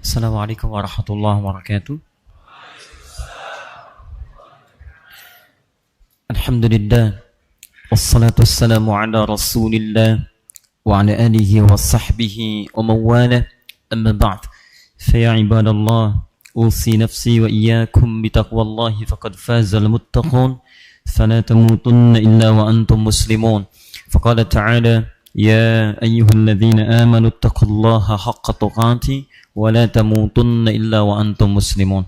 Assalamualaikum warahmatullahi wabarakatuh. Alhamdulillah. Wassalatu wassalamu ala rasulillah wa ala alihi wa sahbihi wa mawala. Amma ba'd. Faya ibadallah, usi nafsi wa iyyakum bitaqwallahi faqad fazal muttaqun. Fala tamutunna illa wa antum muslimun. Faqala ta'ala, ya ayyuhalladzina amanu ittaqullaha haqqa tuqatih wa la tamutunna illa wa antum muslimun.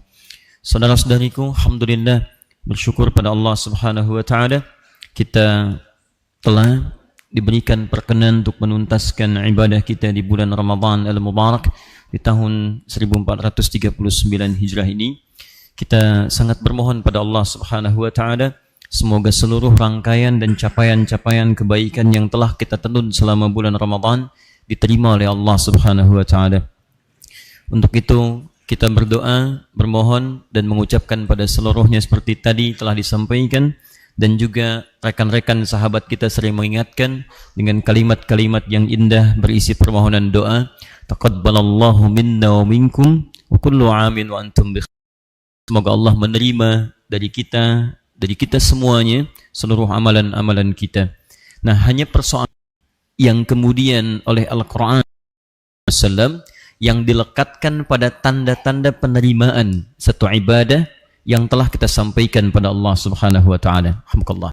Saudara-saudariku, alhamdulillah, bersyukur pada Allah Subhanahu wa taala kita telah diberikan perkenan untuk menuntaskan ibadah kita di bulan Ramadan al-Mubarak di tahun 1439 Hijrah ini. Kita sangat bermohon pada Allah Subhanahu wa taala semoga seluruh rangkaian dan capaian-capaian kebaikan yang telah kita tenun selama bulan Ramadan diterima oleh Allah Subhanahu wa taala. Untuk itu kita berdoa, bermohon dan mengucapkan pada seluruhnya seperti tadi telah disampaikan, dan juga rekan-rekan sahabat kita sering mengingatkan dengan kalimat-kalimat yang indah berisi permohonan doa. Taqabbalallahu minna wa minkum wa kullu amin wa antum bi khair. Semoga Allah menerima dari kita semuanya seluruh amalan-amalan kita. Nah, hanya persoalan yang kemudian oleh Al-Qur'an yang dilekatkan pada tanda-tanda penerimaan satu ibadah yang telah kita sampaikan pada Allah Subhanahu wa taala. Alhamdulillah.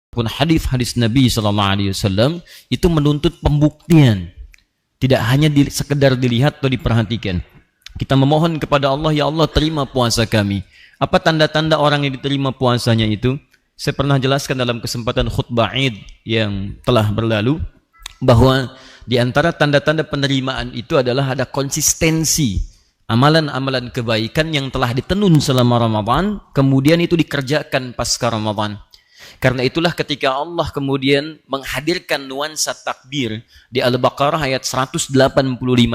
Pun hadis-hadis Nabi sallallahu alaihi wasallam itu menuntut pembuktian. Tidak hanya sekedar dilihat atau diperhatikan. Kita memohon kepada Allah, ya Allah terima puasa kami. Apa tanda-tanda orang yang diterima puasanya itu? Saya pernah jelaskan dalam kesempatan khutbah Id yang telah berlalu bahwa di antara tanda-tanda penerimaan itu adalah ada konsistensi amalan-amalan kebaikan yang telah ditenun selama Ramadan, kemudian itu dikerjakan pasca Ramadan. Karena itulah ketika Allah kemudian menghadirkan nuansa takbir di Al-Baqarah ayat 185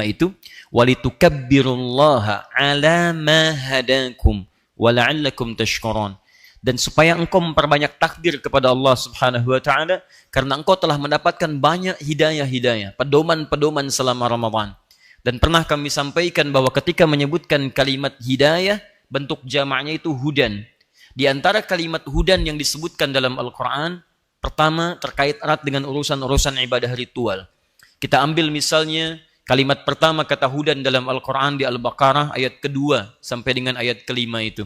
itu, walitukabbirullaha ala ma hadakum wa la'allakum tashkurun. Dan supaya engkau memperbanyak takbir kepada Allah Subhanahu wa taala karena engkau telah mendapatkan banyak hidayah-hidayah, pedoman-pedoman selama Ramadan. Dan pernah kami sampaikan bahwa ketika menyebutkan kalimat hidayah, bentuk jamaknya itu hudan. Di antara kalimat hudan yang disebutkan dalam Al-Quran, pertama terkait erat dengan urusan-urusan ibadah ritual. Kita ambil misalnya kalimat pertama kata hudan dalam Al-Quran di Al-Baqarah ayat kedua sampai dengan ayat kelima itu.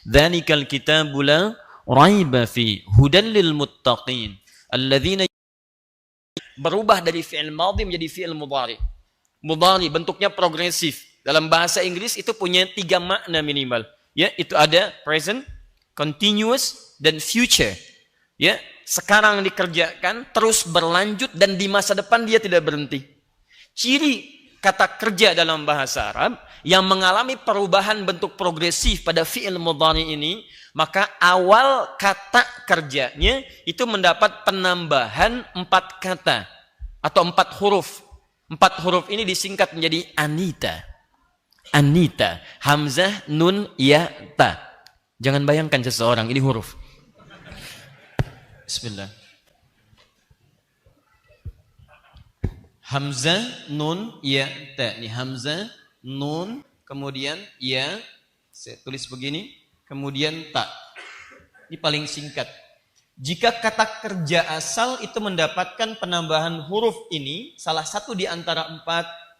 Dzalikal kitabu la raiba fi hudan lil muttaqin alladzina, berubah dari fi'il madhi menjadi fi'il mudhari. Mudhari bentuknya progresif. Dalam bahasa Inggris itu punya 3 makna minimal. Ya, itu ada present, continuous dan future. Ya, sekarang dikerjakan, terus berlanjut dan di masa depan dia tidak berhenti. Ciri kata kerja dalam bahasa Arab yang mengalami perubahan bentuk progresif pada fi'il mudhari ini, maka awal kata kerjanya itu mendapat penambahan 4 kata atau 4 huruf. 4 huruf ini disingkat menjadi anita. Anita, hamzah, nun, ya, ta. Jangan bayangkan seseorang, ini huruf. Bismillah. Hamzah, nun, ya, ta. Ini hamzah, nun, kemudian ya, saya tulis begini, kemudian ta. Ini paling singkat. Jika kata kerja asal itu mendapatkan penambahan huruf ini, salah satu di antara 4,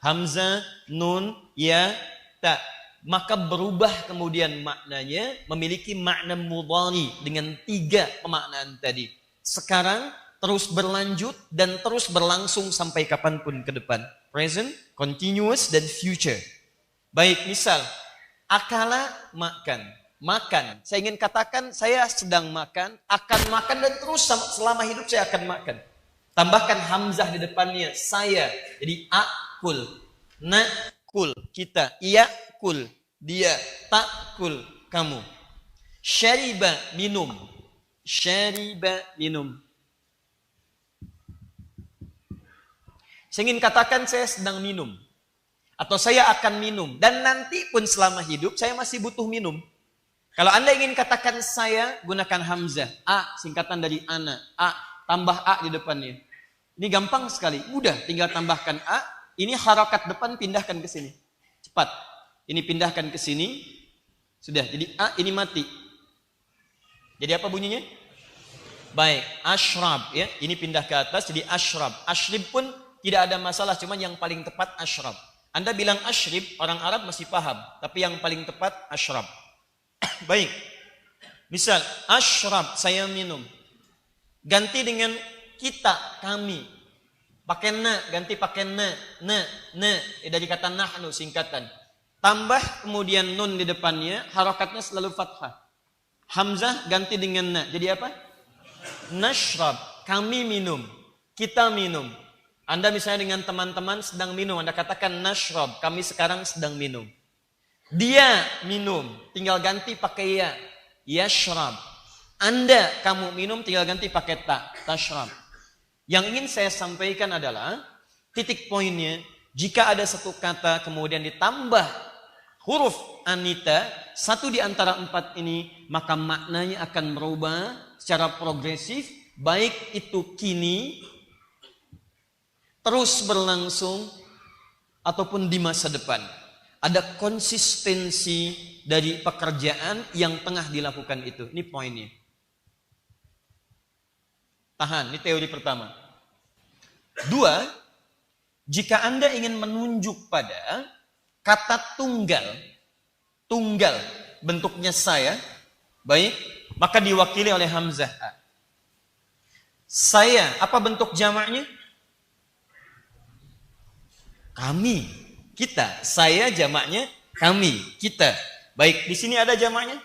hamzah, nun, ya, ta, maka berubah kemudian maknanya, memiliki makna mudhari dengan 3 pemaknaan tadi. Sekarang terus berlanjut dan terus berlangsung sampai kapanpun ke depan. Present, continuous, dan future. Baik, misal akala, makan. Makan, saya ingin katakan saya sedang makan, akan makan dan terus selama hidup saya akan makan. Tambahkan hamzah di depannya, saya. Jadi akul, nakul, kita, iyakul, dia, takul, kamu. Syariba, minum. Syariba, minum. Saya ingin katakan saya sedang minum. Atau saya akan minum. Dan nanti pun selama hidup saya masih butuh minum. Kalau Anda ingin katakan saya, gunakan hamzah. A, singkatan dari ana. A, tambah A di depannya. Ini gampang sekali. Mudah, tinggal tambahkan A. Ini harakat depan pindahkan ke sini. Cepat. Ini pindahkan ke sini. Sudah, jadi A ini mati. Jadi apa bunyinya? Baik, ashrab ya. Ini pindah ke atas jadi ashrab. Ashrib pun tidak ada masalah, cuman yang paling tepat ashrab. Anda bilang ashrib, orang Arab masih paham, tapi yang paling tepat ashrab. Baik. Misal, ashrab, saya minum. Ganti dengan kita, kami. Pakai na, ganti pakai na. Dari kata nahnu, singkatan. Tambah kemudian nun di depannya, harakatnya selalu fathah. Hamzah ganti dengan na. Jadi apa? Nashrab, kami minum. Kita minum. Anda misalnya dengan teman-teman sedang minum, Anda katakan nashrab, kami sekarang sedang minum. Dia minum, tinggal ganti pakai ya. Yashrab. Anda, kamu minum, tinggal ganti pakai ta. Tashrab. Yang ingin saya sampaikan adalah, titik poinnya, jika ada satu kata kemudian ditambah huruf anita, satu di antara 4 ini, maka maknanya akan berubah secara progresif, baik itu kini, terus berlangsung, ataupun di masa depan. Ada konsistensi dari pekerjaan yang tengah dilakukan itu. Ini poinnya. Tahan, ini teori pertama. 2, jika Anda ingin menunjuk pada kata tunggal bentuknya saya, baik, maka diwakili oleh hamzah a. Saya, apa bentuk jamaknya? Kami, kita. Saya jamaknya kami, kita. Baik, di sini ada jamaknya?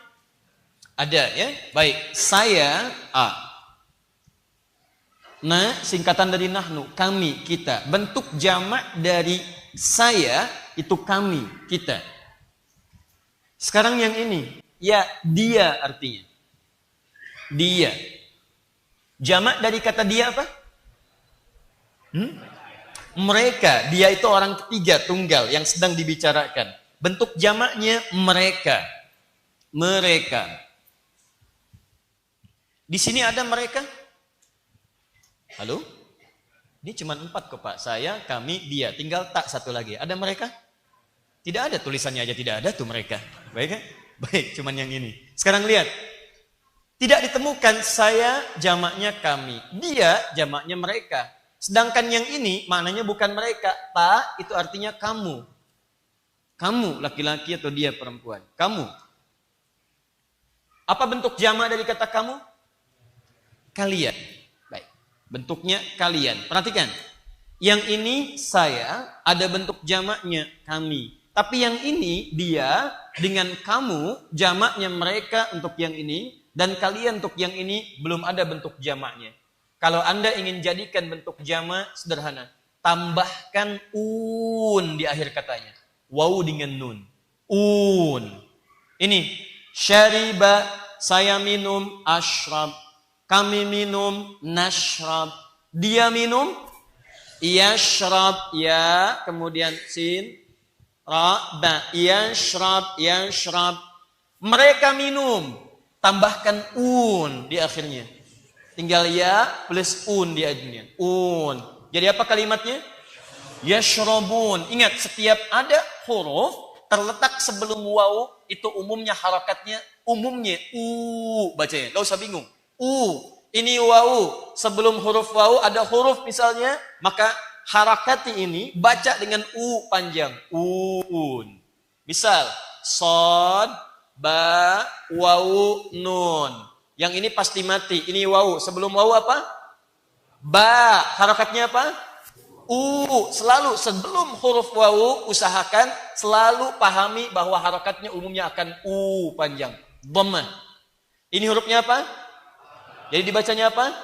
Ada ya. Baik, saya a. Nah, singkatan dari nahnu, kami, kita. Bentuk jamak dari saya itu kami, kita. Sekarang yang ini, ya dia artinya. Dia. Jamak dari kata dia apa? Mereka, dia itu orang ketiga tunggal yang sedang dibicarakan. Bentuk jamaknya mereka. Mereka. Di sini ada mereka? Halo? Ini cuma 4 kok Pak. Saya, kami, dia. Tinggal tak satu lagi. Ada mereka? Tidak ada, tulisannya aja tidak ada tuh mereka. Baik kan? Baik, cuman yang ini. Sekarang lihat. Tidak ditemukan saya jamaknya kami. Dia jamaknya mereka. Sedangkan yang ini maknanya bukan mereka. Ta itu artinya kamu. Kamu laki-laki atau dia perempuan. Kamu. Apa bentuk jamak dari kata kamu? Kalian. Baik. Bentuknya kalian. Perhatikan. Yang ini saya ada bentuk jamaknya kami. Tapi yang ini dia dengan kamu jamaknya mereka untuk yang ini dan kalian untuk yang ini belum ada bentuk jamaknya. Kalau Anda ingin jadikan bentuk jamak sederhana, tambahkan un di akhir katanya. Waw dengan nun. Un. Ini syariba, saya minum, ashrab. Kami minum, nashrab. Dia minum, yashrab, ya, kemudian sin, ra, ba, yashrab, yashrab. Mereka minum, tambahkan un di akhirnya. Tinggal ya plus un di akhirnya. Un. Jadi apa kalimatnya? Yashrabun. Ingat, setiap ada huruf terletak sebelum waw itu umumnya harakatnya umumnya u bacanya. Enggak usah bingung. U. Ini waw. Sebelum huruf waw ada huruf misalnya, maka harakati ini baca dengan u panjang. Un. Misal sod, ba, waw, nun. Yang ini pasti mati. Ini waw. Sebelum waw apa? Ba. Harakatnya apa? U. Selalu sebelum huruf waw usahakan selalu pahami bahwa harakatnya umumnya akan u panjang. Dhammah. Ini hurufnya apa? Jadi dibacanya apa?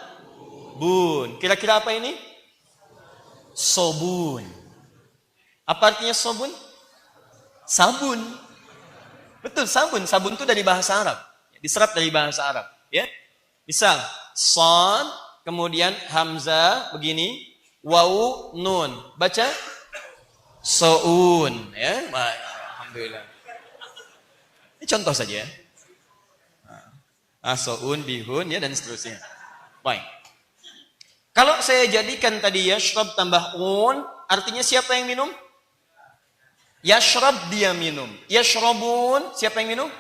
Bun. Kira-kira apa ini? Sobun. Apa artinya sobun? Sabun. Betul, sabun. Sabun itu dari bahasa Arab. Diserap dari bahasa Arab. Ya, misal sad, kemudian hamzah begini, waw, nun, baca soun, ya, alhamdulillah. Ini contoh saja. Soun, bihun, ya dan seterusnya. Baik. Kalau saya jadikan tadi yashrab tambah un, artinya siapa yang minum? Yashrab, dia minum. Yashrabun, siapa yang minum?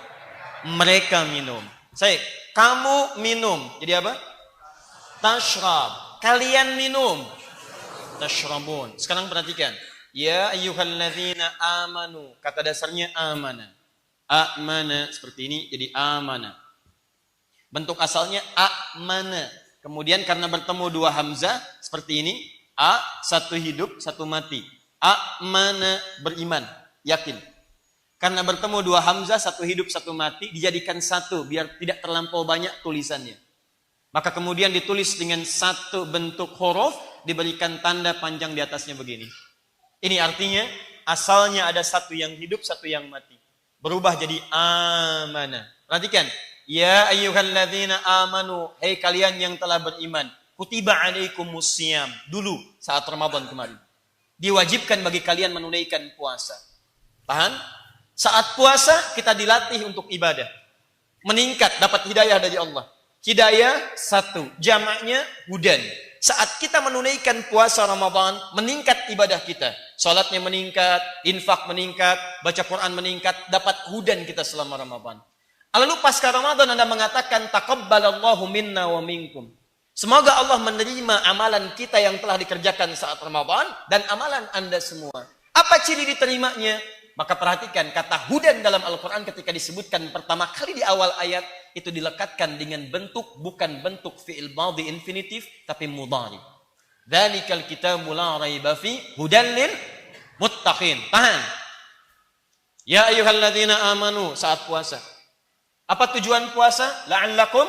Mereka minum. Saya, kamu minum. Jadi apa? Tashrab. Kalian minum. Tashrabun. Sekarang perhatikan. Ya ayyuhalladzina amanu. Kata dasarnya amana. Amana. Seperti ini jadi amana. Bentuk asalnya amana. Kemudian karena bertemu dua hamzah. Seperti ini. A, satu hidup, satu mati. Amana, beriman. Yakin. Karena bertemu dua hamzah, satu hidup, satu mati. Dijadikan satu. Biar tidak terlampau banyak tulisannya. Maka kemudian ditulis dengan satu bentuk huruf. Diberikan tanda panjang di atasnya begini. Ini artinya asalnya ada satu yang hidup, satu yang mati. Berubah jadi amana. Perhatikan. Ya ayyuhalladzina amanu. Hei kalian yang telah beriman. Kutiba alaikumusiyam. Dulu saat Ramadan kemarin. Diwajibkan bagi kalian menunaikan puasa. Paham? Saat puasa kita dilatih untuk ibadah. Meningkat, dapat hidayah dari Allah. Hidayah satu. Jamaknya hudan. Saat kita menunaikan puasa Ramadan, meningkat ibadah kita. Salatnya meningkat, infak meningkat, baca Quran meningkat, dapat hudan kita selama Ramadan. Lalu pasca Ramadan Anda mengatakan, taqabbalallahu minna wa minkum. Semoga Allah menerima amalan kita yang telah dikerjakan saat Ramadan dan amalan Anda semua. Apa ciri diterimanya? Maka perhatikan kata hudan dalam Al-Quran ketika disebutkan pertama kali di awal ayat itu dilekatkan dengan bentuk bukan bentuk fi'il madhi infinitif tapi mudhari. Dzalikal kitabu la raiba fi hudan lil muttaqin. Tahan. Ya ayyuhalladzina amanu saat puasa. Apa tujuan puasa? La'allakum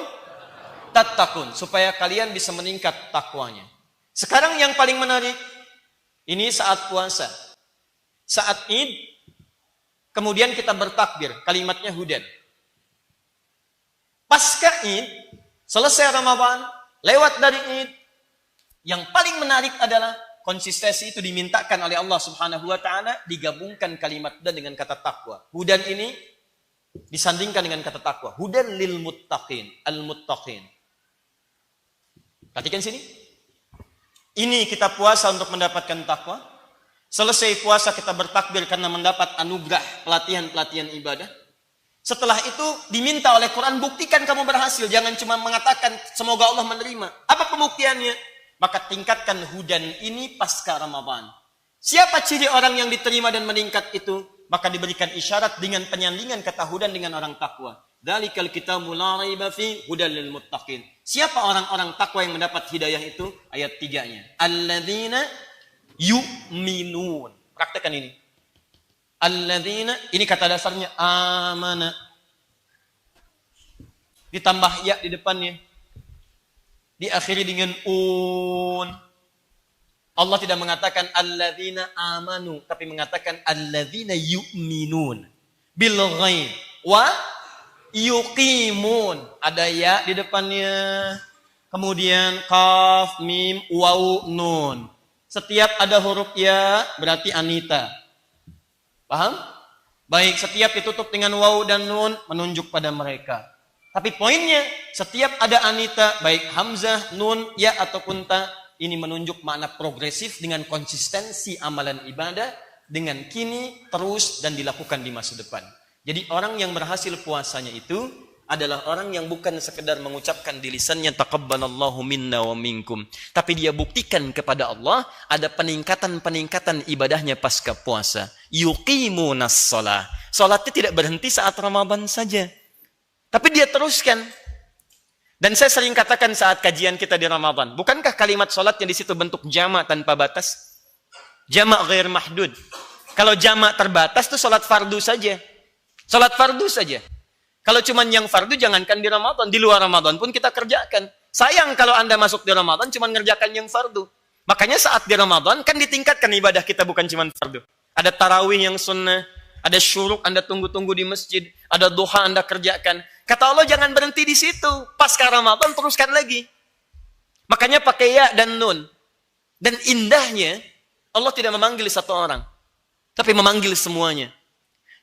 tattaqun, supaya kalian bisa meningkat takwanya. Sekarang yang paling menarik ini saat puasa. Saat Id kemudian kita bertakbir, kalimatnya hudan. Pasca Id, selesai Ramadan, lewat dari Id, yang paling menarik adalah konsistensi itu dimintakan oleh Allah Subhanahu wa taala digabungkan kalimat dan dengan kata takwa. Hudan ini disandingkan dengan kata takwa. Hudan lil muttaqin, al-muttaqin. Perhatikan sini. Ini kita puasa untuk mendapatkan takwa. Selesai puasa kita bertakbir karena mendapat anugerah pelatihan-pelatihan ibadah. Setelah itu diminta oleh Quran, buktikan kamu berhasil. Jangan cuma mengatakan semoga Allah menerima. Apa pembuktiannya? Maka tingkatkan hudan ini pasca Ramadan. Siapa ciri orang yang diterima dan meningkat itu? Maka diberikan isyarat dengan penyandingan kata hudan dengan orang takwa. Dzalikal kitabu la raiba fi hudan lil muttaqin. Siapa orang-orang takwa yang mendapat hidayah itu? Ayat 3-nya. Alladzina yu'minun. Praktekkan ini. Alladzina, ini kata dasarnya amana. Ditambah ya di depannya. Diakhiri dengan un. Allah tidak mengatakan alladzina amanu, tapi mengatakan alladzina yu'minun bil ghaib wa yuqimun. Ada ya di depannya. Kemudian qaf, mim, waw, nun. Setiap ada huruf ya berarti Anita. Paham? Baik, setiap ditutup dengan waw dan nun menunjuk pada mereka. Tapi poinnya, setiap ada Anita, baik hamzah, nun, ya ataupun ta, ini menunjuk makna progresif dengan konsistensi amalan ibadah dengan kini, terus dan dilakukan di masa depan. Jadi orang yang berhasil puasanya itu adalah orang yang bukan sekedar mengucapkan di lisannya taqabbalallahu minna wa minkum, tapi dia buktikan kepada Allah ada peningkatan-peningkatan ibadahnya pasca puasa. Yuqimunas shalah. Salatnya tidak berhenti saat Ramadan saja, tapi dia teruskan. Dan saya sering katakan saat kajian kita di Ramadan, bukankah kalimat salatnya di situ bentuk jamak tanpa batas? Jamak ghair mahdud. Kalau jamak terbatas itu salat fardu saja. Salat fardu saja. Kalau cuma yang fardu, jangankan di Ramadan, di luar Ramadan pun kita kerjakan. Sayang kalau Anda masuk di Ramadan cuma ngerjakan yang fardu. Makanya saat di Ramadan kan ditingkatkan ibadah kita bukan cuma fardu. Ada tarawih yang sunnah, ada syuruk Anda tunggu-tunggu di masjid, ada duha Anda kerjakan. Kata Allah jangan berhenti di situ. Pasca Ramadan teruskan lagi. Makanya pakai ya dan nun. Dan indahnya Allah tidak memanggil satu orang, tapi memanggil semuanya.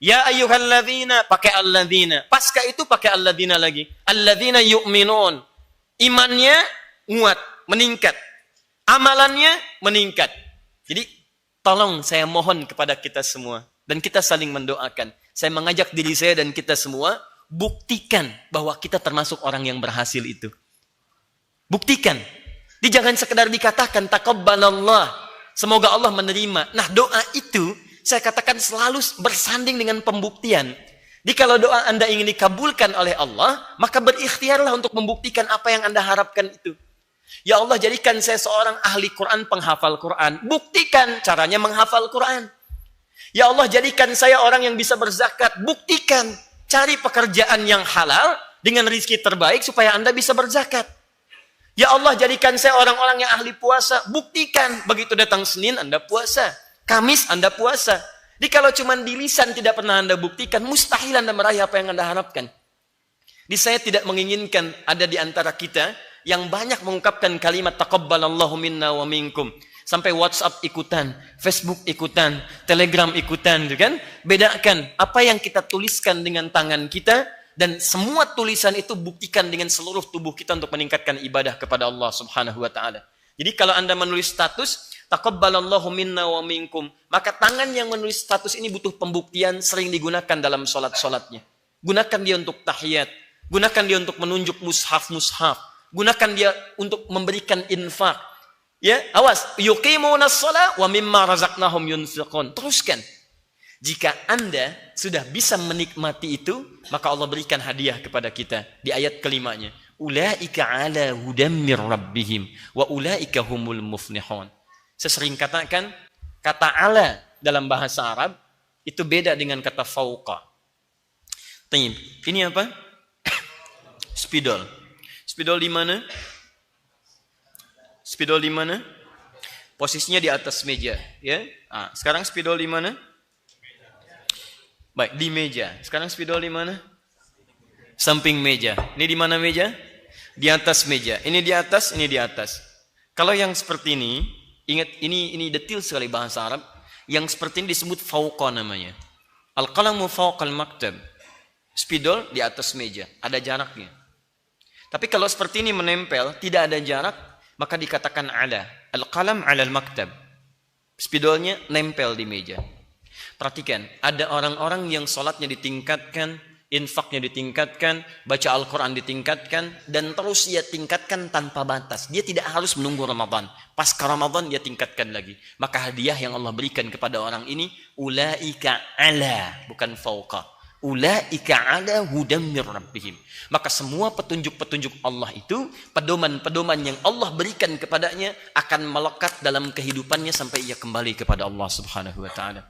Ya ayyuhalladzina, pakai alladzina. Pasca itu pakai alladzina lagi. Alladzina yu'minun. Imannya nguat, meningkat. Amalannya meningkat. Jadi tolong saya mohon kepada kita semua. Dan kita saling mendoakan. Saya mengajak diri saya dan kita semua, buktikan bahwa kita termasuk orang yang berhasil itu. Buktikan. Jangan sekedar dikatakan, taqabbalallah. Semoga Allah menerima. Nah, doa itu, saya katakan selalu bersanding dengan pembuktian. Jadi kalau doa Anda ingin dikabulkan oleh Allah, maka berikhtiarlah untuk membuktikan apa yang Anda harapkan itu. Ya Allah, jadikan saya seorang ahli Quran, penghafal Quran. Buktikan caranya menghafal Quran. Ya Allah, jadikan saya orang yang bisa berzakat. Buktikan. Cari pekerjaan yang halal dengan rezeki terbaik supaya Anda bisa berzakat. Ya Allah, jadikan saya orang-orang yang ahli puasa. Buktikan. Begitu datang Senin, Anda puasa. Kamis, Anda puasa. Jadi kalau cuma di lisan tidak pernah Anda buktikan, mustahil Anda meraih apa yang Anda harapkan. Jadi saya tidak menginginkan ada di antara kita yang banyak mengungkapkan kalimat taqabbalallahu minna wa minkum. Sampai WhatsApp ikutan, Facebook ikutan, Telegram ikutan, kan? Bedakan apa yang kita tuliskan dengan tangan kita dan semua tulisan itu buktikan dengan seluruh tubuh kita untuk meningkatkan ibadah kepada Allah Subhanahu wa taala. Jadi kalau Anda menulis status taqabbalallahu minna wa minkum, maka tangan yang menulis status ini butuh pembuktian, sering digunakan dalam salat-salatnya. Gunakan dia untuk tahiyat, gunakan dia untuk menunjuk mushaf-mushaf, gunakan dia untuk memberikan infak. Ya, awas, yuqimunas shalah wa mimma razaqnahum yunfiqun. Teruskan. Jika Anda sudah bisa menikmati itu, maka Allah berikan hadiah kepada kita di ayat kelimanya. Ulaika ala hudam mir rabbihim wa ulaika humul muflihun. Saya sering katakan, kata ala dalam bahasa Arab itu beda dengan kata fauqa. Ini apa? Spidol. Spidol di mana? Spidol di mana? Posisinya di atas meja, ya. Nah, sekarang spidol di mana? Baik, di meja. Sekarang spidol di mana? Samping meja. Ini di mana meja? Di atas meja. Ini di atas, ini di atas. Kalau yang seperti ini, ingat ini detil sekali bahasa Arab. Yang seperti ini disebut fauqa namanya. Al-qalamu fauqal maktab. Spidol di atas meja, ada jaraknya. Tapi kalau seperti ini menempel, tidak ada jarak, maka dikatakan ala. Al-qalam ala al-maktab. Spidolnya nempel di meja. Perhatikan, ada orang-orang yang sholatnya ditingkatkan, infaknya ditingkatkan, baca Al-Quran ditingkatkan, dan terus dia tingkatkan tanpa batas. Dia tidak harus menunggu Ramadan. Pasca Ramadan dia tingkatkan lagi. Maka hadiah yang Allah berikan kepada orang ini, ulaika ala, bukan fauqa. Ulaika ala hudam mir rabbihim. Maka semua petunjuk-petunjuk Allah itu, pedoman-pedoman yang Allah berikan kepadanya akan melekat dalam kehidupannya sampai ia kembali kepada Allah Subhanahu wa taala.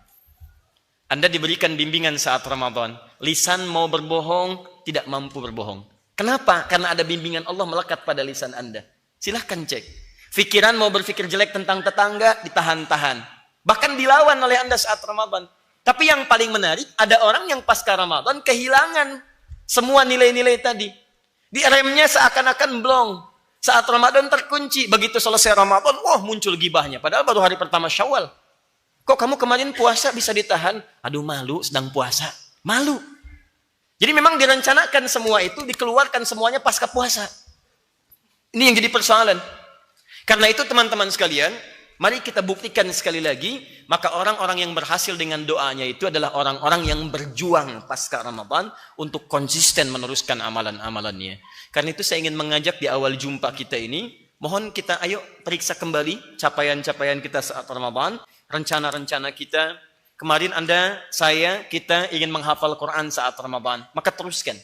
Anda diberikan bimbingan saat Ramadan. Lisan mau berbohong, tidak mampu berbohong. Kenapa? Karena ada bimbingan Allah melekat pada lisan Anda. Silahkan cek. Pikiran mau berpikir jelek tentang tetangga, ditahan-tahan. Bahkan dilawan oleh Anda saat Ramadan. Tapi yang paling menarik, ada orang yang pasca Ramadan kehilangan semua nilai-nilai tadi. Di remnya seakan-akan blong. Saat Ramadan terkunci. Begitu selesai Ramadan, wah muncul gibahnya. Padahal baru hari pertama Syawal. Kok kamu kemarin puasa bisa ditahan? Aduh malu, sedang puasa. Malu. Jadi memang direncanakan semua itu, dikeluarkan semuanya pasca puasa. Ini yang jadi persoalan. Karena itu teman-teman sekalian, mari kita buktikan sekali lagi, maka orang-orang yang berhasil dengan doanya itu adalah orang-orang yang berjuang pasca Ramadan untuk konsisten meneruskan amalan-amalannya. Karena itu saya ingin mengajak di awal jumpa kita ini, mohon kita ayo periksa kembali capaian-capaian kita saat Ramadan, rencana-rencana kita. Kemarin Anda, saya, kita ingin menghafal Quran saat Ramadan, maka teruskan.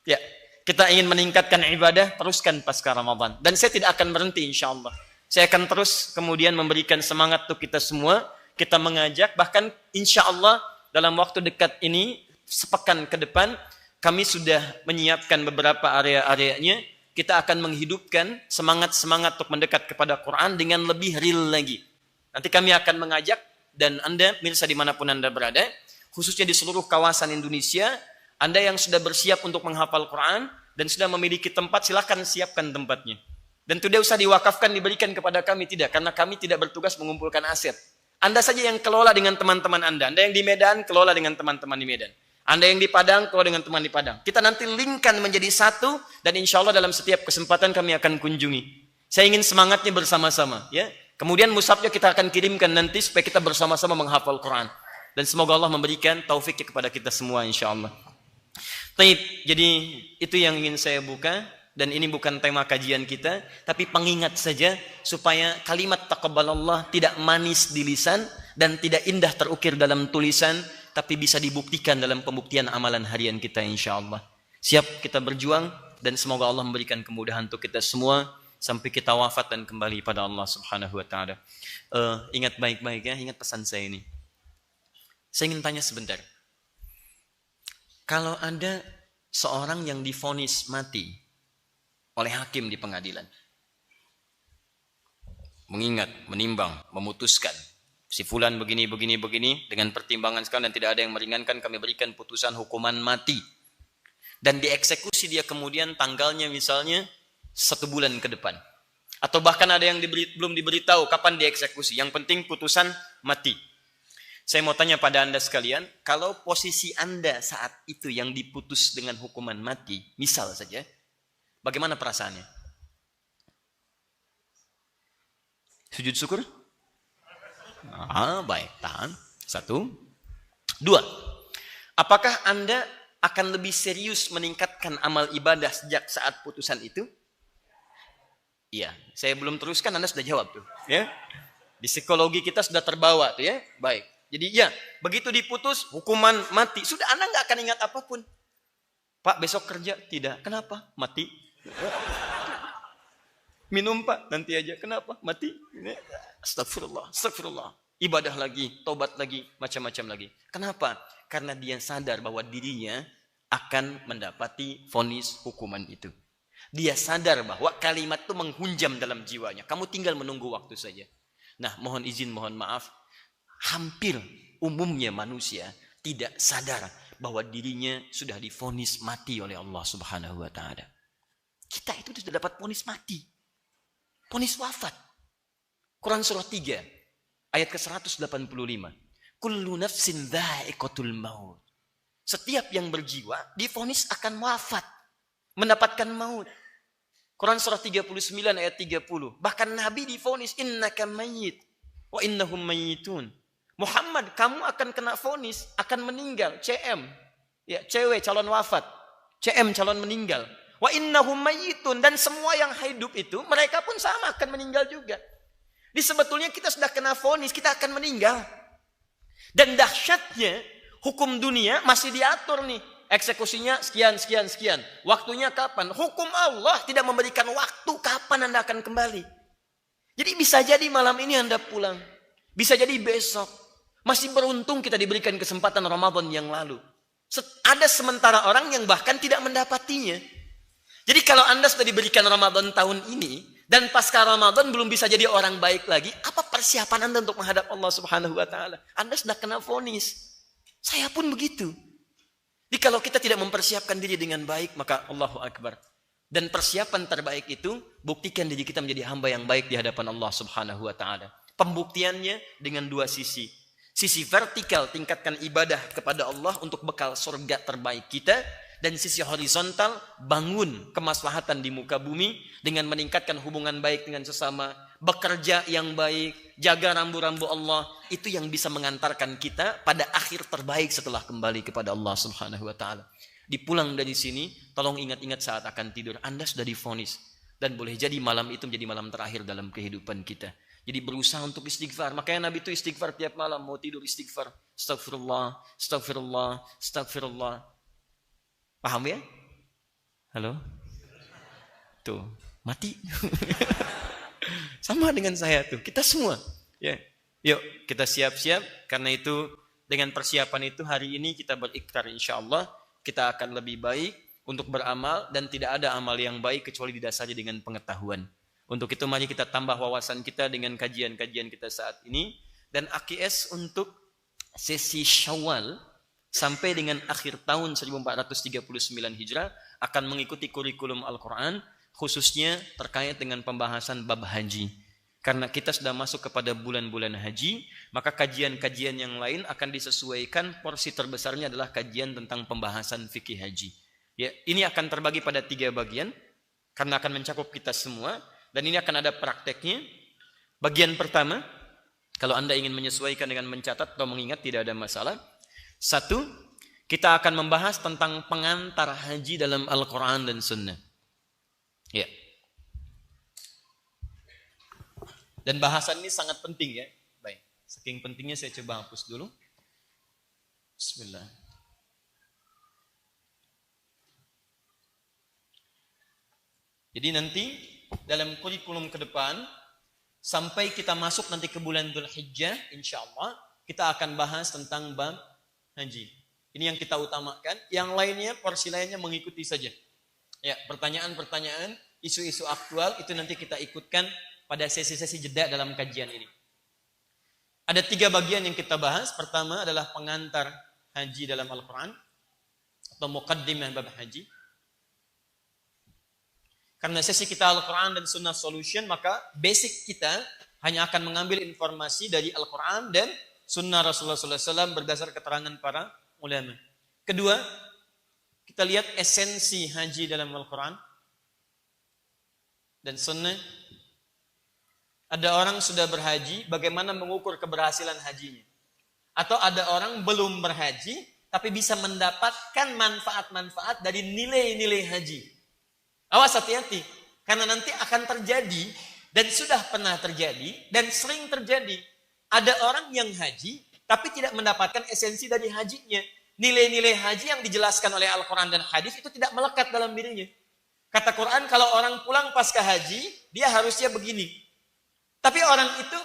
Ya, kita ingin meningkatkan ibadah, teruskan pasca Ramadan. Dan saya tidak akan berhenti insya Allah. Saya akan terus kemudian memberikan semangat untuk kita semua. Kita mengajak, bahkan insya Allah dalam waktu dekat ini, sepekan ke depan, kami sudah menyiapkan beberapa area-areanya. Kita akan menghidupkan semangat-semangat untuk mendekat kepada Quran dengan lebih real lagi. Nanti kami akan mengajak, dan Anda, mirsa dimanapun Anda berada, khususnya di seluruh kawasan Indonesia, Anda yang sudah bersiap untuk menghafal Quran, dan sudah memiliki tempat, silakan siapkan tempatnya. Dan tidak usah diwakafkan, diberikan kepada kami, tidak. Karena kami tidak bertugas mengumpulkan aset. Anda saja yang kelola dengan teman-teman Anda. Anda yang di Medan, kelola dengan teman-teman di Medan. Anda yang di Padang, kelola dengan teman di Padang. Kita nanti linkkan menjadi satu, dan insya Allah dalam setiap kesempatan kami akan kunjungi. Saya ingin semangatnya bersama-sama. Ya. Kemudian mushafnya kita akan kirimkan nanti, supaya kita bersama-sama menghafal Quran. Dan semoga Allah memberikan taufiknya kepada kita semua insyaallah. Taib, jadi itu yang ingin saya buka. Dan ini bukan tema kajian kita, tapi pengingat saja supaya kalimat taqabbalallah tidak manis di lisan dan tidak indah terukir dalam tulisan, tapi bisa dibuktikan dalam pembuktian amalan harian kita insyaallah. Siap kita berjuang dan semoga Allah memberikan kemudahan untuk kita semua sampai kita wafat dan kembali pada Allah Subhanahu wa taala. Ingat baik-baik ya, ingat pesan saya ini. Saya ingin tanya sebentar. Kalau ada seorang yang divonis mati oleh hakim di pengadilan, mengingat, menimbang, memutuskan si fulan begini dengan pertimbangan sekali dan tidak ada yang meringankan, kami berikan putusan hukuman mati, dan dieksekusi dia kemudian tanggalnya misalnya 1 bulan ke depan, atau bahkan ada yang belum diberitahu kapan dieksekusi, yang penting putusan mati. Saya mau tanya pada Anda sekalian, kalau posisi Anda saat itu yang diputus dengan hukuman mati, misal saja, bagaimana perasaannya? Sujud syukur? Baik, tahan. 1, 2. Apakah Anda akan lebih serius meningkatkan amal ibadah sejak saat putusan itu? Iya, saya belum teruskan, Anda sudah jawab tuh. Ya, di psikologi kita sudah terbawa tuh ya. Baik. Jadi ya, begitu diputus hukuman mati, sudah Anda nggak akan ingat apapun. Pak, besok kerja? Tidak. Kenapa? Mati. Minum Pak, nanti aja. Kenapa? Mati. Astagfirullah, astagfirullah. Ibadah lagi, tobat lagi, macam-macam lagi. Kenapa? Karena dia sadar bahwa dirinya akan mendapati vonis hukuman itu. Dia sadar bahwa kalimat itu menghunjam dalam jiwanya. Kamu tinggal menunggu waktu saja. Nah, mohon izin, mohon maaf. Hampir umumnya manusia tidak sadar bahwa dirinya sudah divonis mati oleh Allah Subhanahu wa taala. Kita itu sudah dapat vonis mati. Vonis wafat. Quran surah 3 ayat ke-185. Kullu nafsin dha'iqatul maut. Setiap yang berjiwa divonis akan wafat, mendapatkan maut. Quran surah 39 ayat 30. Bahkan Nabi divonis innaka mayyit wa innahum mayyitun. Muhammad, kamu akan kena vonis, akan meninggal. CM, ya, cewek calon wafat, CM calon meninggal. Wa innahum mayyitun, dan semua yang hidup itu mereka pun sama akan meninggal juga. Jadi sebetulnya kita sudah kena vonis, kita akan meninggal. Dan dahsyatnya hukum dunia masih diatur nih. Eksekusinya sekian. Waktunya kapan? Hukum Allah tidak memberikan waktu kapan Anda akan kembali. Jadi bisa jadi malam ini Anda pulang. Bisa jadi besok. Masih beruntung kita diberikan kesempatan Ramadan yang lalu. Ada sementara orang yang bahkan tidak mendapatinya. Jadi kalau Anda sudah diberikan Ramadan tahun ini, dan pasca Ramadan belum bisa jadi orang baik lagi, apa persiapan Anda untuk menghadap Allah Subhanahu wa taala? Anda sudah kena vonis. Saya pun begitu. Jadi kalau kita tidak mempersiapkan diri dengan baik, maka Allahu Akbar. Dan persiapan terbaik itu, buktikan diri kita menjadi hamba yang baik di hadapan Allah Subhanahu wa taala. Pembuktiannya dengan 2 sisi. Sisi vertikal, tingkatkan ibadah kepada Allah untuk bekal surga terbaik kita. Dan sisi horizontal, bangun kemaslahatan di muka bumi dengan meningkatkan hubungan baik dengan sesama, bekerja yang baik, jaga rambu-rambu Allah. Itu yang bisa mengantarkan kita pada akhir terbaik setelah kembali kepada Allah Subhanahu wa taala. Dipulang dari sini, tolong ingat-ingat saat akan tidur, Anda sudah divonis. Dan boleh jadi malam itu menjadi malam terakhir dalam kehidupan kita. Jadi berusaha untuk istighfar. Makanya Nabi itu istighfar tiap malam. Mau tidur istighfar. Astagfirullah, astagfirullah, astagfirullah. Paham ya? Halo? Tuh, mati. Sama dengan saya tuh. Kita semua. Ya. Yuk, kita siap-siap. Karena itu, dengan persiapan itu hari ini kita berikrar insyaAllah. Kita akan lebih baik untuk beramal. Dan tidak ada amal yang baik kecuali didasari dengan pengetahuan. Untuk itu mari kita tambah wawasan kita dengan kajian-kajian kita saat ini. Dan AKS untuk sesi Syawal sampai dengan akhir tahun 1439 Hijrah akan mengikuti kurikulum Al-Quran, khususnya terkait dengan pembahasan bab haji. Karena kita sudah masuk kepada bulan-bulan haji, maka kajian-kajian yang lain akan disesuaikan. Porsi terbesarnya adalah kajian tentang pembahasan fikih haji. Ya, ini akan terbagi pada 3 bagian, karena akan mencakup kita semua. Dan ini akan ada prakteknya. Bagian pertama, Kalau Anda ingin menyesuaikan dengan mencatat atau mengingat, tidak ada masalah. 1, kita akan membahas tentang pengantar haji dalam Al-Quran dan Sunnah. Ya. Dan bahasan ini sangat penting ya. Baik, saking pentingnya saya coba hapus dulu. Bismillah. Jadi nanti dalam kurikulum ke depan, sampai kita masuk nanti ke bulan Dzulhijjah, insyaallah kita akan bahas tentang bab haji. Ini yang kita utamakan. Yang lainnya, porsi lainnya mengikuti saja. Ya, pertanyaan-pertanyaan, isu-isu aktual itu nanti kita ikutkan pada sesi-sesi jeda dalam kajian ini. Ada 3 bagian yang kita bahas. Pertama adalah pengantar haji dalam Al-Quran atau muqaddimah bab haji. Karena sesi kita Al-Quran dan Sunnah Solution, maka basic kita hanya akan mengambil informasi dari Al-Quran dan Sunnah Rasulullah SAW berdasar keterangan para ulama. Kedua, kita lihat esensi haji dalam Al-Quran dan Sunnah. Ada orang sudah berhaji, bagaimana mengukur keberhasilan hajinya? Atau ada orang belum berhaji, tapi bisa mendapatkan manfaat-manfaat dari nilai-nilai haji. Awas, hati-hati, karena nanti akan terjadi dan sudah pernah terjadi dan sering terjadi. Ada orang yang haji tapi tidak mendapatkan esensi dari hajinya. Nilai-nilai haji yang dijelaskan oleh Al-Quran dan hadis itu tidak melekat dalam dirinya. Kata Quran, kalau orang pulang pasca haji, dia harusnya begini. Tapi orang itu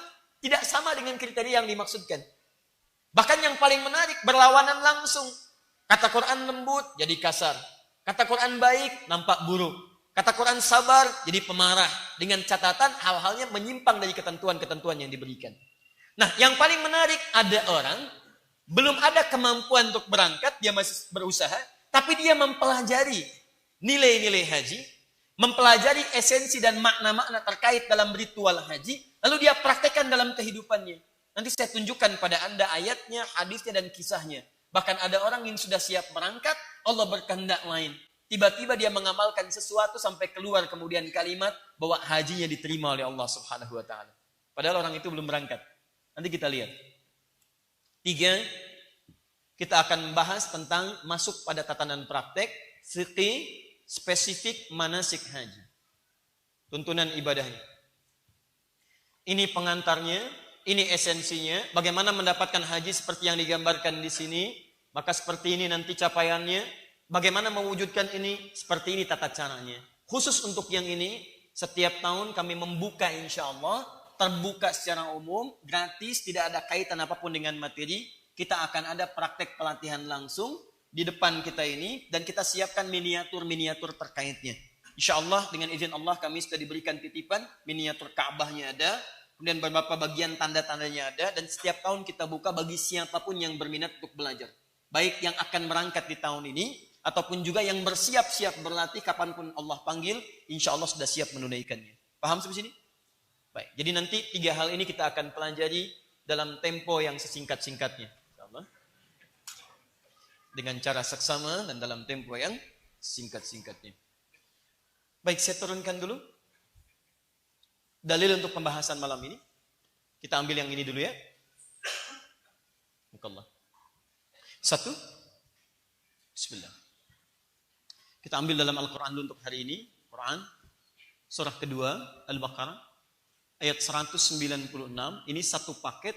tidak sama dengan kriteria yang dimaksudkan. Bahkan yang paling menarik, berlawanan langsung. Kata Quran lembut, jadi kasar. Kata Quran baik, nampak buruk. Kata Quran sabar, jadi pemarah. Dengan catatan hal-halnya menyimpang dari ketentuan-ketentuan yang diberikan. Nah, yang paling menarik, ada orang belum ada kemampuan untuk berangkat, dia masih berusaha, tapi dia mempelajari nilai-nilai haji, mempelajari esensi dan makna-makna terkait dalam ritual haji, lalu dia praktekkan dalam kehidupannya. Nanti saya tunjukkan pada Anda ayatnya, hadisnya, dan kisahnya. Bahkan ada orang yang sudah siap berangkat, Allah berkehendak lain. Tiba-tiba dia mengamalkan sesuatu sampai keluar kemudian kalimat bahwa hajinya diterima oleh Allah Subhanahu wa taala. Padahal orang itu belum berangkat. Nanti kita lihat. 3, kita akan membahas tentang masuk pada tatanan praktek fikih spesifik manasik haji. Tuntunan ibadahnya. Ini pengantarnya, ini esensinya, bagaimana mendapatkan haji seperti yang digambarkan di sini, maka seperti ini nanti capaiannya. Bagaimana mewujudkan ini? Seperti ini tata caranya. Khusus untuk yang ini, setiap tahun kami membuka insya Allah, terbuka secara umum, gratis, tidak ada kaitan apapun dengan materi. Kita akan ada praktek pelatihan langsung di depan kita ini, dan kita siapkan miniatur-miniatur terkaitnya. Insya Allah dengan izin Allah kami sudah diberikan titipan, miniatur Ka'bahnya ada, kemudian beberapa bagian tanda-tandanya ada, dan setiap tahun kita buka bagi siapapun yang berminat untuk belajar. Baik yang akan berangkat di tahun ini, ataupun juga yang bersiap-siap berlatih kapanpun Allah panggil, insya Allah sudah siap menunaikannya. Paham sampai sini? Baik, jadi nanti 3 hal ini kita akan pelajari dalam tempo yang sesingkat-singkatnya. Insyaallah. Dengan cara seksama dan dalam tempo yang singkat-singkatnya. Baik, saya turunkan dulu dalil untuk pembahasan malam ini. Kita ambil yang ini dulu ya. Mukallah. 1. Bismillah. Kita ambil dalam Al-Quran dulu untuk hari ini. Quran, surah kedua, Al-Baqarah, ayat 196. Ini satu paket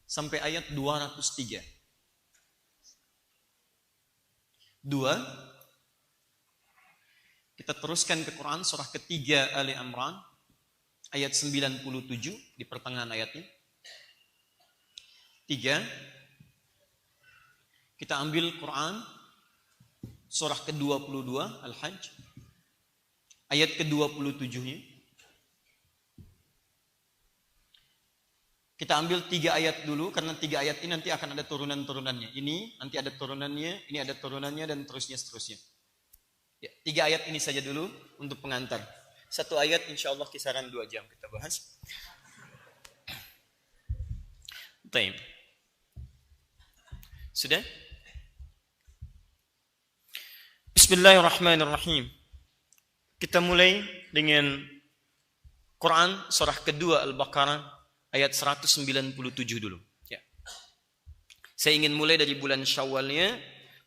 sampai ayat 203. 2. Kita teruskan ke Quran, surah ketiga Ali Imran, ayat 97 di pertengahan ayatnya. 3. Kita ambil Quran, surah ke-22 Al-Hajj, ayat ke-27-nya. Kita ambil 3 ayat dulu, karena 3 ayat ini nanti akan ada turunan-turunannya. Ini nanti ada turunannya, ini ada turunannya, dan seterusnya. Ya, 3 ayat ini saja dulu untuk pengantar. 1 ayat insya Allah kisaran 2 jam kita bahas. Baik. Sudah? Bismillahirrahmanirrahim. Kita mulai dengan Quran surah kedua Al-Baqarah ayat 197 dulu. Ya. Saya ingin mulai dari bulan Syawalnya,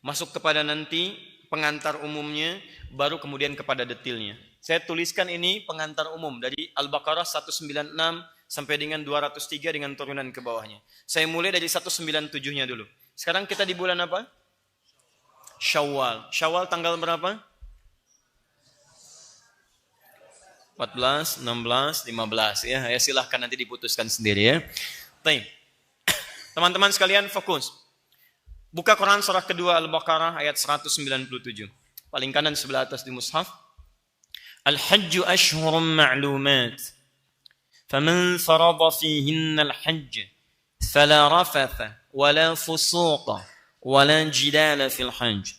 masuk kepada nanti pengantar umumnya, baru kemudian kepada detailnya. Saya tuliskan ini pengantar umum dari Al-Baqarah 196 sampai dengan 203 dengan turunan ke bawahnya. Saya mulai dari 197-nya dulu. Sekarang kita di bulan apa? Syawal. Syawal tanggal berapa? 14, 16, 15 ya. Ya silahkan nanti diputuskan sendiri ya. Baik. Teman-teman sekalian fokus. Buka Quran surah kedua Al-Baqarah ayat 197. Paling kanan sebelah atas di mushaf. Al-Hajju ashhurum ma'lumat. Faman farada fihinna al-hajj fala rafatha wala fusuqa wala jidala fil hajj.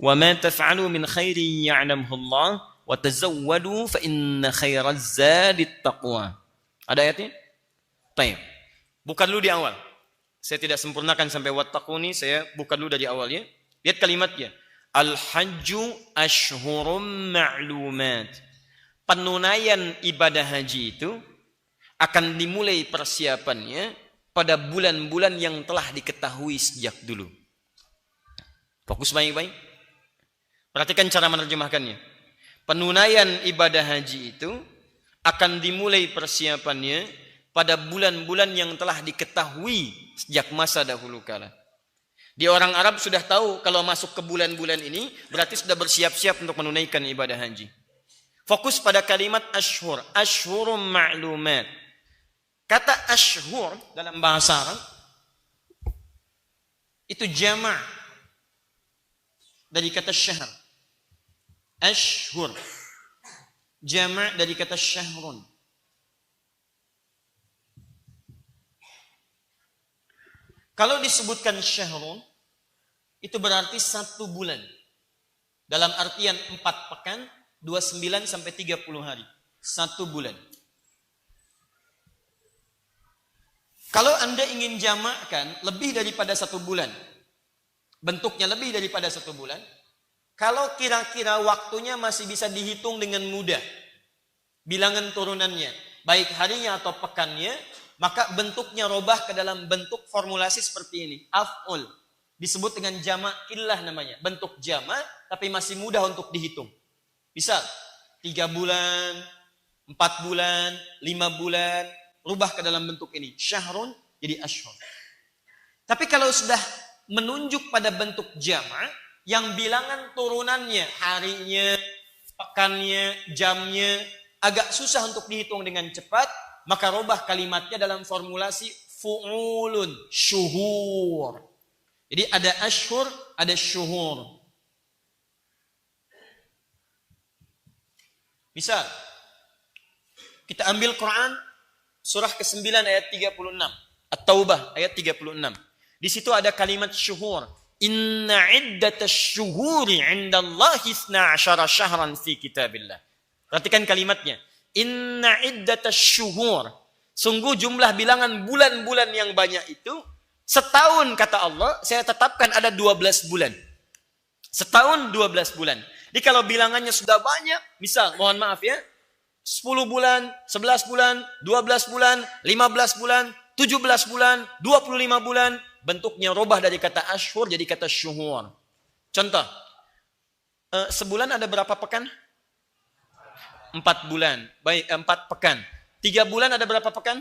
Wa ma taf'alu min khairin ya'lamhu Allah wa tazawwadu fa inna khairaz zadi taqwa. Ada ayatnya? Baik. Bukan dulu di awal. Saya tidak sempurnakan sampai wattaquni, saya buka dulu dari awal ya. Lihat kalimatnya. Al-hajju ashhurum ma'lumat. Penunaian ibadah haji itu akan dimulai persiapannya pada bulan-bulan yang telah diketahui sejak dulu. Fokus baik-baik. Perhatikan cara menerjemahkannya. Penunaian ibadah haji itu akan dimulai persiapannya pada bulan-bulan yang telah diketahui sejak masa dahulu kala. Di orang Arab sudah tahu kalau masuk ke bulan-bulan ini berarti sudah bersiap-siap untuk menunaikan ibadah haji. Fokus pada kalimat ashhur, ashhurum ma'lumat. Kata ashhur dalam bahasa Arab itu jama' dari kata syahr. Ashhur jama' dari kata syahrun. Kalau disebutkan syahrun, itu berarti 1 bulan. Dalam artian 4 pekan, 29 sampai 30 hari. 1 bulan. Kalau Anda ingin jamakkan lebih daripada 1 bulan, bentuknya lebih daripada 1 bulan, kalau kira-kira waktunya masih bisa dihitung dengan mudah, bilangan turunannya, baik harinya atau pekannya, maka bentuknya robah ke dalam bentuk formulasi seperti ini. Af'ul. Disebut dengan jamak illah namanya. Bentuk jamak, tapi masih mudah untuk dihitung. Misal, 3 bulan, 4 bulan, 5 bulan, rubah ke dalam bentuk ini. Syahrun, jadi ashhur. Tapi kalau sudah menunjuk pada bentuk jamak, yang bilangan turunannya, harinya, pekannya, jamnya, agak susah untuk dihitung dengan cepat, maka robah kalimatnya dalam formulasi fu'ulun, syuhur. Jadi ada ashhur, ada syuhur. Misal, kita ambil Quran surah ke-9 ayat 36. At-Taubah ayat 36. Di situ ada kalimat syuhur. Inna iddatash syuhuri 'indallahi 12 syahran fi kitabillah. Perhatikan kalimatnya. Inna iddatash syuhur. Sungguh jumlah bilangan bulan-bulan yang banyak itu, setahun kata Allah, saya tetapkan ada 12 bulan. Setahun 12 bulan. Jadi kalau bilangannya sudah banyak, misal, mohon maaf ya, 10 bulan, 11 bulan, 12 bulan, 15 bulan, 17 bulan, 25 bulan, bentuknya robah dari kata ashur jadi kata syuhur. Contoh, sebulan ada berapa pekan? 4 bulan. Baik, 4 pekan. 3 bulan ada berapa pekan?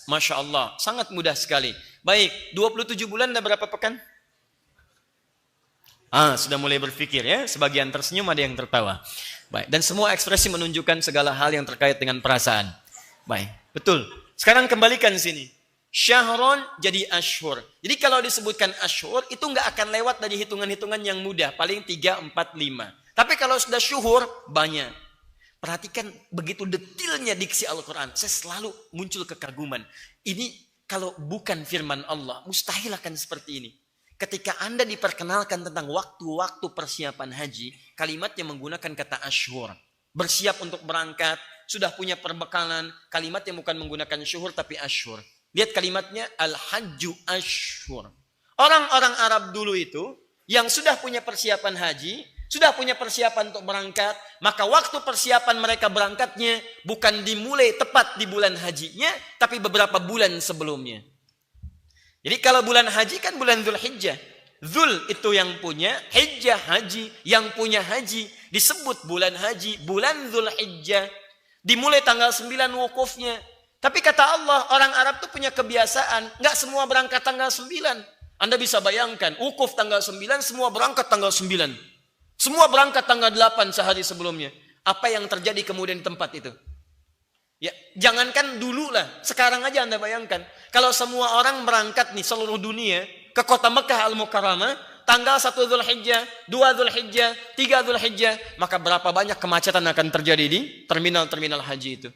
Masya Allah, sangat mudah sekali. Baik, 27 bulan ada berapa pekan? Sudah mulai berpikir ya. Sebagian tersenyum, ada yang tertawa. Baik, dan semua ekspresi menunjukkan segala hal yang terkait dengan perasaan. Baik, betul. Sekarang kembalikan sini. Syahrun jadi ashur. Jadi kalau disebutkan ashur, itu nggak akan lewat dari hitungan-hitungan yang mudah. Paling 3, 4, 5. Tapi kalau sudah syuhur, banyak. Perhatikan begitu detailnya diksi Al-Quran. Saya selalu muncul kekaguman. Ini kalau bukan firman Allah, mustahil akan seperti ini. Ketika Anda diperkenalkan tentang waktu-waktu persiapan haji, kalimatnya menggunakan kata ashur. Bersiap untuk berangkat, sudah punya perbekalan, kalimatnya bukan menggunakan syuhur tapi ashur. Lihat kalimatnya, al-hajju ashur. Orang-orang Arab dulu itu, yang sudah punya persiapan haji, sudah punya persiapan untuk berangkat, maka waktu persiapan mereka berangkatnya bukan dimulai tepat di bulan hajinya, tapi beberapa bulan sebelumnya. Jadi kalau bulan haji kan bulan Dzulhijjah. Dzul itu yang punya, Hijjah haji, yang punya haji disebut bulan haji, bulan Dzulhijjah. Dimulai tanggal 9 wukufnya. Tapi kata Allah, orang Arab tuh punya kebiasaan, nggak semua berangkat tanggal 9. Anda bisa bayangkan, wukuf tanggal 9, semua berangkat tanggal 9. Semua berangkat tanggal 8 sehari sebelumnya. Apa yang terjadi kemudian di tempat itu? Ya, jangankan dulu lah, sekarang aja Anda bayangkan. Kalau semua orang berangkat nih seluruh dunia ke kota Mekah Al-Mukarramah, tanggal 1 Dzulhijjah, 2 Dzulhijjah, 3 Dzulhijjah, maka berapa banyak kemacetan akan terjadi di terminal-terminal haji itu?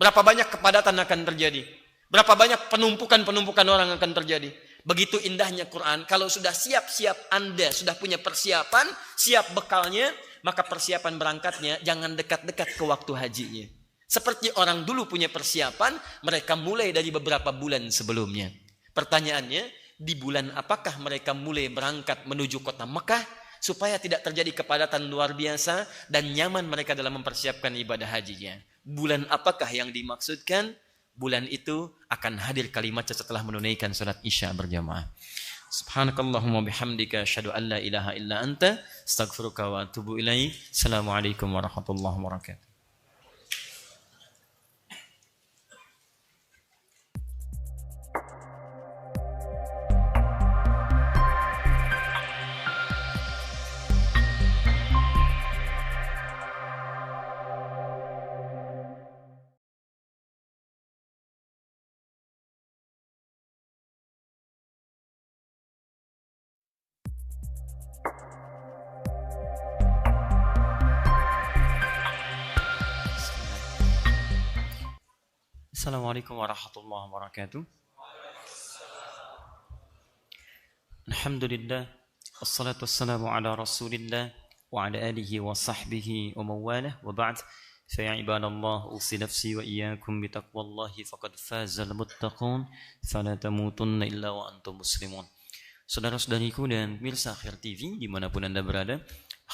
Berapa banyak kepadatan akan terjadi? Berapa banyak penumpukan orang akan terjadi? Begitu indahnya Quran, kalau sudah siap-siap Anda, sudah punya persiapan, siap bekalnya, maka persiapan berangkatnya jangan dekat-dekat ke waktu hajinya. Seperti orang dulu punya persiapan, mereka mulai dari beberapa bulan sebelumnya. Pertanyaannya, di bulan apakah mereka mulai berangkat menuju kota Mekah, supaya tidak terjadi kepadatan luar biasa dan nyaman mereka dalam mempersiapkan ibadah hajinya? Bulan apakah yang dimaksudkan? Bulan itu akan hadir kalimatnya setelah menunaikan salat Isya berjamaah. Subhanakallahumma bihamdika asyhadu an la ilaha illa anta astaghfiruka wa atubu ilaik. Assalamualaikum warahmatullahi wabarakatuh. Assalamualaikum warahmatullahi wabarakatuh. Alhamdulillah, wassalatu wassalamu ala rasulillah wa ala alihi wa sahbihi wa mawalah wa ba'd. Fa ya ibadallah, usi nafsi wa iyyakum bi taqwallahi faqad fazal muttaqun fala tamutunna illa wa antum muslimun. Saudara-saudariku dan pemirsa Akhir TV dimanapun Anda berada,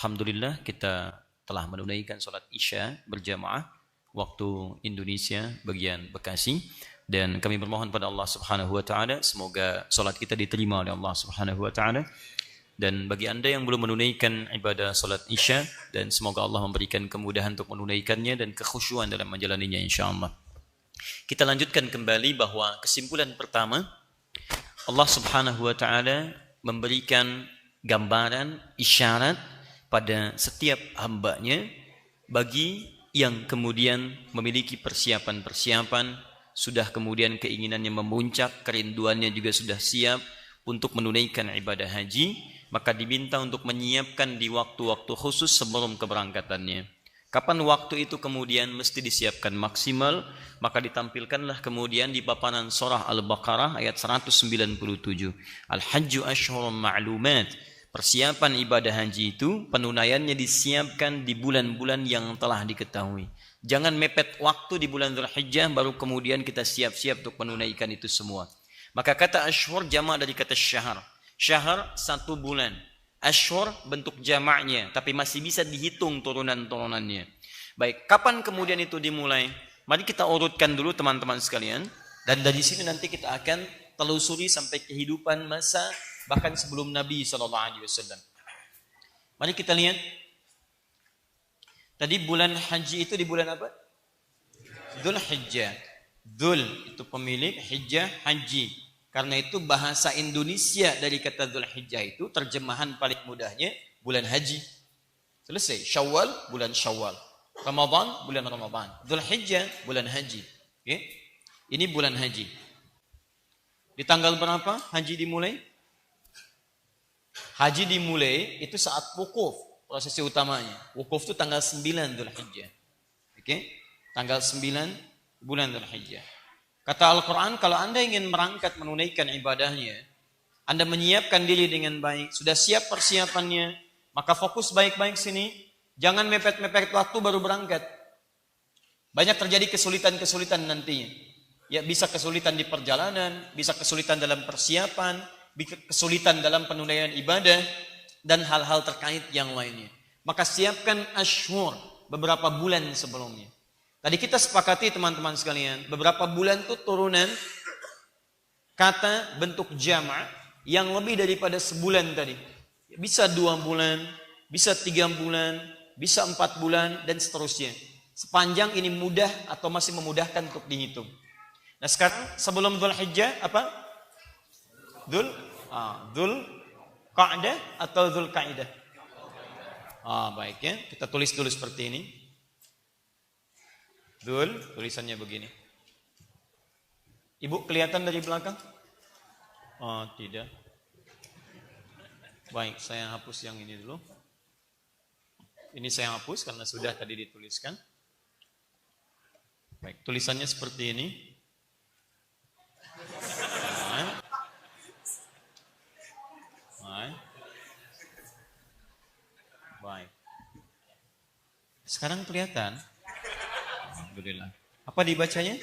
alhamdulillah kita telah menunaikan salat Isya berjamaah waktu Indonesia bagian Bekasi, dan kami bermohon pada Allah Subhanahu wa taala semoga salat kita diterima oleh Allah Subhanahu wa taala. Dan bagi Anda yang belum menunaikan ibadah salat Isya, dan semoga Allah memberikan kemudahan untuk menunaikannya dan kekhusyuan dalam menjalaninya insyaallah. Kita lanjutkan kembali bahwa kesimpulan pertama, Allah Subhanahu wa taala memberikan gambaran isyarat pada setiap hambanya bagi yang kemudian memiliki persiapan-persiapan, sudah kemudian keinginannya memuncak, kerinduannya juga sudah siap untuk menunaikan ibadah haji, maka diminta untuk menyiapkan di waktu-waktu khusus sebelum keberangkatannya. Kapan waktu itu kemudian mesti disiapkan maksimal, maka ditampilkanlah kemudian di paparan surah Al-Baqarah ayat 197. Al-Hajju Ashhurun Ma'lumat. Persiapan ibadah haji itu penunaiannya disiapkan di bulan-bulan yang telah diketahui. Jangan mepet waktu di bulan Dzulhijjah baru kemudian kita siap-siap untuk menunaikan itu semua. Maka kata Ashhur jamak dari kata syahr. Syahr 1 bulan. Ashhur bentuk jamaknya, tapi masih bisa dihitung turunan-turunannya. Baik, kapan kemudian itu dimulai? Mari kita urutkan dulu teman-teman sekalian. Dan dari sini nanti kita akan telusuri sampai kehidupan masa bahkan sebelum Nabi SAW. Mari kita lihat. Tadi bulan haji itu di bulan apa? Dzulhijjah. Dzul itu pemilik, hijjah haji. Karena itu bahasa Indonesia dari kata Dzulhijjah itu terjemahan paling mudahnya bulan haji. Selesai. Syawal, bulan Syawal. Ramadan, bulan Ramadan. Dzulhijjah, bulan haji. Okay? Ini bulan haji. Di tanggal berapa haji dimulai? Haji dimulai itu saat wukuf, prosesi utamanya. Wukuf itu tanggal 9 Dzulhijjah. Oke? Tanggal 9 bulan Dzulhijjah. Kata Al-Quran, kalau Anda ingin berangkat menunaikan ibadahnya, Anda menyiapkan diri dengan baik, sudah siap persiapannya, maka fokus baik-baik sini. Jangan mepet-mepet waktu baru berangkat. Banyak terjadi kesulitan-kesulitan nantinya. Ya, bisa kesulitan di perjalanan, bisa kesulitan dalam persiapan, kesulitan dalam penunaian ibadah, dan hal-hal terkait yang lainnya. Maka siapkan ashhur, beberapa bulan sebelumnya. Tadi kita sepakati teman-teman sekalian, beberapa bulan itu turunan kata bentuk jama' yang lebih daripada sebulan tadi. Bisa 2 bulan, bisa 3 bulan, bisa 4 bulan, dan seterusnya. Sepanjang ini mudah atau masih memudahkan untuk dihitung. Nah sekarang sebelum Dzulhijjah apa? Dzul Qa'dah atau Dzul Qaidah? Baik ya, kita tulis dulu seperti ini. Tulisannya begini. Ibu kelihatan dari belakang? Oh, tidak. Baik, saya hapus yang ini dulu. Ini saya hapus karena sudah tadi dituliskan. Baik, tulisannya seperti ini. Baik. Sekarang kelihatan? Alhamdulillah. Apa dibacanya?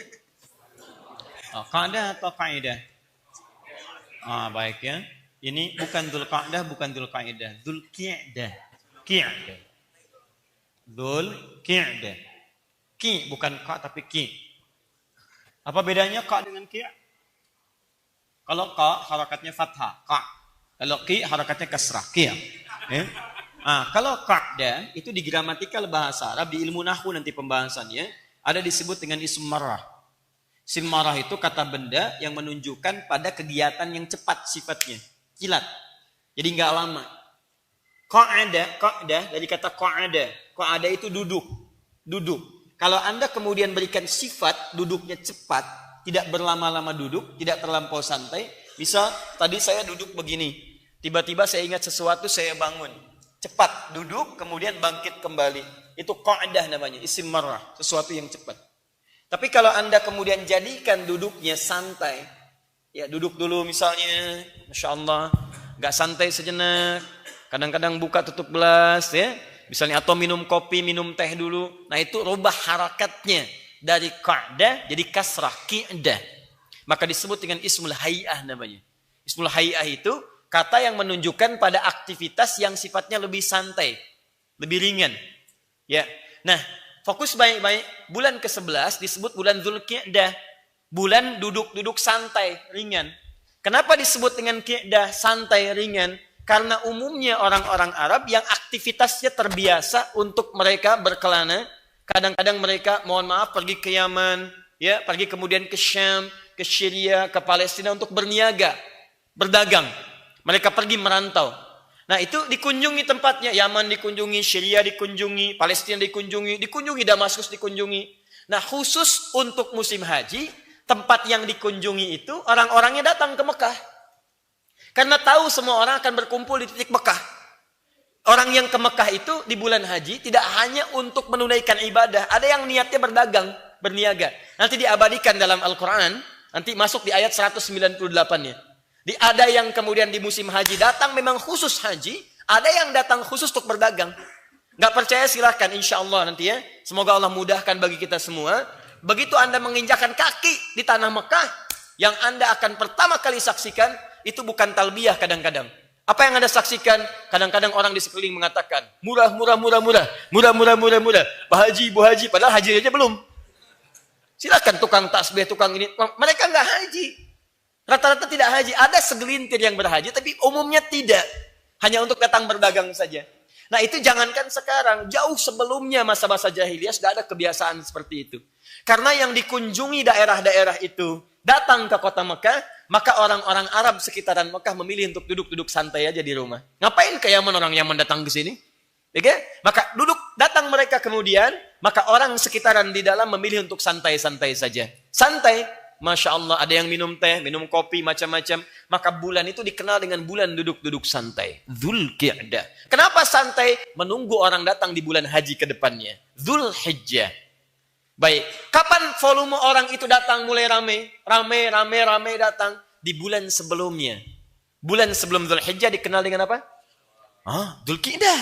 Qa'dah atau Qaidah? Baik ya. Ini bukan Dzul Qa'dah, bukan Dzul Qaidah. Dzul Qi'dah. Qi'dah. Dzul Qi'dah. Qi bukan Qa tapi Qi. Apa bedanya Qa dengan Qi? Kalau Qa harakatnya fathah, Qa. Kalau Qi harakatnya kasrah, Qi. Kalau Qa'dah itu di gramatikal bahasa Arab, di ilmu nahwu nanti pembahasannya ada disebut dengan ism marrah. Ism marrah itu kata benda yang menunjukkan pada kegiatan yang cepat sifatnya, kilat. Jadi enggak lama. Qa'dah dari kata qa'ada. Qa'ada itu duduk. Kalau Anda kemudian berikan sifat duduknya cepat, tidak berlama-lama duduk, tidak terlampau santai. Misal tadi saya duduk begini, tiba-tiba saya ingat sesuatu, saya bangun. Cepat duduk, kemudian bangkit kembali. Itu qa'dah namanya, isim marrah, sesuatu yang cepat. Tapi kalau Anda kemudian jadikan duduknya santai, ya duduk dulu misalnya, Masya Allah, gak santai sejenak, kadang-kadang buka tutup gelas, ya, misalnya atau minum kopi, minum teh dulu. Nah itu rubah harakatnya dari qa'dah jadi kasrah, qi'dah. Maka disebut dengan ismul hay'ah namanya. Ismul hay'ah itu kata yang menunjukkan pada aktivitas yang sifatnya lebih santai, lebih ringan. Ya. Nah, fokus baik-baik. Bulan ke-11 disebut bulan Dzulqa'dah. Bulan duduk-duduk santai, ringan. Kenapa disebut dengan qi'dah, santai, ringan? Karena umumnya orang-orang Arab yang aktivitasnya terbiasa untuk mereka berkelana. Kadang-kadang mereka, mohon maaf, pergi ke Yaman, ya, pergi kemudian ke Syam, ke Syria, ke Palestina untuk berniaga, berdagang. Mereka pergi merantau. Nah itu dikunjungi tempatnya. Yaman dikunjungi, Syria dikunjungi, Palestina dikunjungi, Damaskus dikunjungi. Nah khusus untuk musim haji, tempat yang dikunjungi itu orang-orangnya datang ke Mekah. Karena tahu semua orang akan berkumpul di titik Mekah. Orang yang ke Mekah itu di bulan haji tidak hanya untuk menunaikan ibadah. Ada yang niatnya berdagang, berniaga. Nanti diabadikan dalam Al-Quran. Nanti masuk di ayat 198-nya. Ada yang kemudian di musim haji datang memang khusus haji. Ada yang datang khusus untuk berdagang. Nggak percaya silahkan insya Allah nanti ya. Semoga Allah mudahkan bagi kita semua. Begitu Anda menginjakan kaki di tanah Mekah. Yang Anda akan pertama kali saksikan. Itu bukan talbiyah kadang-kadang. Apa yang Anda saksikan? Kadang-kadang orang di sekeliling mengatakan, murah. Pak Haji, padahal haji aja belum. Silakan tukang tasbih, tukang ini. Mereka nggak haji. Rata-rata tidak haji. Ada segelintir yang berhaji, tapi umumnya tidak. Hanya untuk datang berdagang saja. Nah itu jangankan sekarang. Jauh sebelumnya masa-masa jahiliyah sudah ada kebiasaan seperti itu. Karena yang dikunjungi daerah-daerah itu datang ke kota Mekah, maka orang-orang Arab sekitaran Mekah memilih untuk duduk-duduk santai aja di rumah. Ngapain ke Yaman orang Yaman datang ke sini? Oke? Maka datang mereka kemudian, maka orang sekitaran di dalam memilih untuk santai-santai saja. Santai, Masya Allah, ada yang minum teh, minum kopi, macam-macam. Maka bulan itu dikenal dengan bulan duduk-duduk santai. Dzulqa'dah. Kenapa santai? Menunggu orang datang di bulan haji ke depannya. Dzulhijjah. Baik, kapan volume orang itu datang mulai rame datang? Di bulan sebelumnya. Bulan sebelum Dzulhijjah dikenal dengan apa? Dzulqa'dah.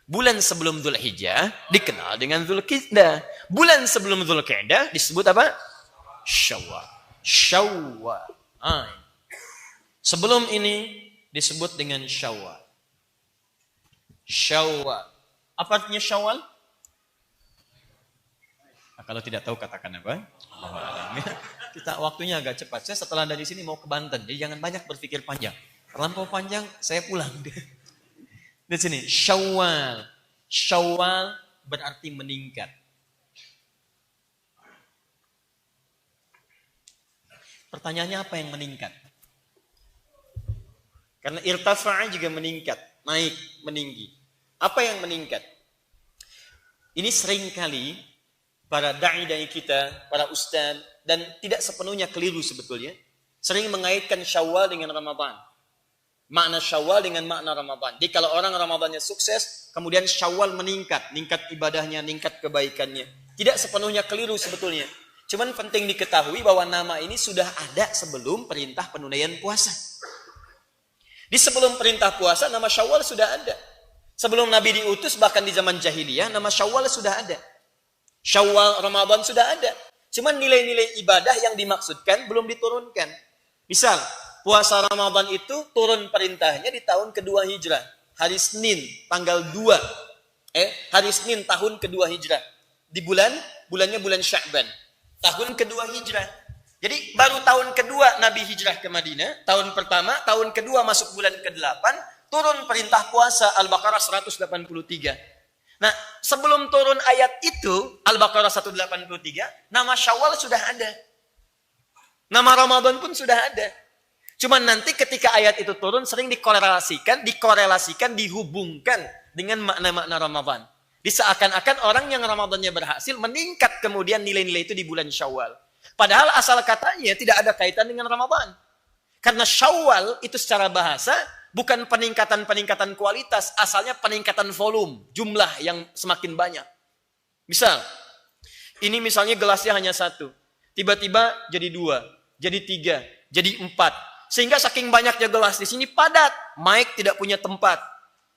Bulan sebelum Dzulhijjah dikenal dengan Dzulqa'dah. Bulan sebelum Dzulqa'dah disebut apa? Syawal. Sebelum ini disebut dengan Syawal. Apa artinya Syawal? Nah, kalau tidak tahu katakan apa? Kita waktunya agak cepat. Saya setelah dari sini mau ke Banten, jadi jangan banyak berpikir panjang. Terlampau panjang, saya pulang. Di sini, Syawal. Syawal berarti meningkat. Pertanyaannya apa yang meningkat? Karena irtafa'a juga meningkat, naik, meninggi. Apa yang meningkat? Ini seringkali para da'i-da'i kita, para ustaz, dan tidak sepenuhnya keliru sebetulnya, sering mengaitkan Syawal dengan Ramadan. Makna Syawal dengan makna Ramadan. Jadi kalau orang Ramadannya sukses, kemudian Syawal meningkat, meningkat ibadahnya, meningkat kebaikannya. Tidak sepenuhnya keliru sebetulnya. Cuman penting diketahui bahwa nama ini sudah ada sebelum perintah penunaian puasa. Di sebelum perintah puasa, nama Syawal sudah ada. Sebelum Nabi diutus, bahkan di zaman jahiliyah, nama Syawal sudah ada. Syawal, Ramadan sudah ada. Cuman nilai-nilai ibadah yang dimaksudkan belum diturunkan. Misal, puasa Ramadan itu turun perintahnya di tahun kedua Hijrah. Hari Senin, tanggal 2. Hari Senin tahun kedua Hijrah. Di bulannya bulan Sya'ban. Tahun kedua Hijrah. Jadi baru tahun kedua Nabi hijrah ke Madinah. Tahun pertama, tahun kedua masuk bulan ke-8. Turun perintah puasa Al-Baqarah 183. Nah, sebelum turun ayat itu, Al-Baqarah 183, nama Syawal sudah ada. Nama Ramadan pun sudah ada. Cuman nanti ketika ayat itu turun, sering dikorelasikan, dihubungkan dengan makna-makna Ramadan. Diseakan-akan orang yang Ramadannya berhasil meningkat kemudian nilai-nilai itu di bulan Syawal. Padahal asal katanya tidak ada kaitan dengan Ramadan. Karena Syawal itu secara bahasa bukan peningkatan-peningkatan kualitas, asalnya peningkatan volume, jumlah yang semakin banyak. Misal, ini misalnya gelasnya hanya 1. Tiba-tiba jadi 2, jadi 3, jadi 4. Sehingga saking banyaknya gelas di sini padat, mic tidak punya tempat.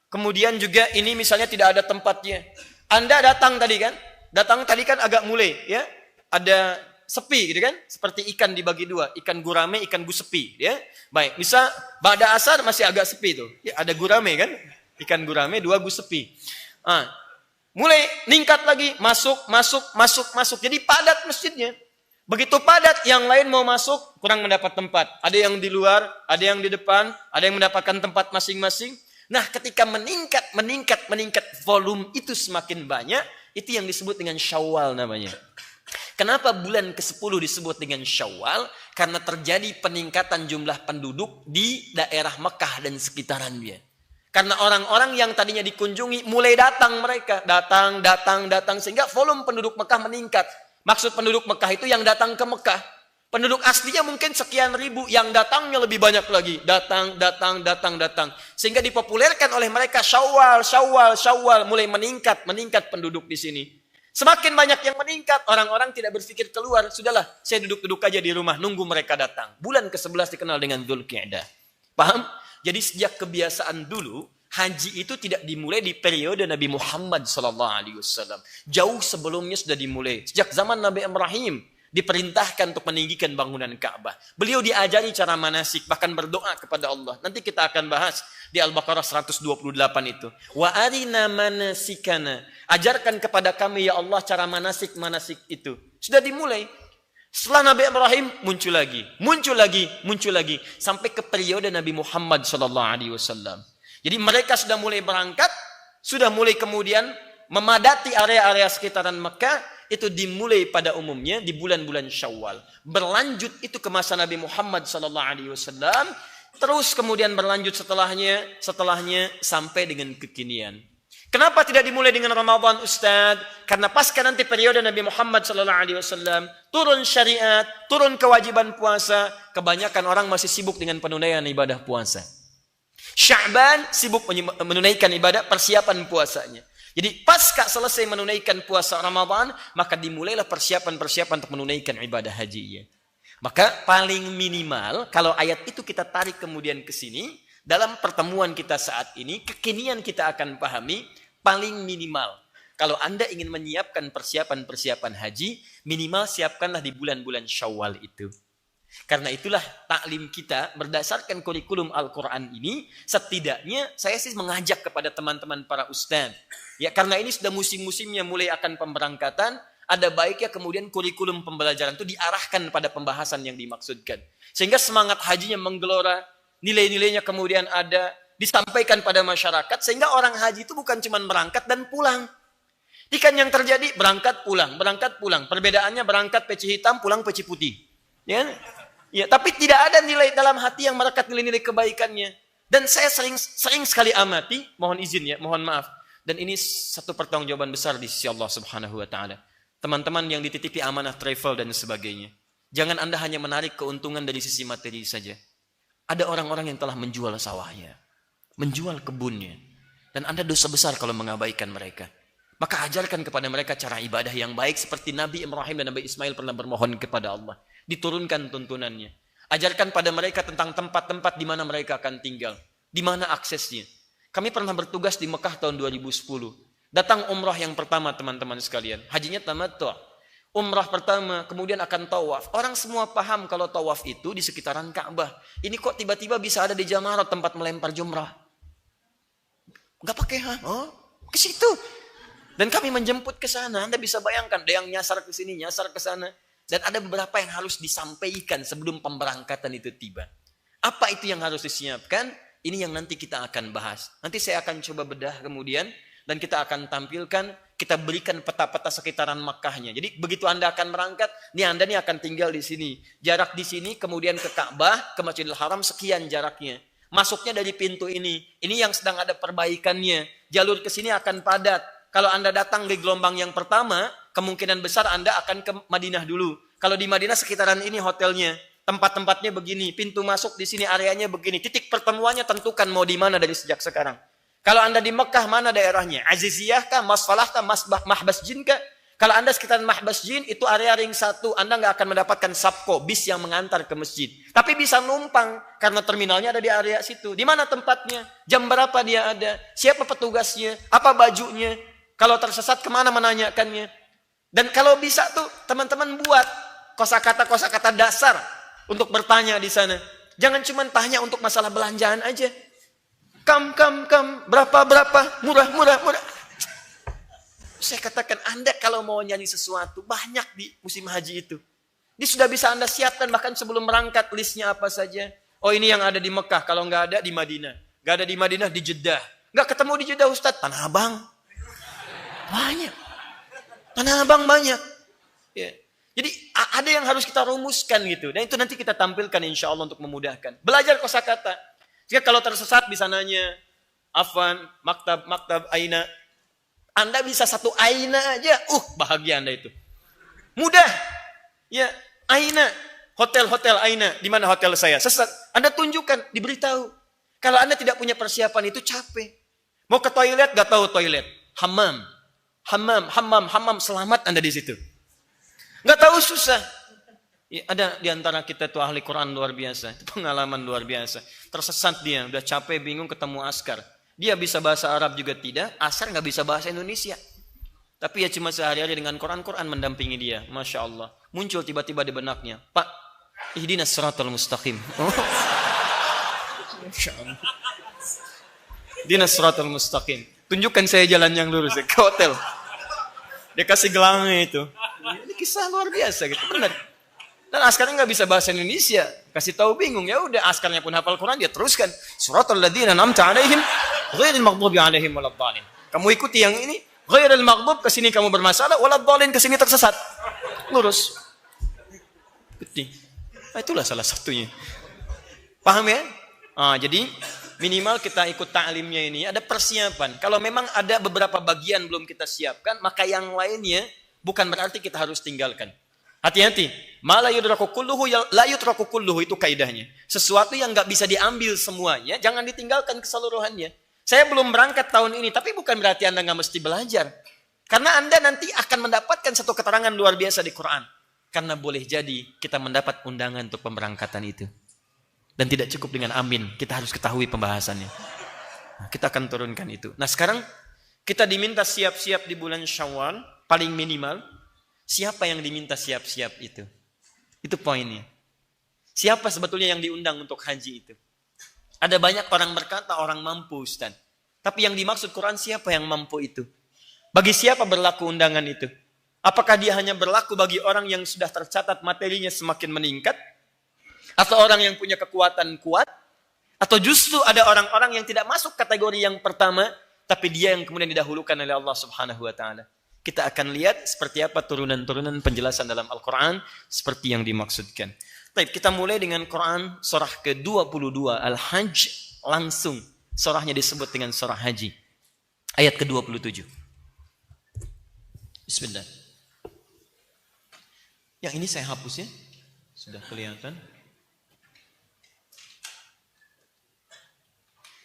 Kemudian juga ini misalnya tidak ada tempatnya. Anda datang tadi kan? Datang tadi kan agak mulai ya. Ada sepi gitu kan? Seperti ikan dibagi 2, ikan gurame, ikan gusepi ya. Baik, misal pada asar masih agak sepi tuh. Ya, ada gurame kan? Ikan gurame, 2 gusepi. Mulai ningkat lagi, masuk. Jadi padat masjidnya. Begitu padat, yang lain mau masuk kurang mendapat tempat. Ada yang di luar, ada yang di depan, ada yang mendapatkan tempat masing-masing. Nah, ketika meningkat volume itu semakin banyak, itu yang disebut dengan Syawal namanya. Kenapa bulan ke-10 disebut dengan Syawal? Karena terjadi peningkatan jumlah penduduk di daerah Mekah dan sekitarannya. Karena orang-orang yang tadinya dikunjungi mulai datang mereka, datang sehingga volume penduduk Mekah meningkat. Maksud penduduk Mekah itu yang datang ke Mekah. Penduduk aslinya mungkin sekian ribu, yang datangnya lebih banyak lagi. Datang. Sehingga dipopulerkan oleh mereka Syawal. Mulai meningkat penduduk di sini. Semakin banyak yang meningkat, orang-orang tidak berpikir keluar. Sudahlah, saya duduk-duduk aja di rumah, nunggu mereka datang. Bulan ke-11 dikenal dengan Dzulqa'dah. Paham? Jadi sejak kebiasaan dulu, haji itu tidak dimulai di periode Nabi Muhammad SAW. Jauh sebelumnya sudah dimulai. Sejak zaman Nabi Ibrahim, diperintahkan untuk meninggikan bangunan Ka'bah. Beliau diajari cara manasik, bahkan berdoa kepada Allah. Nanti kita akan bahas di Al-Baqarah 128 itu. Wa arina manasikana. Ajarkan kepada kami ya Allah cara manasik itu. Sudah dimulai. Setelah Nabi Ibrahim muncul lagi sampai ke periode Nabi Muhammad SAW. Jadi mereka sudah mulai berangkat, sudah mulai kemudian memadati area-area sekitaran Mekah. Itu dimulai pada umumnya di bulan-bulan Syawal. Berlanjut itu ke masa Nabi Muhammad SAW. Terus kemudian berlanjut setelahnya sampai dengan kekinian. Kenapa tidak dimulai dengan Ramadan, Ustaz? Karena pasca nanti periode Nabi Muhammad SAW turun syariat, turun kewajiban puasa. Kebanyakan orang masih sibuk dengan penunaian ibadah puasa. Sya'ban sibuk menunaikan ibadah persiapan puasanya. Jadi pasca selesai menunaikan puasa Ramadan, maka dimulailah persiapan untuk menunaikan ibadah haji. Maka paling minimal, kalau ayat itu kita tarik kemudian ke sini, dalam pertemuan kita saat ini, kekinian kita akan pahami, paling minimal. Kalau Anda ingin menyiapkan persiapan haji, minimal siapkanlah di bulan-bulan Syawal itu. Karena itulah taklim kita berdasarkan kurikulum Al-Quran ini, setidaknya saya sih mengajak kepada teman-teman para ustaz. Ya, karena ini sudah musim-musimnya mulai akan pemberangkatan, ada baiknya kemudian kurikulum pembelajaran itu diarahkan pada pembahasan yang dimaksudkan. Sehingga semangat hajinya menggelora, nilai-nilainya kemudian ada, disampaikan pada masyarakat, sehingga orang haji itu bukan cuma berangkat dan pulang. Ikan yang terjadi berangkat pulang. Perbedaannya berangkat peci hitam, pulang peci putih. Ya, ya, tapi tidak ada nilai dalam hati yang merekat nilai-nilai kebaikannya. Dan saya sering sekali amati, mohon izin ya, mohon maaf. Dan ini satu pertanggungjawaban besar di sisi Allah Subhanahu wa taala. Teman-teman yang dititipi amanah travel dan sebagainya. Jangan Anda hanya menarik keuntungan dari sisi materi saja. Ada orang-orang yang telah menjual sawahnya, menjual kebunnya. Dan Anda dosa besar kalau mengabaikan mereka. Maka ajarkan kepada mereka cara ibadah yang baik seperti Nabi Ibrahim dan Nabi Ismail pernah bermohon kepada Allah. Diturunkan tuntunannya. Ajarkan pada mereka tentang tempat-tempat di mana mereka akan tinggal. Di mana aksesnya. Kami pernah bertugas di Mekah tahun 2010. Datang umrah yang pertama teman-teman sekalian. Hajinya tamattu'. Umrah pertama, kemudian akan tawaf. Orang semua paham kalau tawaf itu di sekitaran Ka'bah. Ini kok tiba-tiba bisa ada di Jamarat tempat melempar jumrah. Gak pakai ke situ. Dan kami menjemput ke sana. Anda bisa bayangkan, ada yang nyasar ke sini, nyasar ke sana. Dan ada beberapa yang harus disampaikan sebelum pemberangkatan itu tiba. Apa itu yang harus disiapkan? Ini yang nanti kita akan bahas. Nanti saya akan coba bedah kemudian. Dan kita akan tampilkan, kita berikan peta-peta sekitaran Makkahnya. Jadi begitu Anda akan berangkat, Anda akan tinggal di sini. Jarak di sini, kemudian ke Ka'bah, ke Masjidil Haram, sekian jaraknya. Masuknya dari pintu ini. Ini yang sedang ada perbaikannya. Jalur ke sini akan padat. Kalau Anda datang di gelombang yang pertama, kemungkinan besar Anda akan ke Madinah dulu. Kalau di Madinah sekitaran ini hotelnya, tempat-tempatnya begini, pintu masuk di sini areanya begini, titik pertemuannya tentukan mau di mana dari sejak sekarang. Kalau Anda di Mekah, mana daerahnya? Aziziyah kah, Masfalah kah, Mahbas Jin kah? Kalau Anda sekitaran Mahbas Jin, itu area ring 1, Anda nggak akan mendapatkan sabko, bis yang mengantar ke masjid. Tapi bisa numpang, karena terminalnya ada di area situ. Di mana tempatnya? Jam berapa dia ada? Siapa petugasnya? Apa bajunya? Kalau tersesat kemana menanyakannya? Dan kalau bisa tuh teman-teman buat kosakata dasar untuk bertanya di sana. Jangan cuma tanya untuk masalah belanjaan aja. Kam, berapa, murah. Saya katakan Anda kalau mau nyari sesuatu banyak di musim haji itu. Ini sudah bisa Anda siapkan bahkan sebelum berangkat listnya apa saja. Oh ini yang ada di Mekah, kalau nggak ada di Madinah. Nggak ada di Madinah di Jeddah. Nggak ketemu di Jeddah Ustadz, Tanah Abang. Banyak. Tanah Abang banyak. Ya. Jadi ada yang harus kita rumuskan gitu. Dan itu nanti kita tampilkan insya Allah untuk memudahkan. Belajar kosakata. Jika kalau tersesat bisa nanya, Afwan, maktab, aina. Anda bisa satu aina aja. Bahagia Anda itu. Mudah. Ya, aina. Hotel aina. Di mana hotel saya? Sesat. Anda tunjukkan, diberitahu. Kalau Anda tidak punya persiapan itu capek. Mau ke toilet, gak tahu toilet. Hammam, selamat Anda di situ. Nggak tahu susah. Ya, ada di antara kita tuh ahli Quran luar biasa, itu pengalaman luar biasa. Tersesat dia, udah capek, bingung ketemu askar. Dia bisa bahasa Arab juga tidak, askar nggak bisa bahasa Indonesia. Tapi ya cuma sehari-hari dengan Quran mendampingi dia, masya Allah. Muncul tiba-tiba di benaknya, Pak, ihdinas siratal mustaqim. Ihdinas siratal mustaqim. Tunjukkan saya jalan yang lurus ke hotel. Dia kasih gelangnya itu. Ini kisah luar biasa gitu, benar. Dan askarnya nggak bisa bahasa Indonesia, kasih tahu bingung. Ya udah, askarnya pun hafal Quran, dia teruskan. Suratul ladzina an'amta 'alaihim ghairil maghdubi 'alaihim waladdallin. Kamu ikuti yang ini, ghairil maghdub ke sini kamu bermasalah, waladdallin ke sini tersesat. Lurus. Betul. Itulah salah satunya. Paham ya? Jadi minimal kita ikut ta'limnya ini ada persiapan. Kalau memang ada beberapa bagian belum kita siapkan, maka yang lainnya bukan berarti kita harus tinggalkan. Hati-hati. Ma la yudraku kulluhu la yutraku kulluhu, itu kaidahnya. Sesuatu yang enggak bisa diambil semuanya, jangan ditinggalkan keseluruhannya. Saya belum berangkat tahun ini, tapi bukan berarti Anda enggak mesti belajar. Karena Anda nanti akan mendapatkan satu keterangan luar biasa di Quran. Karena boleh jadi kita mendapat undangan untuk pemberangkatan itu. Dan tidak cukup dengan amin, kita harus ketahui pembahasannya. Kita akan turunkan itu. Nah sekarang kita diminta siap-siap di bulan Syawal, paling minimal. Siapa yang diminta siap-siap itu? Itu poinnya. Siapa sebetulnya yang diundang untuk haji itu? Ada banyak orang berkata orang mampu, Ustaz. Tapi yang dimaksud Quran siapa yang mampu itu? Bagi siapa berlaku undangan itu? Apakah dia hanya berlaku bagi orang yang sudah tercatat materinya semakin meningkat? Atau orang yang punya kekuatan kuat? Atau justru ada orang-orang yang tidak masuk kategori yang pertama, tapi dia yang kemudian didahulukan oleh Allah Subhanahu wa taala. Kita akan lihat seperti apa turunan-turunan penjelasan dalam Al-Quran seperti yang dimaksudkan. Baik, kita mulai dengan Quran surah ke-22 Al-Hajj, langsung surahnya disebut dengan surah haji. Ayat ke-27. Bismillah. Yang ini saya hapus ya. Sudah kelihatan.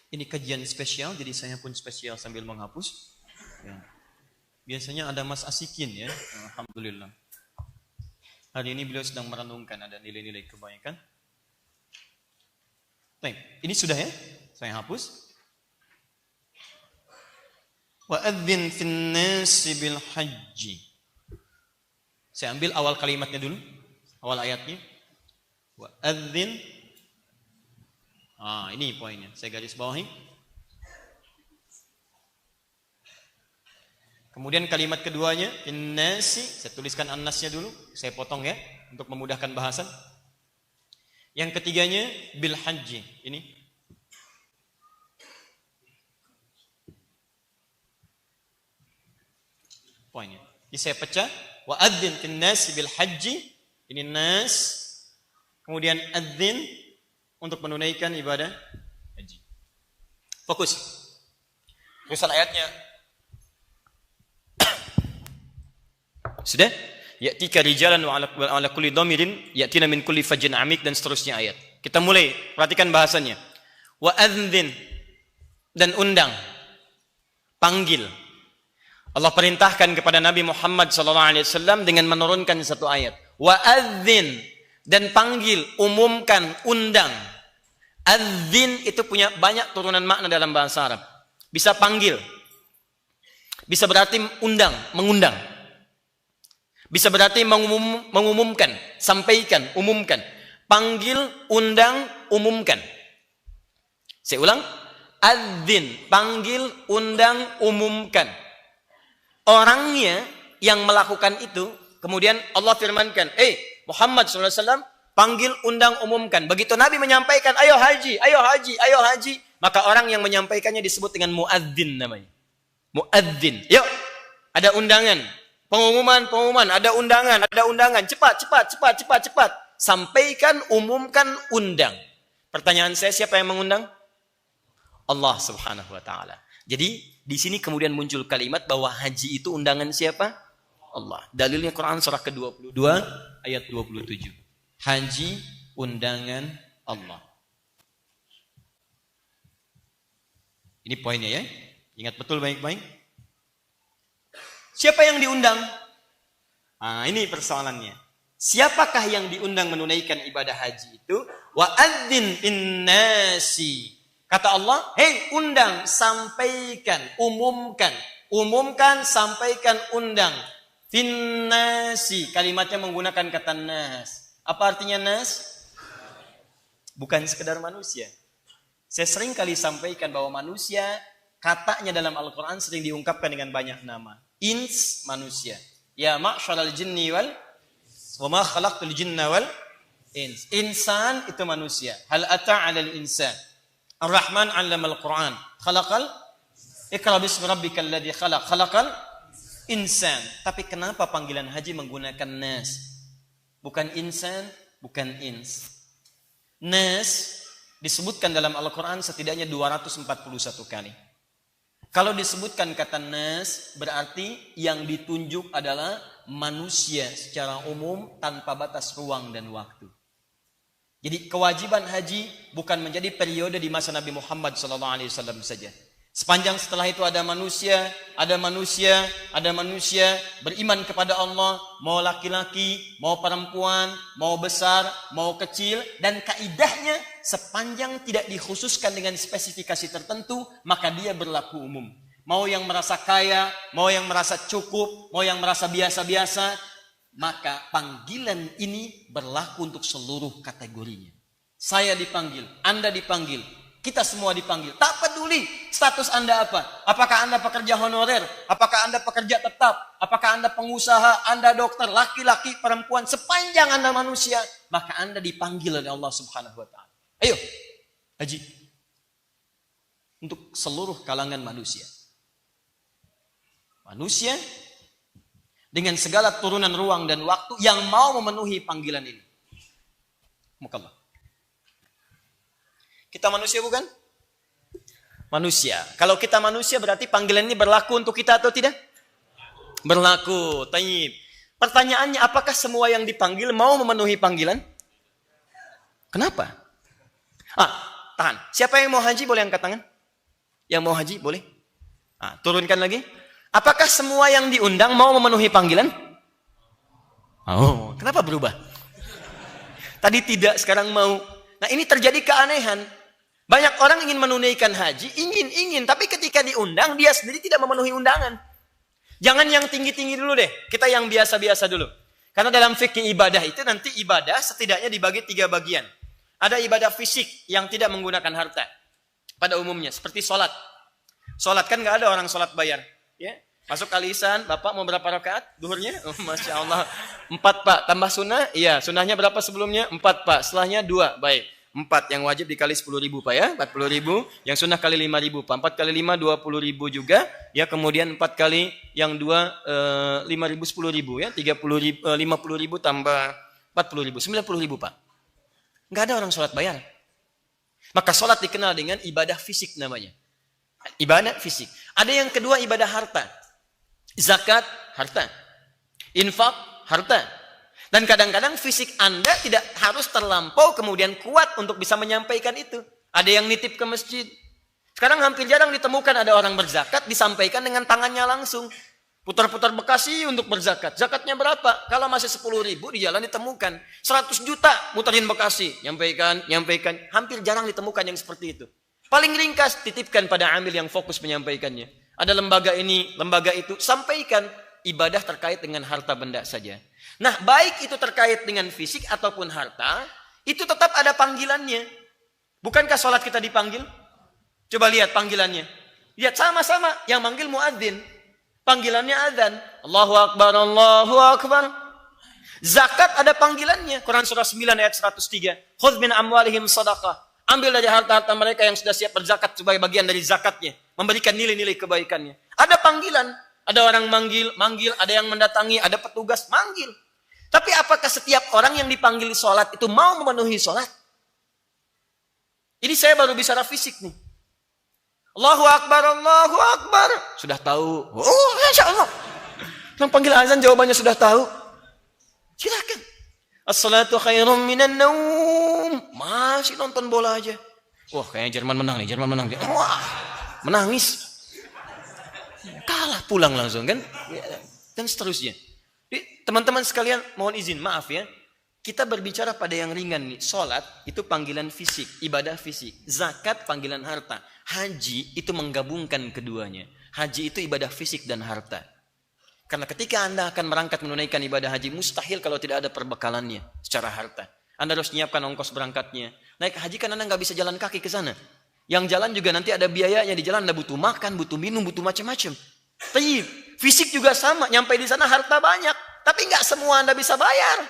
Ini kajian spesial, jadi saya pun spesial sambil menghapus. Ya. Biasanya ada Mas Asikin ya, alhamdulillah. Hari ini beliau sedang merenungkan ada nilai-nilai kebaikan. Baik, ini sudah ya, saya hapus. Wa adzin fin nasi bil haji. Saya ambil awal kalimatnya dulu, awal ayatnya. Wa adzin. Ini poinnya. Saya garis bawahi. Kemudian kalimat keduanya, innasi, saya tuliskan annasnya dulu, saya potong ya, untuk memudahkan bahasan. Yang ketiganya, bil haji. Ini. Poinnya. Jadi saya pecah, wa adzin fin nasi bil haji. Ini nas. Kemudian adzin untuk menunaikan ibadah haji. Fokus. Tulisan ayatnya. Sudah? Ya'tika rijalan wa ala kulli dhamirin ya'tina min kulli fajjin amik dan seterusnya ayat. Kita mulai, perhatikan bahasannya. Wa adzin, dan undang, panggil. Allah perintahkan kepada Nabi Muhammad SAW dengan menurunkan satu ayat. Wa adzin, dan panggil, umumkan, undang. Adzin itu punya banyak turunan makna dalam bahasa Arab. Bisa panggil, bisa berarti undang, mengundang. Bisa berarti mengumumkan, sampaikan, umumkan. Panggil, undang, umumkan. Saya ulang. Adzin, panggil, undang, umumkan. Orangnya yang melakukan itu, kemudian Allah firmankan, Muhammad SAW, panggil, undang, umumkan. Begitu Nabi menyampaikan, ayo haji, ayo haji, ayo haji. Maka orang yang menyampaikannya disebut dengan muadzin namanya. Muadzin. Yuk, ada undangan. Pengumuman, ada undangan. Cepat. Sampaikan, umumkan, undang. Pertanyaan saya, siapa yang mengundang? Allah Subhanahu wa taala. Jadi, di sini kemudian muncul kalimat bahwa haji itu undangan siapa? Allah. Dalilnya Quran surah ke-22 ayat 27. Haji undangan Allah. Ini poinnya ya. Ingat betul baik-baik. Siapa yang diundang? Ini persoalannya. Siapakah yang diundang menunaikan ibadah haji itu? Wa adzin fin nasi. Kata Allah, hei undang, sampaikan, umumkan. Umumkan, sampaikan, undang. Fin nasi. Kalimatnya menggunakan kata nas. Apa artinya nas? Bukan sekedar manusia. Saya sering kali sampaikan bahwa manusia, katanya dalam Al-Quran sering diungkapkan dengan banyak nama. Ins, manusia. Ya ma'syaral jinni wal wa ma khalaqtul jinna wal ins. Insan itu manusia. Hal ata 'alal insan. Ar-Rahman 'allamal Qur'an. Khalaqal Iqra bismi rabbikal ladzi khalaq. Khalaqal insan. Tapi kenapa panggilan haji menggunakan nas? Bukan insan, bukan ins. Nas disebutkan dalam Al-Quran setidaknya 241 kali. Kalau disebutkan kata nas, berarti yang ditunjuk adalah manusia secara umum tanpa batas ruang dan waktu. Jadi kewajiban haji bukan menjadi periode di masa Nabi Muhammad SAW saja. Sepanjang setelah itu ada manusia beriman kepada Allah, mau laki-laki, mau perempuan, mau besar, mau kecil, dan kaidahnya sepanjang tidak dikhususkan dengan spesifikasi tertentu, maka dia berlaku umum. Mau yang merasa kaya, mau yang merasa cukup, mau yang merasa biasa-biasa, maka panggilan ini berlaku untuk seluruh kategorinya. Saya dipanggil, Anda dipanggil, kita semua dipanggil. Tak peduli status Anda apa. Apakah Anda pekerja honorer? Apakah Anda pekerja tetap? Apakah Anda pengusaha? Anda dokter, laki-laki, perempuan. Sepanjang Anda manusia, maka Anda dipanggil oleh Allah Subhanahu wa Ta'ala. Ayo, haji. Untuk seluruh kalangan manusia. Manusia dengan segala turunan ruang dan waktu yang mau memenuhi panggilan ini. Mukallah. Kita manusia bukan? Manusia. Kalau kita manusia berarti panggilan ini berlaku untuk kita atau tidak? Berlaku. Tayyib. Pertanyaannya, apakah semua yang dipanggil mau memenuhi panggilan? Kenapa? Tahan. Siapa yang mau haji boleh angkat tangan? Yang mau haji boleh? Turunkan lagi. Apakah semua yang diundang mau memenuhi panggilan? Kenapa berubah? Tadi tidak, sekarang mau. Nah, ini terjadi keanehan. Banyak orang ingin menunaikan haji, ingin, tapi ketika diundang, dia sendiri tidak memenuhi undangan. Jangan yang tinggi-tinggi dulu deh, kita yang biasa-biasa dulu. Karena dalam fikih ibadah itu nanti ibadah setidaknya dibagi 3 bagian. Ada ibadah fisik yang tidak menggunakan harta. Pada umumnya, seperti sholat. Sholat kan nggak ada orang sholat bayar. Ya, masuk kalisan, Bapak mau berapa rakaat? Duhurnya? Masya Allah. 4 Pak, tambah sunnah? Iya, sunnahnya berapa sebelumnya? 4 Pak, setelahnya 2, baik. 4 yang wajib dikali 10.000 Pak ya, 40.000, yang sunnah kali 5.000 Pak, 4 kali 5 20.000 juga, ya kemudian 4 kali yang 2 5.000 10.000 ya, 50.000 tambah 40.000 90.000 Pak. Nggak ada orang sholat bayar. Maka sholat dikenal dengan ibadah fisik namanya. Ibadah fisik. Ada yang kedua ibadah harta. Zakat, harta. Infak, harta. Dan kadang-kadang fisik Anda tidak harus terlampau kemudian kuat untuk bisa menyampaikan itu. Ada yang nitip ke masjid. Sekarang hampir jarang ditemukan ada orang berzakat disampaikan dengan tangannya langsung. Putar-putar Bekasi untuk berzakat. Zakatnya berapa? Kalau masih 10.000 di jalan ditemukan. 100 juta mutarin Bekasi. Nyampaikan. Hampir jarang ditemukan yang seperti itu. Paling ringkas titipkan pada amil yang fokus menyampaikannya. Ada lembaga ini, lembaga itu. Sampaikan ibadah terkait dengan harta benda saja. Nah, baik itu terkait dengan fisik ataupun harta, itu tetap ada panggilannya. Bukankah sholat kita dipanggil? Coba lihat panggilannya. Lihat sama-sama yang manggil muadzin. Panggilannya azan. Allahu Akbar, Allahu Akbar. Zakat ada panggilannya. Quran surah 9 ayat 103. Khudh min amwalihim sadaqah. Ambil dari harta-harta mereka yang sudah siap berzakat sebagai bagian dari zakatnya. Memberikan nilai-nilai kebaikannya. Ada panggilan. Ada orang manggil, ada yang mendatangi, ada petugas, manggil. Tapi apakah setiap orang yang dipanggil sholat itu mau memenuhi sholat? Ini saya baru bicara fisik nih. Allahu Akbar, Allahu Akbar. Sudah tahu. Oh, Masya Allah. Yang panggil azan jawabannya sudah tahu. Silakan. As-salatu khairum minan naum. Masih nonton bola aja. Wah, kayaknya Jerman menang nih, Wah, menangis. Kalah pulang langsung kan. Dan seterusnya. Teman-teman sekalian, mohon izin, maaf ya. Kita berbicara pada yang ringan nih. Sholat itu panggilan fisik, ibadah fisik. Zakat panggilan harta. Haji itu menggabungkan keduanya. Haji itu ibadah fisik dan harta. Karena ketika Anda akan berangkat menunaikan ibadah haji, mustahil kalau tidak ada perbekalannya secara harta. Anda harus menyiapkan ongkos berangkatnya. Naik haji kan Anda nggak bisa jalan kaki ke sana. Yang jalan juga nanti ada biayanya di jalan. Anda butuh makan, butuh minum, butuh macam-macam. Tapi fisik juga sama. Nyampe di sana harta banyak. Tapi nggak semua Anda bisa bayar.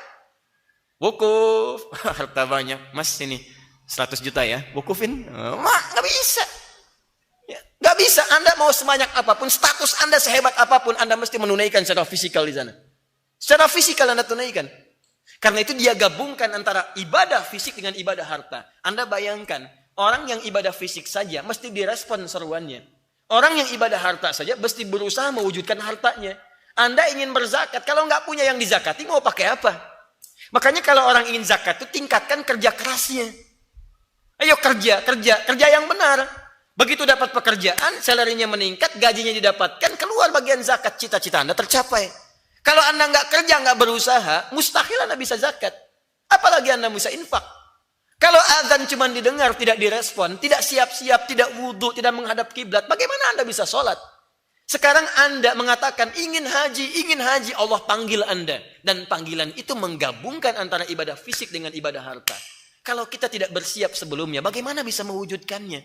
Wukuf, harta banyak. Mas ini 100 juta ya, wukufin. Nggak bisa. Ya, nggak bisa. Anda mau sebanyak apapun, status Anda sehebat apapun, Anda mesti menunaikan secara fisikal di sana. Secara fisikal Anda tunaikan. Karena itu dia gabungkan antara ibadah fisik dengan ibadah harta. Anda bayangkan, orang yang ibadah fisik saja mesti direspon seruannya. Orang yang ibadah harta saja mesti berusaha mewujudkan hartanya. Anda ingin berzakat, kalau nggak punya yang dizakati mau pakai apa? Makanya kalau orang ingin zakat itu tingkatkan kerja kerasnya. Ayo kerja yang benar. Begitu dapat pekerjaan, salarinya meningkat, gajinya didapatkan, keluar bagian zakat, cita-cita Anda tercapai. Kalau Anda nggak kerja, nggak berusaha, mustahil Anda bisa zakat. Apalagi Anda bisa infak. Kalau azan cuma didengar, tidak direspon, tidak siap-siap, tidak wudhu, tidak menghadap kiblat, bagaimana Anda bisa sholat? Sekarang Anda mengatakan ingin haji, Allah panggil Anda. Dan panggilan itu menggabungkan antara ibadah fisik dengan ibadah harta. Kalau kita tidak bersiap sebelumnya, bagaimana bisa mewujudkannya?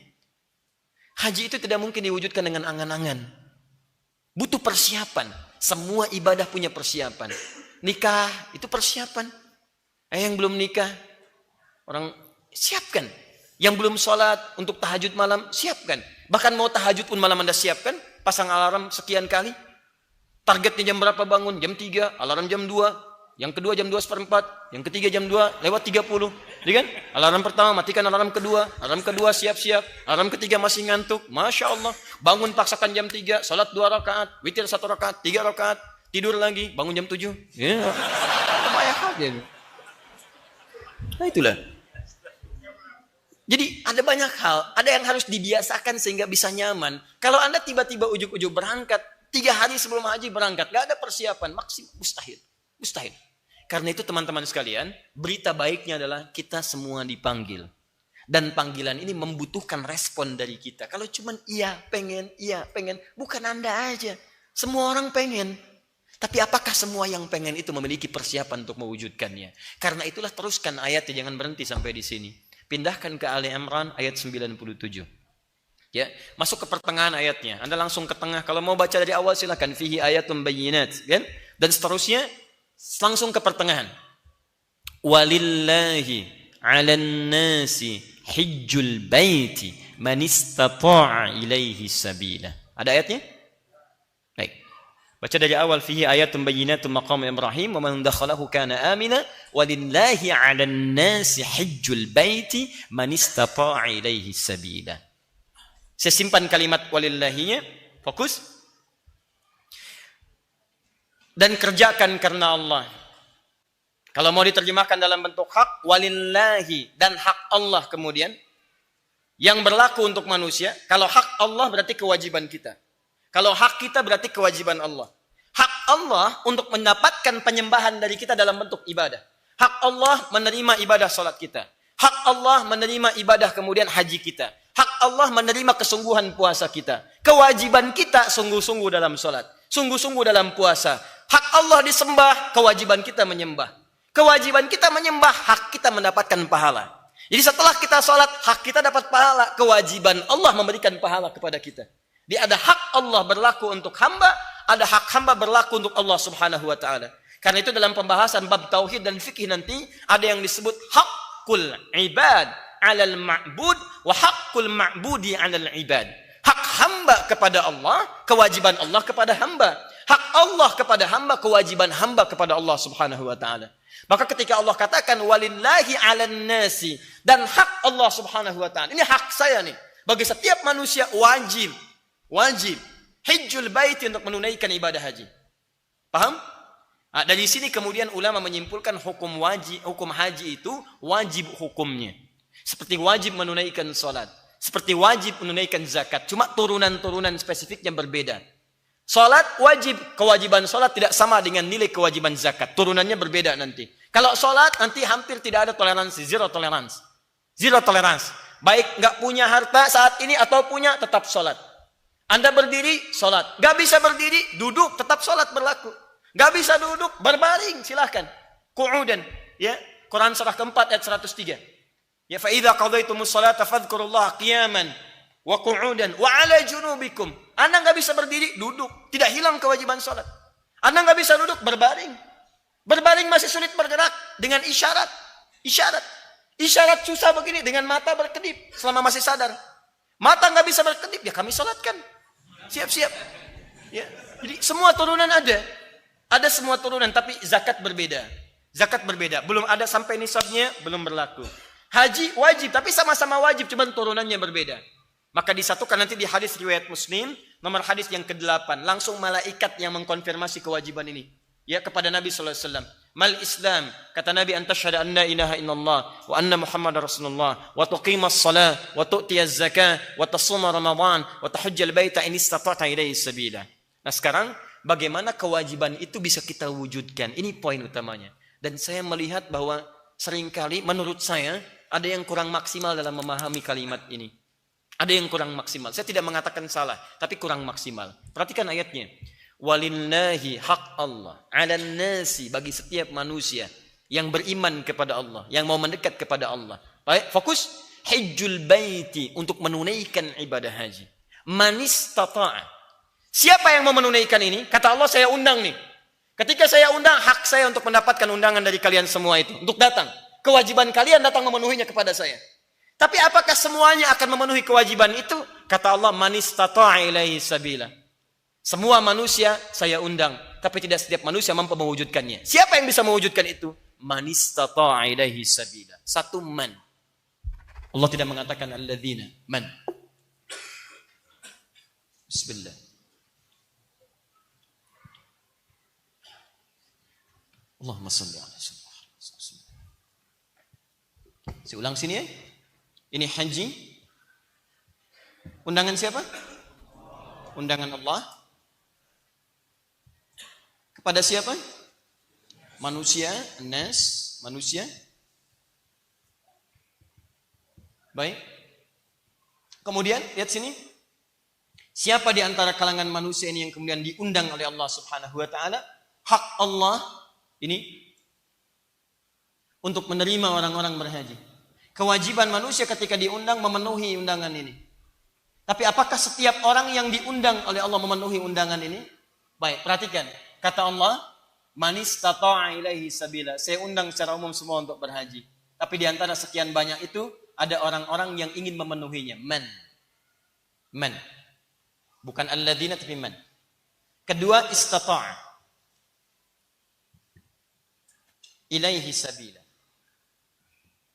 Haji itu tidak mungkin diwujudkan dengan angan-angan. Butuh persiapan. Semua ibadah punya persiapan. Nikah itu persiapan. Yang belum nikah, orang siapkan. Yang belum sholat untuk tahajud malam, siapkan. Bahkan mau tahajud pun malam Anda siapkan. Pasang alarm sekian kali. Targetnya jam berapa bangun? Jam 3, alarm jam 2. Yang kedua jam 2:04. Yang ketiga jam 2:30. Ya kan? Alarm pertama, matikan alarm kedua. Alarm kedua siap-siap. Alarm ketiga masih ngantuk. Masya Allah. Bangun paksakan jam 3. Salat 2 rakaat. Witir 1 rakaat. 3 rakaat. Tidur lagi. Bangun jam 7. Ya. Lumayan aja. Nah itulah. Jadi ada banyak hal, ada yang harus dibiasakan sehingga bisa nyaman. Kalau Anda tiba-tiba ujuk-ujuk berangkat, 3 hari sebelum haji berangkat, gak ada persiapan, maksimal, mustahil. Mustahil. Karena itu teman-teman sekalian, berita baiknya adalah kita semua dipanggil. Dan panggilan ini membutuhkan respon dari kita. Kalau cuma iya pengen, bukan Anda aja. Semua orang pengen. Tapi apakah semua yang pengen itu memiliki persiapan untuk mewujudkannya? Karena itulah teruskan ayatnya, jangan berhenti sampai di sini. Pindahkan ke Ali Imran ayat 97. Ya, masuk ke pertengahan ayatnya. Anda langsung ke tengah. Kalau mau baca dari awal silakan. Fihi ayatun bayyinat, kan? Dan seterusnya langsung ke pertengahan. Walillahi 'alan nasi hijjul baiti man istata'a ilaihi sabila. Ada ayatnya? Baik. Baca dari awal, fihi ayatun bayyinatun maqam Ibrahim wa man dakhalahu kana amina walillahi 'alan nasi hajjul baiti man istata'a ilaihi sabila. Saya simpan kalimat walillahinya, fokus. Dan kerjakan karena Allah. Kalau mau diterjemahkan dalam bentuk hak, walillahi, dan hak Allah kemudian yang berlaku untuk manusia. Kalau hak Allah berarti kewajiban kita. Kalau hak kita berarti kewajiban Allah. Hak Allah untuk mendapatkan penyembahan dari kita dalam bentuk ibadah. Hak Allah menerima ibadah salat kita. Hak Allah menerima ibadah kemudian haji kita. Hak Allah menerima kesungguhan puasa kita. Kewajiban kita sungguh-sungguh dalam salat. Sungguh-sungguh dalam puasa. Hak Allah disembah, kewajiban kita menyembah. Kewajiban kita menyembah, hak kita mendapatkan pahala. Jadi setelah kita salat, hak kita dapat pahala. Kewajiban Allah memberikan pahala kepada kita. Dia ada hak Allah berlaku untuk hamba, ada hak hamba berlaku untuk Allah Subhanahu wa taala. Karena itu dalam pembahasan bab tauhid dan fikih nanti ada yang disebut hakul ibad 'alal ma'bud wa hakul ma'budi 'alal ibad. Hak hamba kepada Allah, kewajiban Allah kepada hamba. Hak Allah kepada hamba, kewajiban hamba kepada Allah Subhanahu wa taala. Maka ketika Allah katakan walillahi 'alan nasi, dan hak Allah Subhanahu wa taala. Ini hak saya nih. Bagi setiap manusia wajib hijjul baiti untuk menunaikan ibadah haji. Paham? Nah, dari sini kemudian ulama menyimpulkan hukum haji itu wajib hukumnya. Seperti wajib menunaikan salat, seperti wajib menunaikan zakat. Cuma turunan-turunan spesifiknya berbeda. Salat wajib, kewajiban salat tidak sama dengan nilai kewajiban zakat. Turunannya berbeda nanti. Kalau salat nanti hampir tidak ada toleransi, zero tolerance. Zero tolerance. Baik nggak punya harta saat ini atau punya tetap salat. Anda berdiri, sholat. Gak bisa berdiri, duduk, tetap sholat berlaku. Gak bisa duduk, berbaring, silahkan. Qu'udan. Ya, Quran surah keempat ayat 103. Ya, fa'idha qadaytumus sholata fadhkurullaha qiyaman wa qu'udan wa ala junubikum. Anda gak bisa berdiri, duduk. Tidak hilang kewajiban sholat. Anda gak bisa duduk, berbaring. Berbaring masih sulit bergerak dengan isyarat. Isyarat susah begini, dengan mata berkedip selama masih sadar. Mata gak bisa berkedip, ya kami sholatkan. Siap-siap. Ya. Jadi semua turunan ada. Ada semua turunan, tapi zakat berbeda. Zakat berbeda. Belum ada sampai nisabnya, belum berlaku. Haji wajib, tapi sama-sama wajib, cuma turunannya berbeda. Maka disatukan nanti di hadis riwayat Muslim, nomor hadis yang ke-8. Langsung malaikat yang mengkonfirmasi kewajiban ini. Ya, kepada Nabi SAW. Mal Islam, kata Nabi, antashhadu an la ilaha illallah wa anna Muhammadar Rasulullah wa tuqimas salat wa tu'tiyaz zakah wa tasuma Ramadan wa tahujjal baita in istata'ta ilaihi sabila. Nah, sekarang bagaimana kewajiban itu bisa kita wujudkan? Ini poin utamanya. Dan saya melihat bahwa seringkali menurut saya ada yang kurang maksimal dalam memahami kalimat ini. Ada yang kurang maksimal. Saya tidak mengatakan salah, tapi kurang maksimal. Perhatikan ayatnya. Walillahi haq Allah 'alan nasi, bagi setiap manusia yang beriman kepada Allah, yang mau mendekat kepada Allah. Baik, fokus hajjul baiti, untuk menunaikan ibadah haji. Man istata'a. Siapa yang mau menunaikan ini? Kata Allah, saya undang nih. Ketika saya undang, hak saya untuk mendapatkan undangan dari kalian semua itu, untuk datang. Kewajiban kalian datang memenuhinya kepada saya. Tapi apakah semuanya akan memenuhi kewajiban itu? Kata Allah, man istata'a ilaihi sabila. Semua manusia saya undang, tapi tidak setiap manusia mampu mewujudkannya. Siapa yang bisa mewujudkan itu? Man istata'a ilaihi sabila. Satu man. Allah tidak mengatakan alladzina, man. Bismillah. Allahumma shalli ala sayyidina. Saya ulang sini ya. Ini haji. Undangan siapa? Undangan Allah. Kepada siapa? Manusia, nas, manusia. Baik. Kemudian lihat sini. Siapa di antara kalangan manusia ini yang kemudian diundang oleh Allah Subhanahu wa taala? Hak Allah ini untuk menerima orang-orang berhaji. Kewajiban manusia ketika diundang memenuhi undangan ini. Tapi apakah setiap orang yang diundang oleh Allah memenuhi undangan ini? Baik, perhatikan. Kata Allah, man istata'a ilaihi sabila. Saya undang secara umum semua untuk berhaji. Tapi di antara sekian banyak itu ada orang-orang yang ingin memenuhinya. Man. Man. Bukan alladzina tapi man. Kedua, istata'a ilaihi sabila.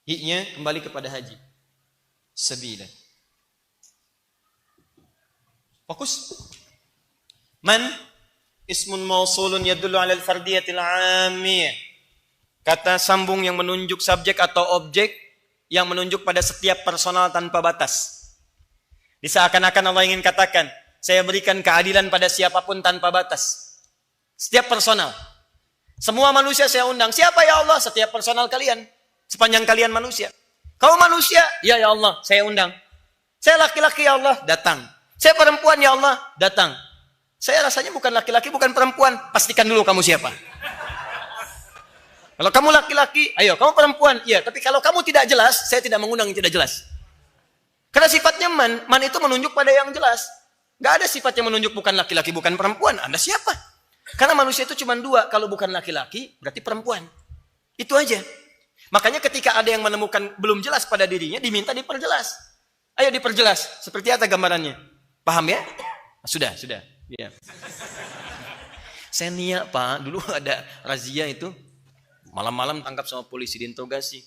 Hi-nya kembali kepada haji. Sabila. Fokus. Man ismun mausulun yadullu 'ala al-fardiyatil 'ammiyah. Kata sambung yang menunjuk subjek atau objek yang menunjuk pada setiap personal tanpa batas. Seakan-akan Allah ingin katakan, saya berikan keadilan pada siapapun tanpa batas. Setiap personal. Semua manusia saya undang. Siapa ya Allah? Setiap personal kalian. Sepanjang kalian manusia. Kau manusia? Ya ya Allah, saya undang. Saya laki-laki ya Allah, datang. Saya perempuan ya Allah, datang. Saya rasanya bukan laki-laki, bukan perempuan. Pastikan dulu kamu siapa. Kalau kamu laki-laki, ayo. Kamu perempuan, iya. Tapi kalau kamu tidak jelas, saya tidak mengundang yang tidak jelas. Karena sifatnya man itu menunjuk pada yang jelas. Gak ada sifat yang menunjuk bukan laki-laki, bukan perempuan. Anda siapa? Karena manusia itu cuma dua. Kalau bukan laki-laki, berarti perempuan. Itu aja. Makanya ketika ada yang menemukan belum jelas pada dirinya, diminta diperjelas. Ayo diperjelas. Seperti apa gambarannya? Paham ya? Sudah. Ya. Saya niat Pak, dulu ada razia itu. Malam-malam tangkap sama polisi, diinterogasi.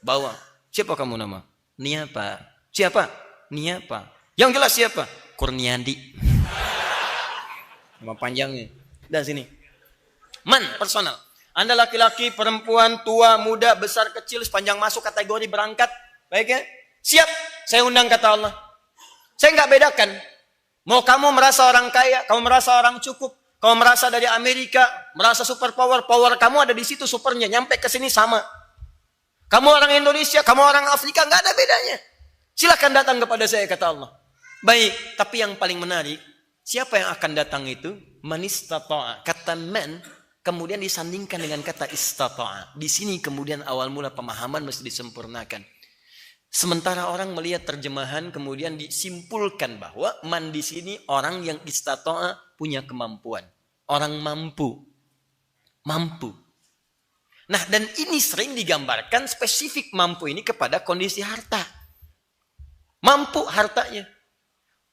Bawa. Siapa kamu nama? Nia Pak. Siapa? Nia Pak. Yang jelas siapa? Kurniadi. Nama panjangnya. Dan sini. Man, personal. Anda laki-laki, perempuan, tua, muda, besar, kecil, sepanjang masuk kategori berangkat. Baik ya? Siap. Saya undang kata Allah. Saya nggak bedakan. Mau kamu merasa orang kaya, kamu merasa orang cukup, kamu merasa dari Amerika, merasa super power kamu ada di situ supernya, nyampe ke sini sama. Kamu orang Indonesia, kamu orang Afrika, nggak ada bedanya. Silakan datang kepada saya kata Allah. Baik, tapi yang paling menarik, siapa yang akan datang itu? Man istata'a. Kata man kemudian disandingkan dengan kata istata'a. Di sini kemudian awal mula pemahaman mesti disempurnakan. Sementara orang melihat terjemahan kemudian disimpulkan bahwa man di sini orang yang istata'a punya kemampuan. Orang mampu. Mampu. Nah, dan ini sering digambarkan spesifik mampu ini kepada kondisi harta. Mampu hartanya.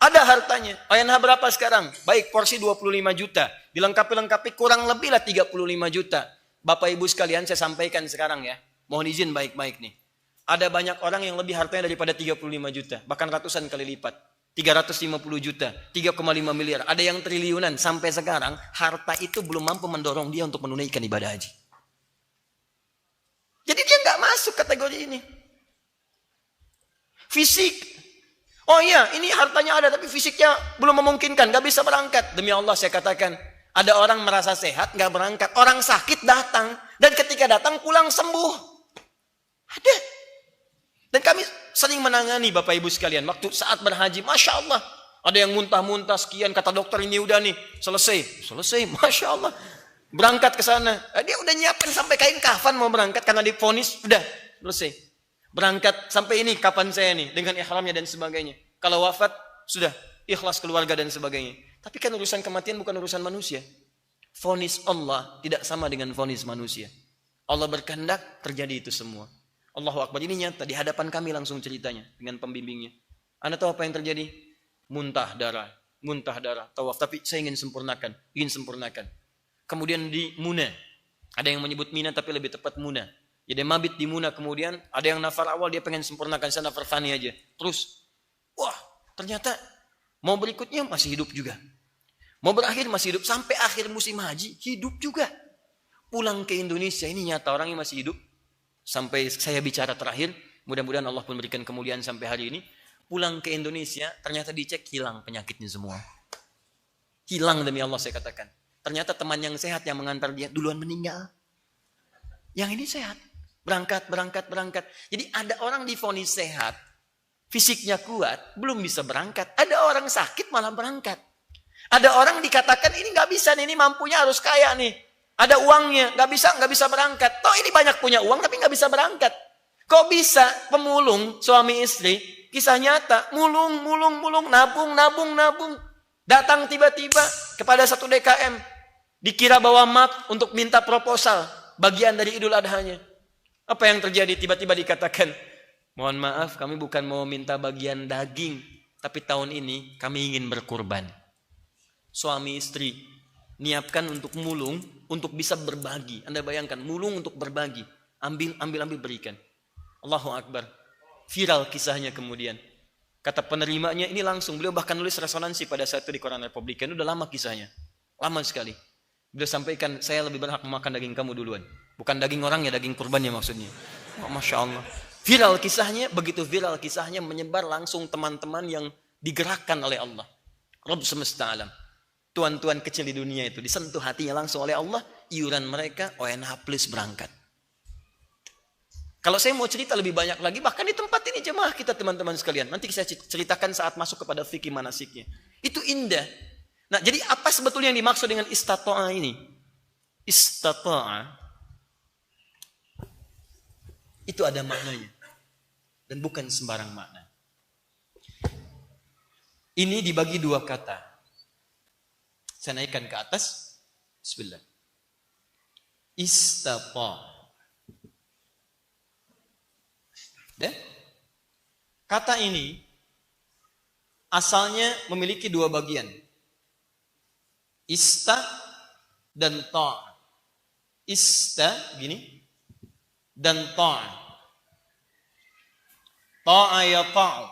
Ada hartanya. ONH berapa sekarang? Baik, porsi 25 juta. Dilengkapi kurang lebih lah 35 juta. Bapak Ibu sekalian, saya sampaikan sekarang ya. Mohon izin baik-baik nih. Ada banyak orang yang lebih hartanya daripada 35 juta. Bahkan ratusan kali lipat. 350 juta. 3,5 miliar. Ada yang triliunan. Sampai sekarang, harta itu belum mampu mendorong dia untuk menunaikan ibadah haji. Jadi dia nggak masuk kategori ini. Fisik. Oh iya, ini hartanya ada tapi fisiknya belum memungkinkan, gak bisa berangkat. Demi Allah saya katakan, ada orang merasa sehat gak berangkat, orang sakit datang dan ketika datang pulang sembuh. Ada. Dan kami sering menangani Bapak Ibu sekalian. Waktu saat berhaji, Masya Allah. Ada yang muntah-muntah sekian, kata dokter ini udah nih, selesai. Masya Allah. Berangkat ke sana. Dia udah nyiapin sampai kain kafan mau berangkat karena divonis, udah selesai. Berangkat sampai ini kapan saya nih dengan ihramnya dan sebagainya. Kalau wafat sudah ikhlas keluarga dan sebagainya. Tapi kan urusan kematian bukan urusan manusia. Vonis Allah tidak sama dengan vonis manusia. Allah berkehendak terjadi itu semua. Allahu Akbar, ini nyata di hadapan kami langsung ceritanya dengan pembimbingnya. Anda tahu apa yang terjadi? Muntah darah, tawaf. Tapi saya ingin sempurnakan. Kemudian di Muna. Ada yang menyebut Mina tapi lebih tepat Muna. Jadi mabit di Muna, kemudian ada yang nafar awal dia pengen sempurnakan, saya nafar thani aja. Terus, wah ternyata mau berikutnya masih hidup juga. Mau berakhir masih hidup. Sampai akhir musim haji hidup juga. Pulang ke Indonesia, ini nyata orangnya masih hidup. Sampai saya bicara terakhir, mudah-mudahan Allah pun berikan kemuliaan sampai hari ini. Pulang ke Indonesia, ternyata dicek hilang penyakitnya semua. Hilang demi Allah saya katakan. Ternyata teman yang sehat yang mengantar dia duluan meninggal. Yang ini sehat. Berangkat. Jadi ada orang divonis sehat, fisiknya kuat, belum bisa berangkat. Ada orang sakit malah berangkat. Ada orang dikatakan ini nggak bisa nih, ini mampunya harus kaya nih. Ada uangnya, nggak bisa berangkat. Toh ini banyak punya uang tapi nggak bisa berangkat. Kok bisa pemulung suami istri? Kisah nyata, mulung, nabung. Datang tiba-tiba kepada satu DKM. Dikira bawa map untuk minta proposal. Bagian dari Idul Adhanya. Apa yang terjadi? Tiba-tiba dikatakan, mohon maaf kami bukan mau minta bagian daging. Tapi tahun ini kami ingin berkurban. Suami istri niapkan untuk mulung, untuk bisa berbagi. Anda bayangkan, mulung untuk berbagi. Ambil berikan. Allahu Akbar. Viral kisahnya kemudian. Kata penerimanya ini langsung. Beliau bahkan nulis resonansi pada saat itu di Koran Republikan. Udah lama kisahnya. Lama sekali. Beliau sampaikan, saya lebih berhak memakan daging kamu duluan. Bukan daging orangnya, daging kurbannya maksudnya. Oh, Masya Allah. Viral kisahnya, begitu viral kisahnya menyebar langsung teman-teman yang digerakkan oleh Allah. Rabb semesta alam. Tuan-tuan kecil di dunia itu disentuh hatinya langsung oleh Allah. Iuran mereka, ONH plus berangkat. Kalau saya mau cerita lebih banyak lagi, bahkan di tempat ini jemaah kita teman-teman sekalian. Nanti saya ceritakan saat masuk kepada fikih manasiknya. Itu indah. Nah, jadi apa sebetulnya yang dimaksud dengan istata'a ini? Istata'a itu ada maknanya. Dan bukan sembarang makna. Ini dibagi dua kata. Saya naikkan ke atas. Bismillah. Istata'a. Kata ini asalnya memiliki dua bagian. Ista dan ta'. Ista gini dan ta'. Ta'a ya ta'u.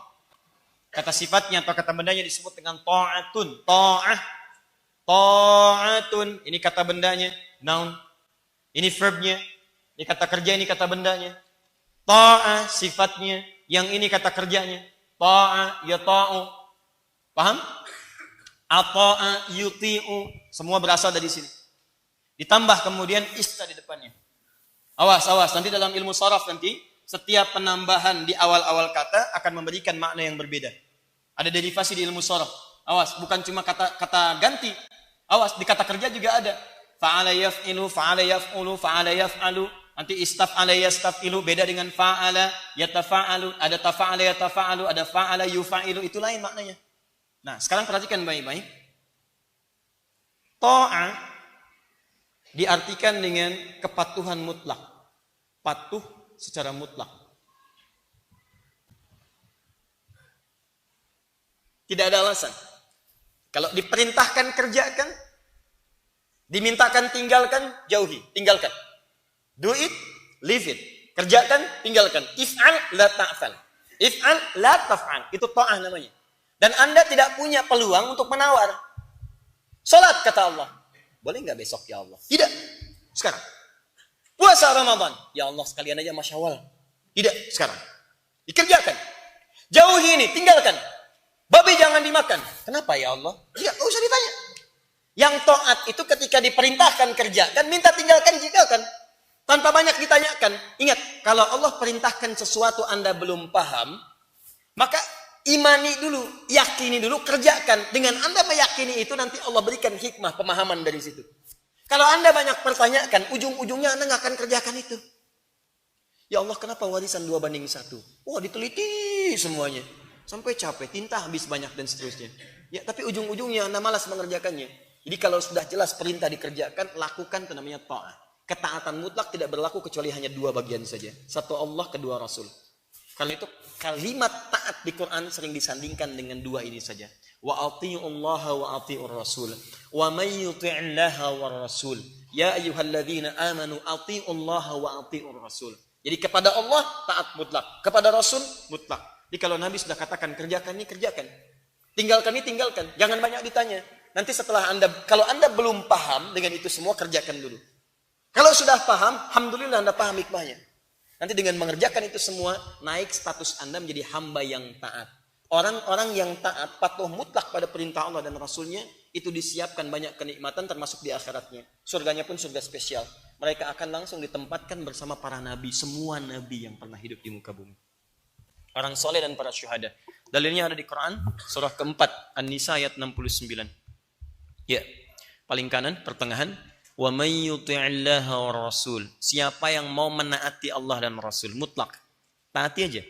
Kata sifatnya atau kata bendanya disebut dengan ta'atun. Ta'ah. Ta'atun. Ini kata bendanya, noun. Ini verbnya. Ini kata kerja, ini kata bendanya. Ta'a sifatnya, yang ini kata kerjanya. Ta'a ya ta'u. Paham? Ata'a yuti'u. Semua berasal dari sini. Ditambah kemudian ista di depannya. Awas. Nanti dalam ilmu saraf nanti, setiap penambahan di awal-awal kata akan memberikan makna yang berbeda. Ada derivasi di ilmu saraf. Awas, bukan cuma kata ganti. Awas, di kata kerja juga ada. Fa'ala yaf'ilu, fa'ala yaf'ulu, fa'ala yaf'alu. Nanti istaf'ala yastaf'ilu beda dengan fa'ala yatafa'alu. Ada tafa'ala yatafa'alu, ada fa'ala yufa'ilu. Itu lain maknanya. Nah, sekarang perhatikan baik-baik. Ta'a diartikan dengan kepatuhan mutlak. Patuh secara mutlak. Tidak ada alasan. Kalau diperintahkan kerjakan, dimintakan tinggalkan, jauhi, tinggalkan. Do it, leave it. Kerjakan, tinggalkan. If'al la ta'fal. If'al la taf'al. Itu ta'ah namanya. Dan Anda tidak punya peluang untuk menawar. Salat kata Allah. Boleh nggak besok ya Allah? Tidak. Sekarang. Puasa Ramadan. Ya Allah sekalian aja Masya Allah. Tidak. Sekarang. Dikerjakan. Jauhi ini. Tinggalkan. Babi jangan dimakan. Kenapa ya Allah? Tidak usah ditanya. Yang taat itu ketika diperintahkan kerjakan. Minta tinggalkan, tinggalkan. Tanpa banyak ditanyakan. Ingat. kalau Allah perintahkan sesuatu Anda belum paham, maka imani dulu, yakini dulu, kerjakan. Dengan Anda meyakini itu, nanti Allah berikan hikmah, pemahaman dari situ. Kalau Anda banyak pertanyakan, ujung-ujungnya Anda nggak akan kerjakan itu. Ya Allah, kenapa warisan 2:1? Wah, diteliti semuanya. Sampai capek, tinta habis banyak dan seterusnya. Ya, tapi ujung-ujungnya Anda malas mengerjakannya. Jadi kalau sudah jelas perintah dikerjakan, lakukan, itu namanya ta'ah. Ketaatan mutlak tidak berlaku kecuali hanya 2 bagian saja. Satu Allah, kedua Rasul. Karena itu kalimat taat di Quran sering disandingkan dengan 2 ini saja. Wa ati'ullaha wa ati'ur rasul. Wa may yuti'illaha war rasul. Ya ayyuhalladzina amanu ati'ullaha wa ati'ur rasul. Jadi kepada Allah taat mutlak, kepada Rasul mutlak. Jadi kalau Nabi sudah katakan kerjakan ini, kerjakan. Tinggalkan ini, tinggalkan. Jangan banyak ditanya. Nanti setelah kalau Anda belum paham dengan itu semua, kerjakan dulu. Kalau sudah paham, alhamdulillah Anda paham hikmahnya. Nanti dengan mengerjakan itu semua, naik status Anda menjadi hamba yang taat. Orang-orang yang taat, patuh mutlak pada perintah Allah dan Rasulnya, itu disiapkan banyak kenikmatan termasuk di akhiratnya. Surganya pun surga spesial. Mereka akan langsung ditempatkan bersama para nabi, semua nabi yang pernah hidup di muka bumi. Orang soleh dan para syuhada. Dalilnya ada di Quran, surah keempat, An-Nisa ayat 69. Ya, paling kanan, pertengahan. Wa may yuti'illaha war rasul. Siapa yang mau menaati Allah dan Rasul, mutlak. Taati aja.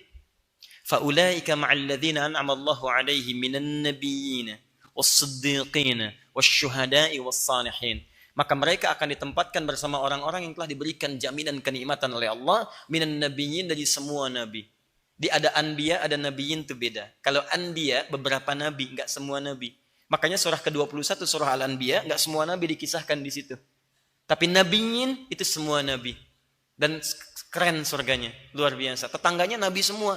Fa ulaika ma'al ladzina an'ama Allahu 'alaihim minan nabiyyin was-siddiqin wasyuhada'i was-salihin. Maka mereka akan ditempatkan bersama orang-orang yang telah diberikan jaminan kenikmatan oleh Allah, minan nabiyyin, dari semua nabi. Di ada anbiya, ada nabiyyin, itu beda. Kalau anbiya beberapa nabi, enggak semua nabi. Makanya surah ke-21 surah Al-Anbiya, enggak semua nabi dikisahkan di situ. Tapi nabiyyin itu semua nabi. Dan keren surganya, luar biasa. Tetangganya nabi semua.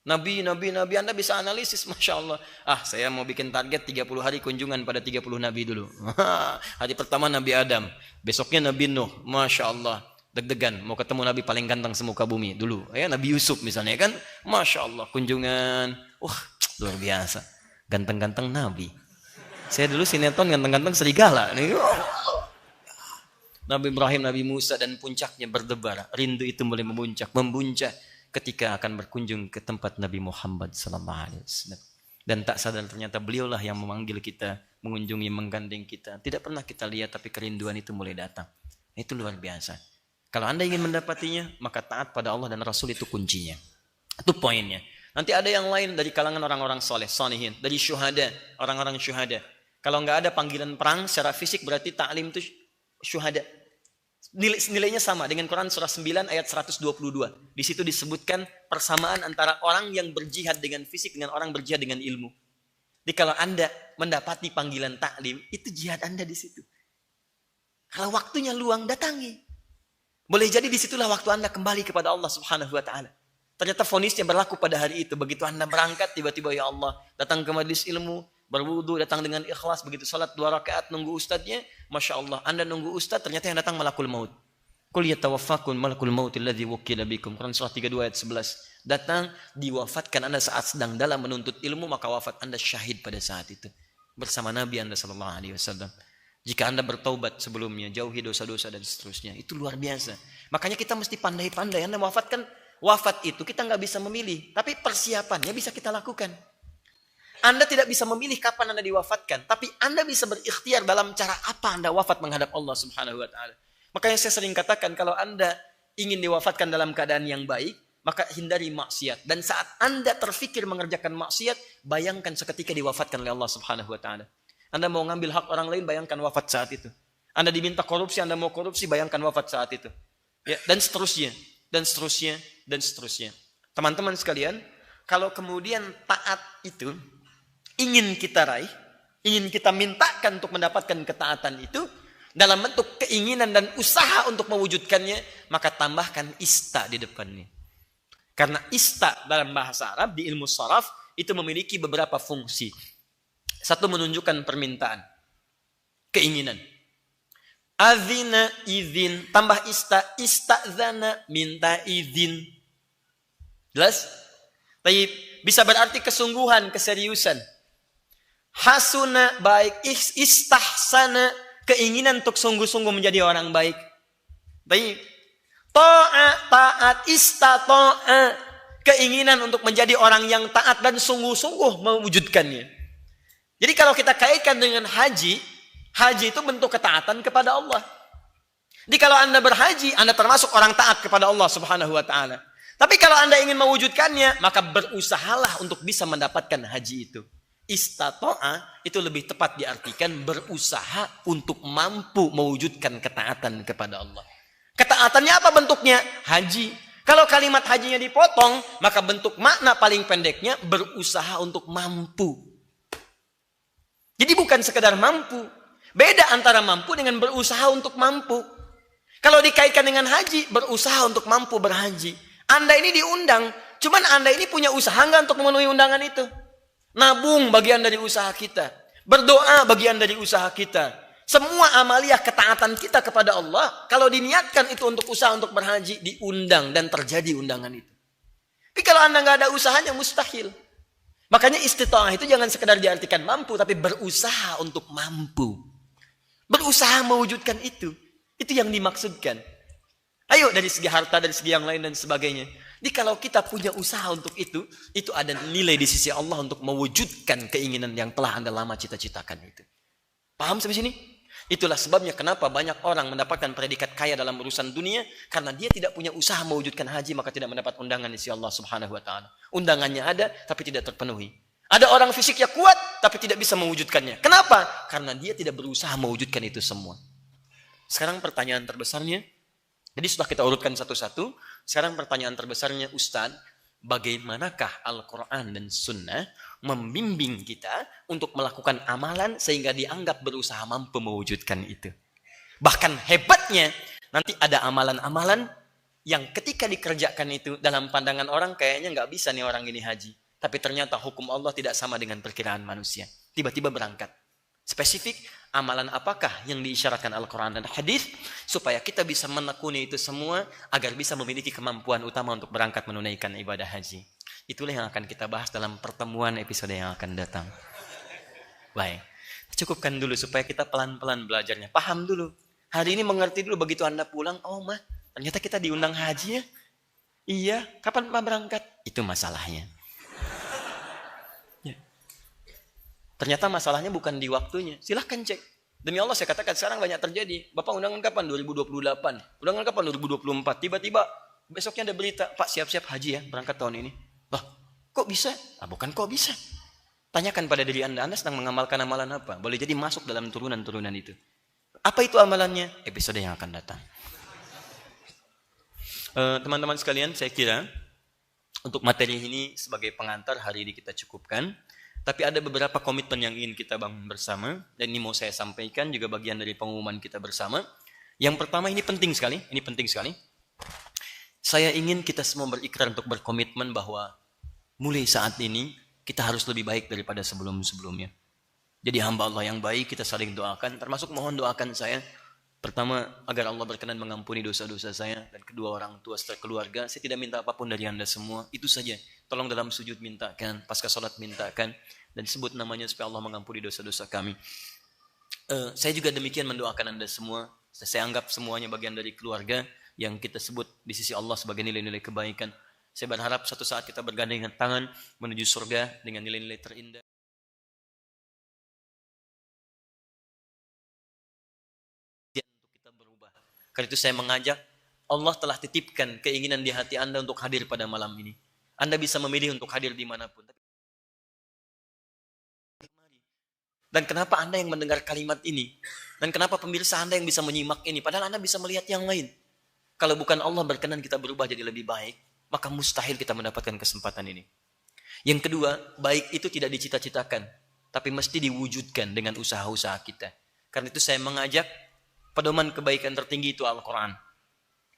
Nabi, Anda bisa analisis, Masya Allah. Saya mau bikin target 30 hari kunjungan pada 30 nabi dulu. Hari pertama Nabi Adam, besoknya Nabi Nuh, Masya Allah. Deg-degan, mau ketemu nabi paling ganteng semuka bumi dulu. Nabi Yusuf misalnya kan, Masya Allah, kunjungan. Luar biasa. Ganteng-ganteng nabi. Saya dulu sinetron ganteng-ganteng serigala. Nabi Ibrahim, Nabi Musa, dan puncaknya berdebar. Rindu itu mulai memuncak ketika akan berkunjung ke tempat Nabi Muhammad SAW. Dan tak sadar ternyata beliaulah yang memanggil kita, mengunjungi, menggandeng kita. Tidak pernah kita lihat, tapi kerinduan itu mulai datang. Itu luar biasa. Kalau Anda ingin mendapatinya, maka taat pada Allah dan Rasul itu kuncinya. Itu poinnya. Nanti ada yang lain dari kalangan orang-orang soleh, salihin, dari syuhada, orang-orang syuhada. Kalau nggak ada panggilan perang secara fisik, berarti ta'lim itu syuhada. Nilainya sama dengan Quran surah 9 ayat 122. Di situ disebutkan persamaan antara orang yang berjihad dengan fisik dengan orang berjihad dengan ilmu. Jadi kalau Anda mendapati panggilan taklim, itu jihad Anda di situ. Kalau waktunya luang, datangi. Boleh jadi disitulah waktu Anda kembali kepada Allah Subhanahu wa ta'ala. Ternyata vonisnya berlaku pada hari itu. Begitu Anda berangkat, tiba-tiba ya Allah, datang ke majelis ilmu, berwudu, datang dengan ikhlas, begitu salat 2 rakaat, nunggu ustadznya, Masya Allah, Anda nunggu ustadz, ternyata yang datang malakul maut. Qul yatawaffakum malakul maut alladzi wukkila bikum. Quran surah 32 ayat 11. Datang, diwafatkan Anda saat sedang dalam menuntut ilmu, maka wafat Anda syahid pada saat itu. Bersama Nabi Anda SAW. Jika Anda bertaubat sebelumnya, jauhi dosa-dosa dan seterusnya. Itu luar biasa. Makanya kita mesti pandai-pandai. Anda mewafatkan, wafat itu kita nggak bisa memilih. Tapi persiapannya bisa kita lakukan. Anda tidak bisa memilih kapan Anda diwafatkan. Tapi Anda bisa berikhtiar dalam cara apa Anda wafat menghadap Allah Subhanahu wa ta'ala. Makanya saya sering katakan, kalau Anda ingin diwafatkan dalam keadaan yang baik, maka hindari maksiat. Dan saat Anda terfikir mengerjakan maksiat, bayangkan seketika diwafatkan oleh Allah Subhanahu wa ta'ala. Anda mau ngambil hak orang lain, bayangkan wafat saat itu. Anda diminta korupsi, Anda mau korupsi, bayangkan wafat saat itu. Ya, dan seterusnya, dan seterusnya, dan seterusnya. Teman-teman sekalian, kalau kemudian taat itu ingin kita raih, ingin kita mintakan untuk mendapatkan ketaatan itu, dalam bentuk keinginan dan usaha untuk mewujudkannya, maka tambahkan ista di depannya. Karena ista dalam bahasa Arab, di ilmu sharaf, itu memiliki beberapa fungsi. Satu, menunjukkan permintaan, keinginan. Azina, izin, tambah ista, istazana, minta izin. Jelas? Tapi bisa berarti kesungguhan, keseriusan. Hasuna, baik. Istahsana, keinginan untuk sungguh-sungguh menjadi orang baik. Tapi Taat, istata'a. Keinginan untuk menjadi orang yang taat dan sungguh-sungguh mewujudkannya. Jadi kalau kita kaitkan dengan haji, haji itu bentuk ketaatan kepada Allah. Jadi kalau Anda berhaji, Anda termasuk orang taat kepada Allah Subhanahu wa taala. Tapi kalau Anda ingin mewujudkannya, maka berusahalah untuk bisa mendapatkan haji itu. Istata'a itu lebih tepat diartikan berusaha untuk mampu mewujudkan ketaatan kepada Allah. Ketaatannya apa bentuknya? Haji. Kalau kalimat hajinya dipotong, maka bentuk makna paling pendeknya berusaha untuk mampu. Jadi bukan sekedar mampu. Beda antara mampu dengan berusaha untuk mampu. Kalau dikaitkan dengan haji, berusaha untuk mampu berhaji. Anda ini diundang, cuman Anda ini punya usaha nggak untuk memenuhi undangan itu? Nabung bagian dari usaha kita. Berdoa bagian dari usaha kita. Semua amaliyah ketaatan kita kepada Allah, kalau diniatkan itu untuk usaha untuk berhaji, diundang dan terjadi undangan itu. Tapi kalau Anda nggak ada usahanya, mustahil. Makanya istita'ah itu jangan sekedar diartikan mampu, tapi berusaha untuk mampu. Berusaha mewujudkan itu. Itu yang dimaksudkan. Ayo dari segi harta, dari segi yang lain dan sebagainya. Jadi kalau kita punya usaha untuk itu ada nilai di sisi Allah untuk mewujudkan keinginan yang telah Anda lama cita-citakan itu. Paham sampai sini? Itulah sebabnya kenapa banyak orang mendapatkan predikat kaya dalam urusan dunia, karena dia tidak punya usaha mewujudkan haji, maka tidak mendapat undangan di sisi Allah Subhanahu wa taala. Undangannya ada tapi tidak terpenuhi. Ada orang fisiknya kuat tapi tidak bisa mewujudkannya. Kenapa? Karena dia tidak berusaha mewujudkan itu semua. Sekarang pertanyaan terbesarnya, jadi sudah kita urutkan satu-satu. Sekarang pertanyaan terbesarnya, Ustaz, bagaimanakah Al-Quran dan Sunnah membimbing kita untuk melakukan amalan sehingga dianggap berusaha mampu mewujudkan itu? Bahkan hebatnya, nanti ada amalan-amalan yang ketika dikerjakan itu dalam pandangan orang kayaknya nggak bisa nih orang ini haji. Tapi ternyata hukum Allah tidak sama dengan perkiraan manusia. Tiba-tiba berangkat. Spesifik, amalan apakah yang diisyaratkan Al-Quran dan Hadis supaya kita bisa menekuni itu semua agar bisa memiliki kemampuan utama untuk berangkat menunaikan ibadah haji. Itulah yang akan kita bahas dalam pertemuan episode yang akan datang. Baik, cukupkan dulu supaya kita pelan-pelan belajarnya. Paham dulu. Hari ini mengerti dulu, begitu Anda pulang, oh mah, ternyata kita diundang haji ya? Iya, kapan Pak berangkat? Itu masalahnya. Ya. Ternyata masalahnya bukan di waktunya. Silahkan cek. Demi Allah saya katakan sekarang banyak terjadi. Bapak undangan kapan? 2028. Undangan kapan? 2024. Tiba-tiba besoknya ada berita, Pak siap-siap haji ya, berangkat tahun ini. Loh, kok bisa? Ah, bukan kok bisa. Tanyakan pada diri Anda sedang mengamalkan amalan apa? Boleh jadi masuk dalam turunan-turunan itu. Apa itu amalannya? Episode yang akan datang. Teman-teman sekalian, saya kira untuk materi ini sebagai pengantar hari ini kita cukupkan. Tapi ada beberapa komitmen yang ingin kita bangun bersama. Dan ini mau saya sampaikan juga bagian dari pengumuman kita bersama. Yang pertama ini penting sekali. Saya ingin kita semua berikrar untuk berkomitmen bahwa mulai saat ini kita harus lebih baik daripada sebelum-sebelumnya. Jadi hamba Allah yang baik, kita saling doakan. Termasuk mohon doakan saya. Pertama, agar Allah berkenan mengampuni dosa-dosa saya. Dan kedua, orang tua serta keluarga. Saya tidak minta apapun dari Anda semua. Itu saja. Tolong dalam sujud mintakan. Pasca salat mintakan. Dan sebut namanya supaya Allah mengampuni dosa-dosa kami. Saya juga demikian mendoakan Anda semua. Saya anggap semuanya bagian dari keluarga yang kita sebut di sisi Allah sebagai nilai-nilai kebaikan. Saya berharap suatu saat kita bergandengan tangan menuju surga dengan nilai-nilai terindah. Untuk kita berubah. Karena itu saya mengajak, Allah telah titipkan keinginan di hati Anda untuk hadir pada malam ini. Anda bisa memilih untuk hadir dimanapun. Dan kenapa Anda yang mendengar kalimat ini? Dan kenapa pemirsa Anda yang bisa menyimak ini? Padahal Anda bisa melihat yang lain. Kalau bukan Allah berkenan kita berubah jadi lebih baik, maka mustahil kita mendapatkan kesempatan ini. Yang kedua, baik itu tidak dicita-citakan, tapi mesti diwujudkan dengan usaha-usaha kita. Karena itu saya mengajak, pedoman kebaikan tertinggi itu Al-Quran.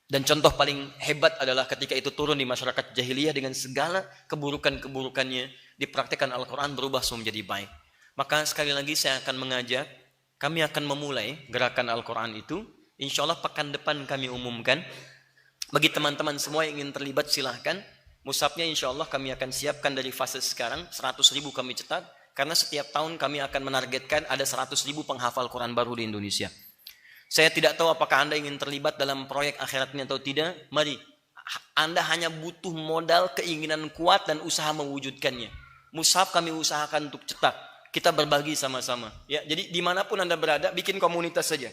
Dan contoh paling hebat adalah ketika itu turun di masyarakat jahiliyah dengan segala keburukan-keburukannya, dipraktikkan Al-Quran berubah semua menjadi baik. Maka sekali lagi saya akan mengajak, kami akan memulai gerakan Al-Quran itu. Insya Allah pekan depan kami umumkan. Bagi teman-teman semua yang ingin terlibat silahkan. Mushafnya insya Allah kami akan siapkan dari fase sekarang. 100.000 kami cetak. Karena setiap tahun kami akan menargetkan ada 100.000 penghafal Quran baru di Indonesia. Saya tidak tahu apakah Anda ingin terlibat dalam proyek akhirat ini atau tidak. Mari, Anda hanya butuh modal, keinginan kuat, dan usaha mewujudkannya. Mushaf kami usahakan untuk cetak. Kita berbagi sama-sama. Ya, jadi dimanapun Anda berada, bikin komunitas saja.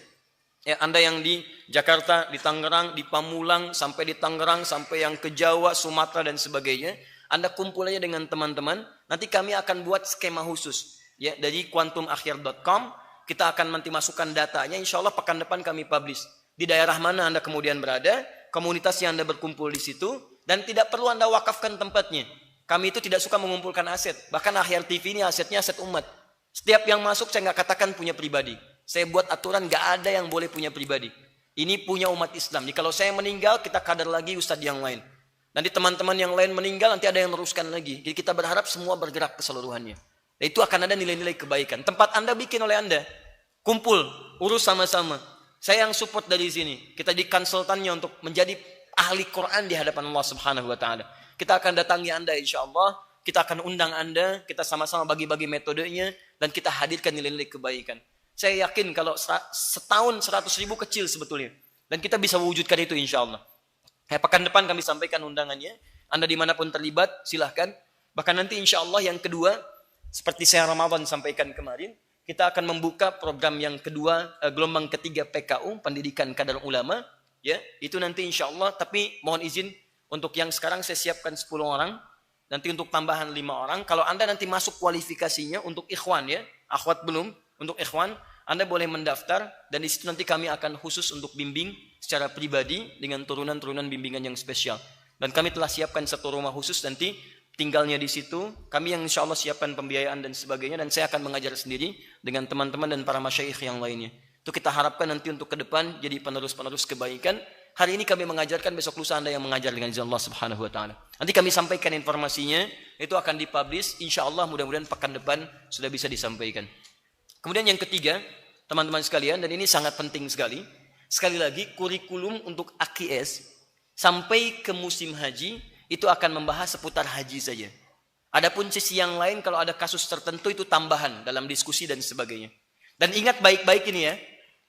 Ya, Anda yang di Jakarta, di Tangerang, di Pamulang, sampai di Tangerang, sampai yang ke Jawa, Sumatera, dan sebagainya. Anda kumpul aja dengan teman-teman. Nanti kami akan buat skema khusus. Ya, dari quantumakhir.com. Kita akan nanti masukkan datanya, insya Allah pekan depan kami publish. Di daerah mana Anda kemudian berada, komunitas yang Anda berkumpul di situ, dan tidak perlu Anda wakafkan tempatnya. Kami itu tidak suka mengumpulkan aset. Bahkan Akhyar TV ini asetnya aset umat. Setiap yang masuk saya nggak katakan punya pribadi. Saya buat aturan nggak ada yang boleh punya pribadi. Ini punya umat Islam. Jadi kalau saya meninggal, kita kadar lagi ustadz yang lain. Nanti teman-teman yang lain meninggal, nanti ada yang meneruskan lagi. Jadi kita berharap semua bergerak keseluruhannya. Dan itu akan ada nilai-nilai kebaikan. Tempat Anda bikin oleh Anda. Kumpul, urus sama-sama. Saya yang support dari sini. Kita di konsultannya untuk menjadi ahli Quran di hadapan Allah Subhanahu wa taala. Kita akan datangi Anda insyaallah, kita akan undang Anda, kita sama-sama bagi-bagi metodenya dan kita hadirkan nilai-nilai kebaikan. Saya yakin kalau setahun 100.000 kecil sebetulnya. Dan kita bisa wujudkan itu insyaallah. Pekan depan kami sampaikan undangannya. Anda dimanapun terlibat, silahkan. Bahkan nanti insyaallah yang kedua, seperti saya Ramadan sampaikan kemarin, kita akan membuka program yang kedua, gelombang ketiga PKU, Pendidikan Kadar Ulama. Ya, itu nanti insya Allah, tapi mohon izin, untuk yang sekarang saya siapkan 10 orang, nanti untuk tambahan 5 orang. Kalau Anda nanti masuk kualifikasinya untuk ikhwan ya, akhwat belum, untuk ikhwan, Anda boleh mendaftar, dan di situ nanti kami akan khusus untuk bimbing secara pribadi, dengan turunan-turunan bimbingan yang spesial. Dan kami telah siapkan satu rumah khusus nanti, tinggalnya di situ, kami yang insya Allah siapkan pembiayaan dan sebagainya, dan saya akan mengajar sendiri dengan teman-teman dan para masyayikh yang lainnya. Itu kita harapkan nanti untuk ke depan jadi penerus-penerus kebaikan. Hari ini kami mengajarkan, besok lusa Anda yang mengajar dengan izin Allah Subhanahu wa taala. Nanti kami sampaikan informasinya, itu akan dipublish, insya Allah mudah-mudahan pekan depan sudah bisa disampaikan. Kemudian yang ketiga, teman-teman sekalian, dan ini sangat penting sekali lagi, kurikulum untuk AKS sampai ke musim haji itu akan membahas seputar haji saja. Adapun sisi yang lain, kalau ada kasus tertentu itu tambahan dalam diskusi dan sebagainya. Dan ingat baik-baik ini ya,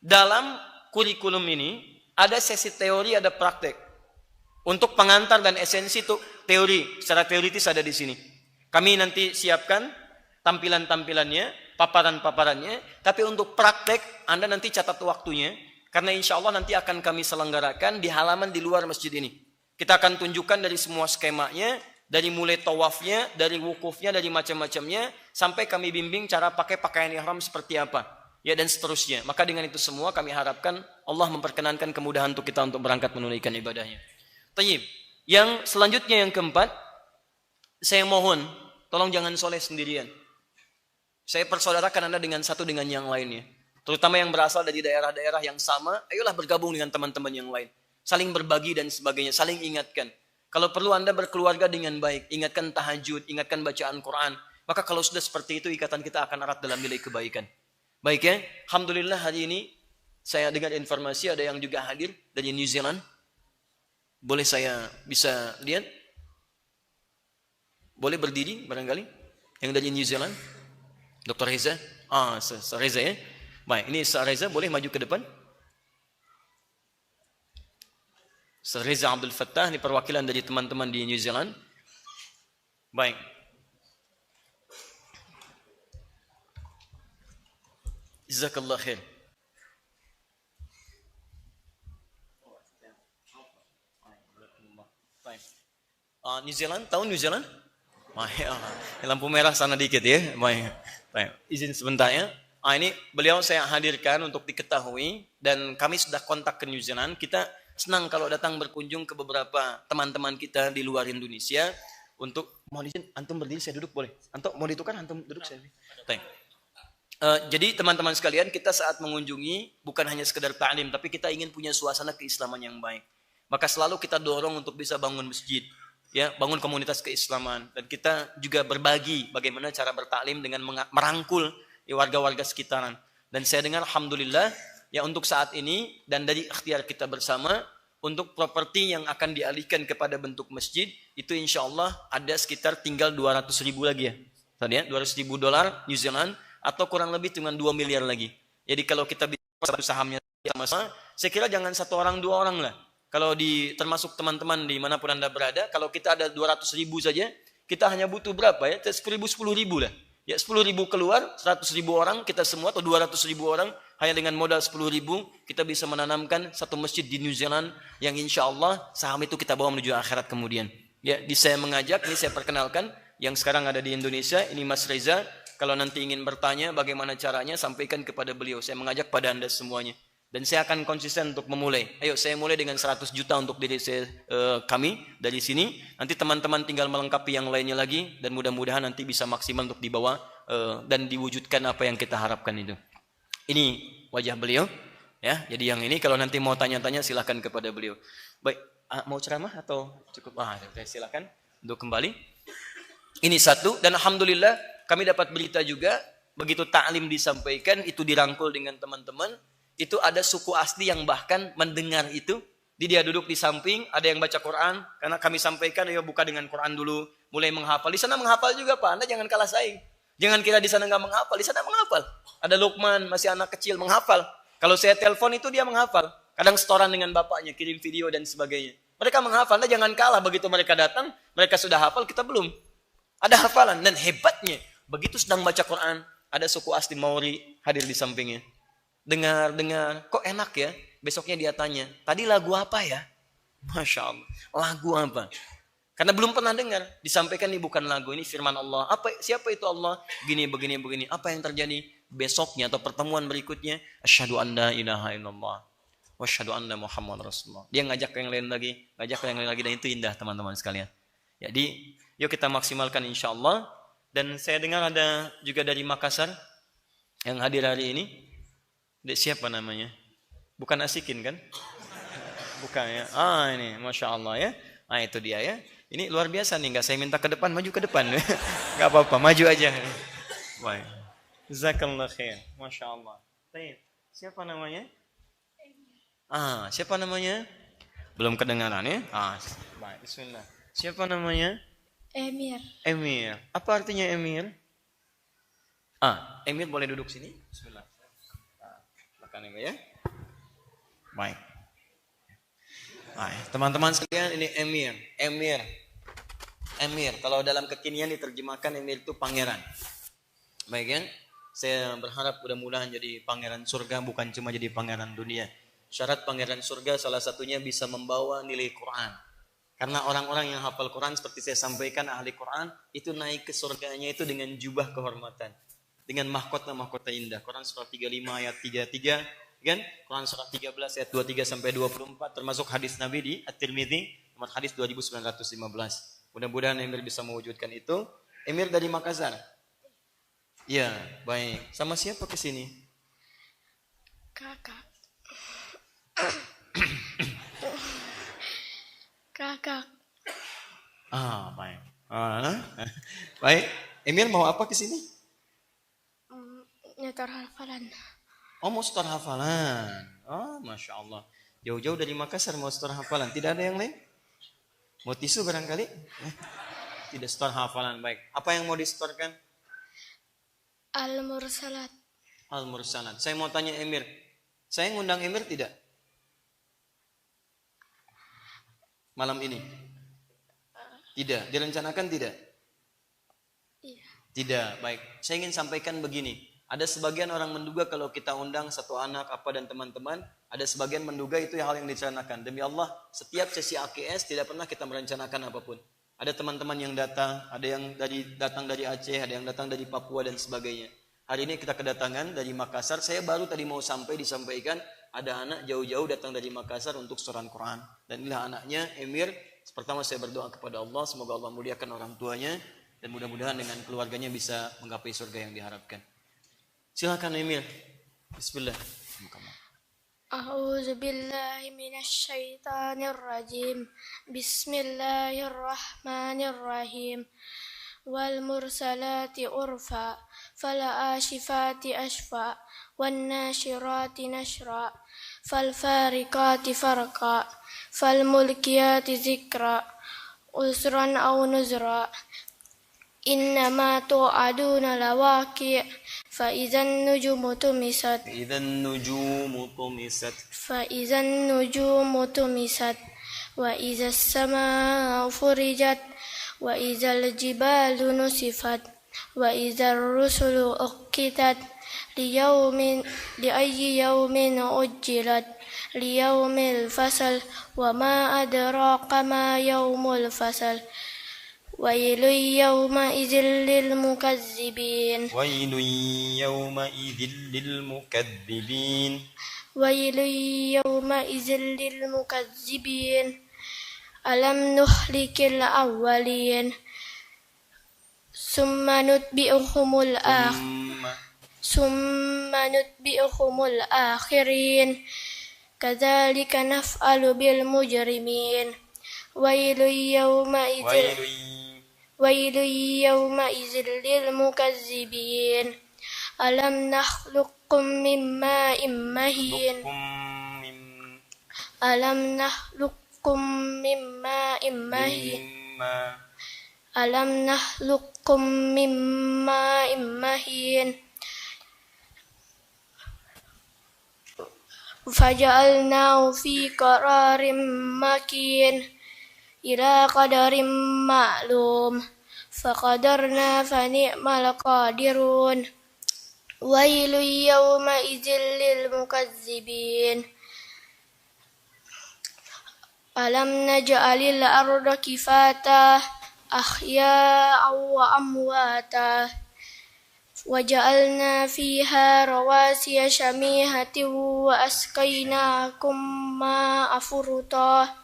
dalam kurikulum ini ada sesi teori, ada praktek. Untuk pengantar dan esensi itu teori, secara teoritis ada di sini. Kami nanti siapkan tampilan-tampilannya, paparan-paparannya, tapi untuk praktek Anda nanti catat waktunya, karena insya Allah nanti akan kami selenggarakan di halaman di luar masjid ini. Kita akan tunjukkan dari semua skemanya, dari mulai tawafnya, dari wukufnya, dari macam-macamnya, sampai kami bimbing cara pakai pakaian ihram seperti apa, ya, dan seterusnya. Maka dengan itu semua kami harapkan Allah memperkenankan kemudahan untuk kita untuk berangkat menunaikan ibadahnya. Tayyib. Yang selanjutnya, yang keempat, saya mohon tolong jangan soleh sendirian. Saya persaudarakan Anda dengan satu dengan yang lainnya, terutama yang berasal dari daerah-daerah yang sama. Ayolah bergabung dengan teman-teman yang lain. Saling berbagi dan sebagainya, saling ingatkan. Kalau perlu Anda berkeluarga dengan baik, ingatkan tahajud, ingatkan bacaan Quran. Maka kalau sudah seperti itu, ikatan kita akan erat dalam nilai kebaikan. Baik ya, alhamdulillah hari ini saya dengar informasi ada yang juga hadir dari New Zealand. Boleh saya bisa lihat? Boleh berdiri barangkali? Yang dari New Zealand? Dr. Reza? Reza ya? Baik, ini Reza boleh maju ke depan? Reza Abdul Fattah, ini perwakilan dari teman-teman di New Zealand. Baik. Jazakallah khair. New Zealand, tahu New Zealand? Lampu merah sana dikit ya. Baik. Izin sebentar ya. Ini beliau saya hadirkan untuk diketahui, dan kami sudah kontak ke New Zealand. Kita senang kalau datang berkunjung ke beberapa teman-teman kita di luar Indonesia untuk, mohon izin, antum berdiri, saya duduk boleh? Antum mau ditukar, antum duduk saya. Jadi teman-teman sekalian, kita saat mengunjungi bukan hanya sekedar ta'lim, tapi kita ingin punya suasana keislaman yang baik. Maka selalu kita dorong untuk bisa bangun masjid, ya, bangun komunitas keislaman, dan kita juga berbagi bagaimana cara bertaklim dengan merangkul warga-warga sekitaran. Dan saya dengar alhamdulillah ya, untuk saat ini dan dari ikhtiar kita bersama, untuk properti yang akan dialihkan kepada bentuk masjid itu insya Allah ada sekitar tinggal 200.000 lagi ya. Tadi ya, $200.000 New Zealand, atau kurang lebih dengan 2 miliar lagi. Jadi kalau kita bisa satu sahamnya sama-sama. Saya kira jangan 1 orang 2 orang lah. Kalau termasuk teman-teman dimanapun Anda berada, kalau kita ada 200.000 saja, kita hanya butuh berapa ya? 10.000 lah. Ya 10.000 keluar, 100.000 orang kita semua atau 200.000 orang hanya dengan modal 10.000 kita bisa menanamkan satu masjid di New Zealand yang insya Allah saham itu kita bawa menuju akhirat kemudian. Ya, saya mengajak, ini saya perkenalkan yang sekarang ada di Indonesia, ini Mas Reza. Kalau nanti ingin bertanya bagaimana caranya, sampaikan kepada beliau. Saya mengajak pada Anda semuanya. Dan saya akan konsisten untuk memulai. Ayo saya mulai dengan 100 juta untuk diri saya, kami dari sini. Nanti teman-teman tinggal melengkapi yang lainnya lagi. Dan mudah-mudahan nanti bisa maksimal untuk dibawa dan diwujudkan apa yang kita harapkan itu. Ini wajah beliau. Ya, jadi yang ini kalau nanti mau tanya-tanya silahkan kepada beliau. Baik, mau ceramah atau cukup? Silakan untuk kembali. Ini satu. Dan Alhamdulillah kami dapat berita juga. Begitu ta'lim disampaikan, itu dirangkul dengan teman-teman. Itu ada suku asli yang bahkan mendengar itu. Dia duduk di samping, ada yang baca Quran. Karena kami sampaikan, ayo buka dengan Quran dulu. Mulai menghafal. Di sana menghafal juga Pak, Anda jangan kalah saing. Jangan kira di sana nggak menghafal, di sana menghafal. Ada Luqman, masih anak kecil, menghafal. Kalau saya telepon itu dia menghafal. Kadang setoran dengan bapaknya, kirim video dan sebagainya. Mereka menghafal, Anda jangan kalah. Begitu mereka datang, mereka sudah hafal, kita belum. Ada hafalan. Dan hebatnya, begitu sedang baca Quran, ada suku asli Maori hadir di sampingnya. Dengar, kok enak ya? Besoknya dia tanya, tadi lagu apa ya? Masya Allah, lagu apa? Karena belum pernah dengar. Disampaikan ini bukan lagu, ini firman Allah. Siapa itu Allah? Begini. Apa yang terjadi? Besoknya atau pertemuan berikutnya, asyhadu an la ilaha illallah wa asyhadu anna Muhammad Rasulullah. Dia ngajak yang lain lagi, dan itu indah teman-teman sekalian. Jadi, yuk kita maksimalkan insya Allah. Dan saya dengar ada juga dari Makassar yang hadir hari ini. Siapa namanya? Bukan Asikin kan? Bukan ya. Ini Masya Allah ya. Itu dia ya. Ini luar biasa nih. Nggak saya minta ke depan, maju ke depan. Nggak apa-apa, maju aja. Baik. Jazakallah khair. Masya Allah. Baik. Siapa namanya? Siapa namanya? Belum kedengaran ya? Baik. Bismillah. Siapa namanya? Emir. Apa artinya Emir? Emir boleh duduk sini? Bismillah. Ya. Baik. Teman-teman sekalian, ini Emir. Kalau dalam kekinian diterjemahkan Emir itu pangeran. Baik ya. Saya berharap mudah-mudahan jadi pangeran surga, bukan cuma jadi pangeran dunia. Syarat pangeran surga salah satunya bisa membawa nilai Quran. Karena orang-orang yang hafal Quran seperti saya sampaikan, ahli Quran itu naik ke surganya itu dengan jubah kehormatan. Dengan mahkota indah. Quran surah 35 ayat 33, kan? Quran surah 13 ayat 23 sampai 24 termasuk hadis Nabi di At-Tirmidzi nomor hadis 2915. Mudah-mudahan Emir bisa mewujudkan itu. Emir dari Makassar. Ya, baik. Sama siapa ke sini? Kakak. Baik. Baik. Emir mau apa ke sini? Nyetor hafalan. Mau setor hafalan. Masya Allah. Jauh-jauh dari Makassar mau setor hafalan. Tidak ada yang lain? Mau tisu barangkali? Tidak setor hafalan. Baik. Apa yang mau disetorkan? Al-Mursalat. Saya mau tanya Emir. Saya ngundang Emir tidak? Malam ini? Tidak. Direncanakan tidak? Iya. Tidak. Baik. Saya ingin sampaikan begini. Ada sebagian orang menduga kalau kita undang satu anak dan teman-teman, ada sebagian menduga itu hal yang direncanakan. Demi Allah, setiap sesi AKS tidak pernah kita merencanakan apapun. Ada teman-teman yang datang, ada yang datang dari Aceh, ada yang datang dari Papua dan sebagainya. Hari ini kita kedatangan dari Makassar. Saya baru tadi mau disampaikan ada anak jauh-jauh datang dari Makassar untuk setoran Quran. Dan inilah anaknya Emir. Pertama saya berdoa kepada Allah, semoga Allah muliakan orang tuanya dan mudah-mudahan dengan keluarganya bisa menggapai surga yang diharapkan. Silakan Emir. Bismillah. A'udzu billahi minasy syaithanir rajim. Bismillahirrahmanirrahim. Wal mursalati urfa, fal ashifati ashfa, wan nashirati nashra, fal fariqati farqa, fal mulkiyati zikra, usran aw nuzra. إنما توعدون لواقع فإذا النجوم طمست إذا النجوم طمست فإذا النجوم طمست وإذا السماء فرجت وإذا الجبال نسفت وإذا الرسل أقتت لأي يوم أجلت ليوم الفصل وما أدراك ما يوم الفصل ويل يومئذ للمكذبين ويل يومئذ للمكذبين ويل يومئذ للمكذبين ألم نهلك الأولين ثم نتبعهم الآخرين كذلك نفعل بالمجرمين ويل يومئذ للمكذبين ألم نخلقكم من ماء مهين ألم نخلقكم من ماء مهين فجعلناه في قرار مكين إلى قدر معلوم فقدرنا فنعم القادرون ويل يومئذ للمكذبين ألم نجعل الأرض كفاتا أحياء وأمواتا وجعلنا فيها رواسي شميهة وأسقيناكم ماء فرطا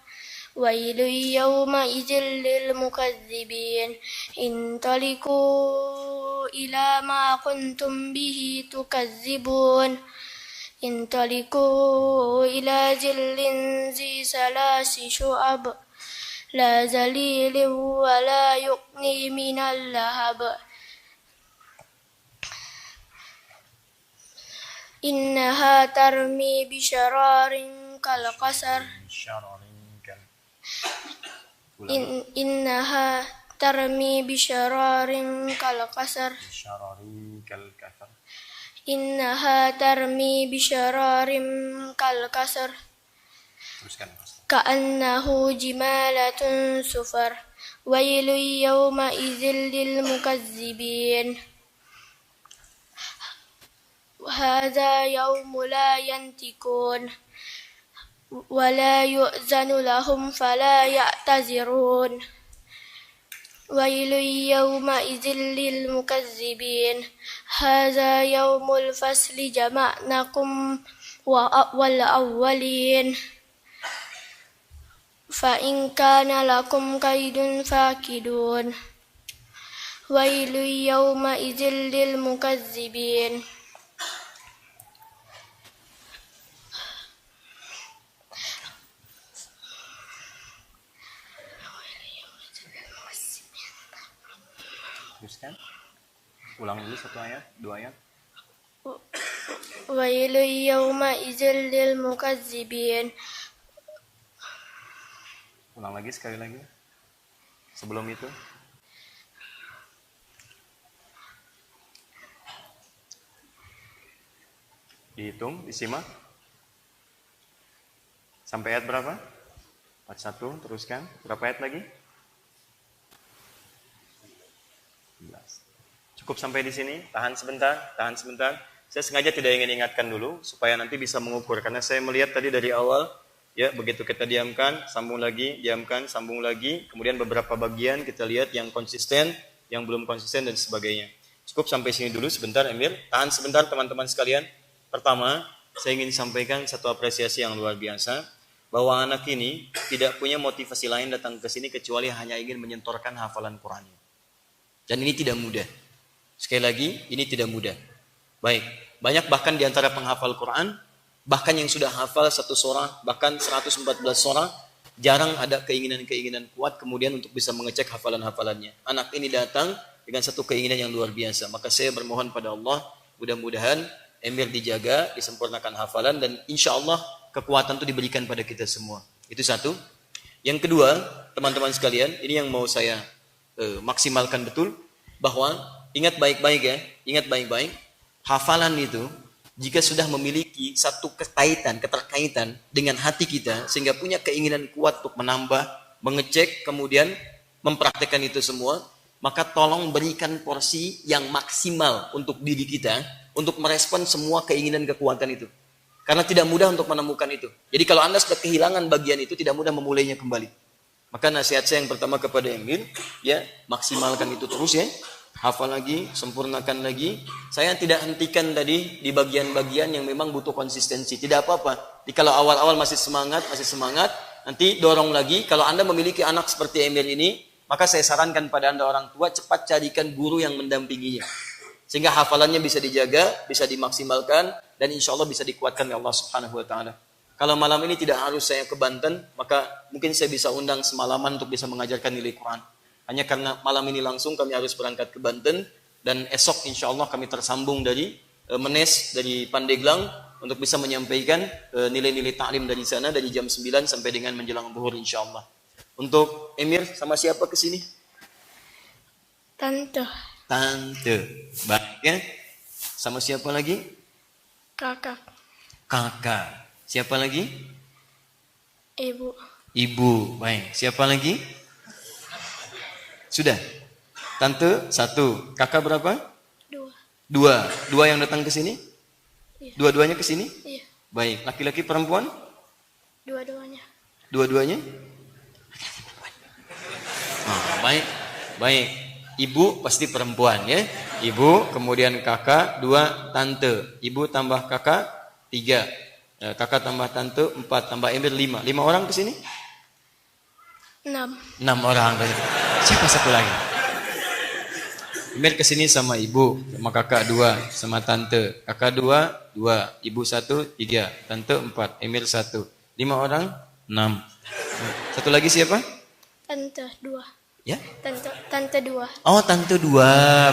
ويل يومئذ للمكذبين انطلقوا إلى ما كنتم به تكذبون انطلقوا إلى ظل ذي ثلاث شعب لا ظليل ولا يغني من اللهب إنها ترمي بشرار كالقصر إنها ترمي بشرار كالقصر إنها ترمي بشرار كالقصر كأنه جمالة صفر ويل يومئذ للمكذبين هذا يوم لا ينطقون ولا يؤذن لهم فلا يعتذرون ويل يومئذ للمكذبين هذا يوم الفصل جمعناكم والأولين فإن كان لكم كيد فاكدون ويل يومئذ للمكذبين Teruskan. Ulang dulu satu ayat, dua ayat. ويل يومئذ للمكذبين Ulang lagi sekali lagi. Sebelum itu. Dihitung, disimak. Sampai ayat berapa? 41, teruskan. Berapa ayat lagi? 11. Cukup sampai di sini. Tahan sebentar. Saya sengaja tidak ingin ingatkan dulu supaya nanti bisa mengukur, karena saya melihat tadi dari awal ya, begitu kita diamkan, sambung lagi, diamkan, sambung lagi, kemudian beberapa bagian kita lihat yang konsisten, yang belum konsisten dan sebagainya. Cukup sampai sini dulu sebentar, Emir. Tahan sebentar teman-teman sekalian. Pertama, saya ingin sampaikan satu apresiasi yang luar biasa, bahwa anak ini tidak punya motivasi lain datang ke sini kecuali hanya ingin menyentorkan hafalan Quran. Dan ini tidak mudah. Sekali lagi, ini tidak mudah. Baik, banyak bahkan di antara penghafal Quran, bahkan yang sudah hafal satu surah, bahkan 114 surah, jarang ada keinginan-keinginan kuat kemudian untuk bisa mengecek hafalan-hafalannya. Anak ini datang dengan satu keinginan yang luar biasa. Maka saya bermohon pada Allah, mudah-mudahan Emir dijaga, disempurnakan hafalan, dan insya Allah kekuatan itu diberikan pada kita semua. Itu satu. Yang kedua, teman-teman sekalian, ini yang mau saya maksimalkan betul. bahwa ingat baik-baik ya, ingat baik-baik, hafalan itu jika sudah memiliki satu keterkaitan dengan hati kita sehingga punya keinginan kuat untuk menambah, mengecek, kemudian mempraktekkan itu semua, maka tolong berikan porsi yang maksimal untuk diri kita untuk merespon semua keinginan kekuatan itu. Karena tidak mudah untuk menemukan itu. Jadi kalau Anda sudah kehilangan bagian itu, tidak mudah memulainya kembali. Maka nasihat saya yang pertama kepada Emir, ya maksimalkan itu terus ya. Hafal lagi, sempurnakan lagi. Saya tidak hentikan tadi di bagian-bagian yang memang butuh konsistensi. Tidak apa-apa. Jadi kalau awal-awal masih semangat, nanti dorong lagi. Kalau Anda memiliki anak seperti Emir ini, maka saya sarankan pada Anda orang tua, cepat carikan guru yang mendampinginya. Sehingga hafalannya bisa dijaga, bisa dimaksimalkan, dan insya Allah bisa dikuatkan oleh Allah Subhanahu wa Ta'ala. Kalau malam ini tidak harus saya ke Banten, maka mungkin saya bisa undang semalaman untuk bisa mengajarkan nilai Quran. Hanya karena malam ini langsung kami harus berangkat ke Banten, dan esok insya Allah kami tersambung dari Menes, dari Pandeglang, untuk bisa menyampaikan nilai-nilai ta'lim dari sana, dari jam 9 sampai dengan menjelang zuhur insya Allah. Untuk Emir, sama siapa kesini? Tante. Baik ya. Sama siapa lagi? Kakak. Kakak. Siapa lagi? Ibu. Baik. Siapa lagi? Sudah. Tante 1. Kakak berapa? 2. 2 yang datang ke sini? Iya. Dua-duanya ke sini? Iya. Baik. Laki-laki perempuan? Dua-duanya. Dua-duanya? Baik. Ibu pasti perempuan ya. Ibu, kemudian kakak, 2 tante. Ibu tambah kakak 3. Kakak tambah tante 4, tambah Emir 5. 5 orang ke sini? 6. 6 orang. Siapa satu lagi? Emir ke sini sama ibu, sama kakak 2, sama tante. Kakak 2, ibu 1, 3, tante 4, Emir 1. 5 orang? 6. Satu lagi siapa? Tante 2. Ya? Tante 2. Oh, tante 2.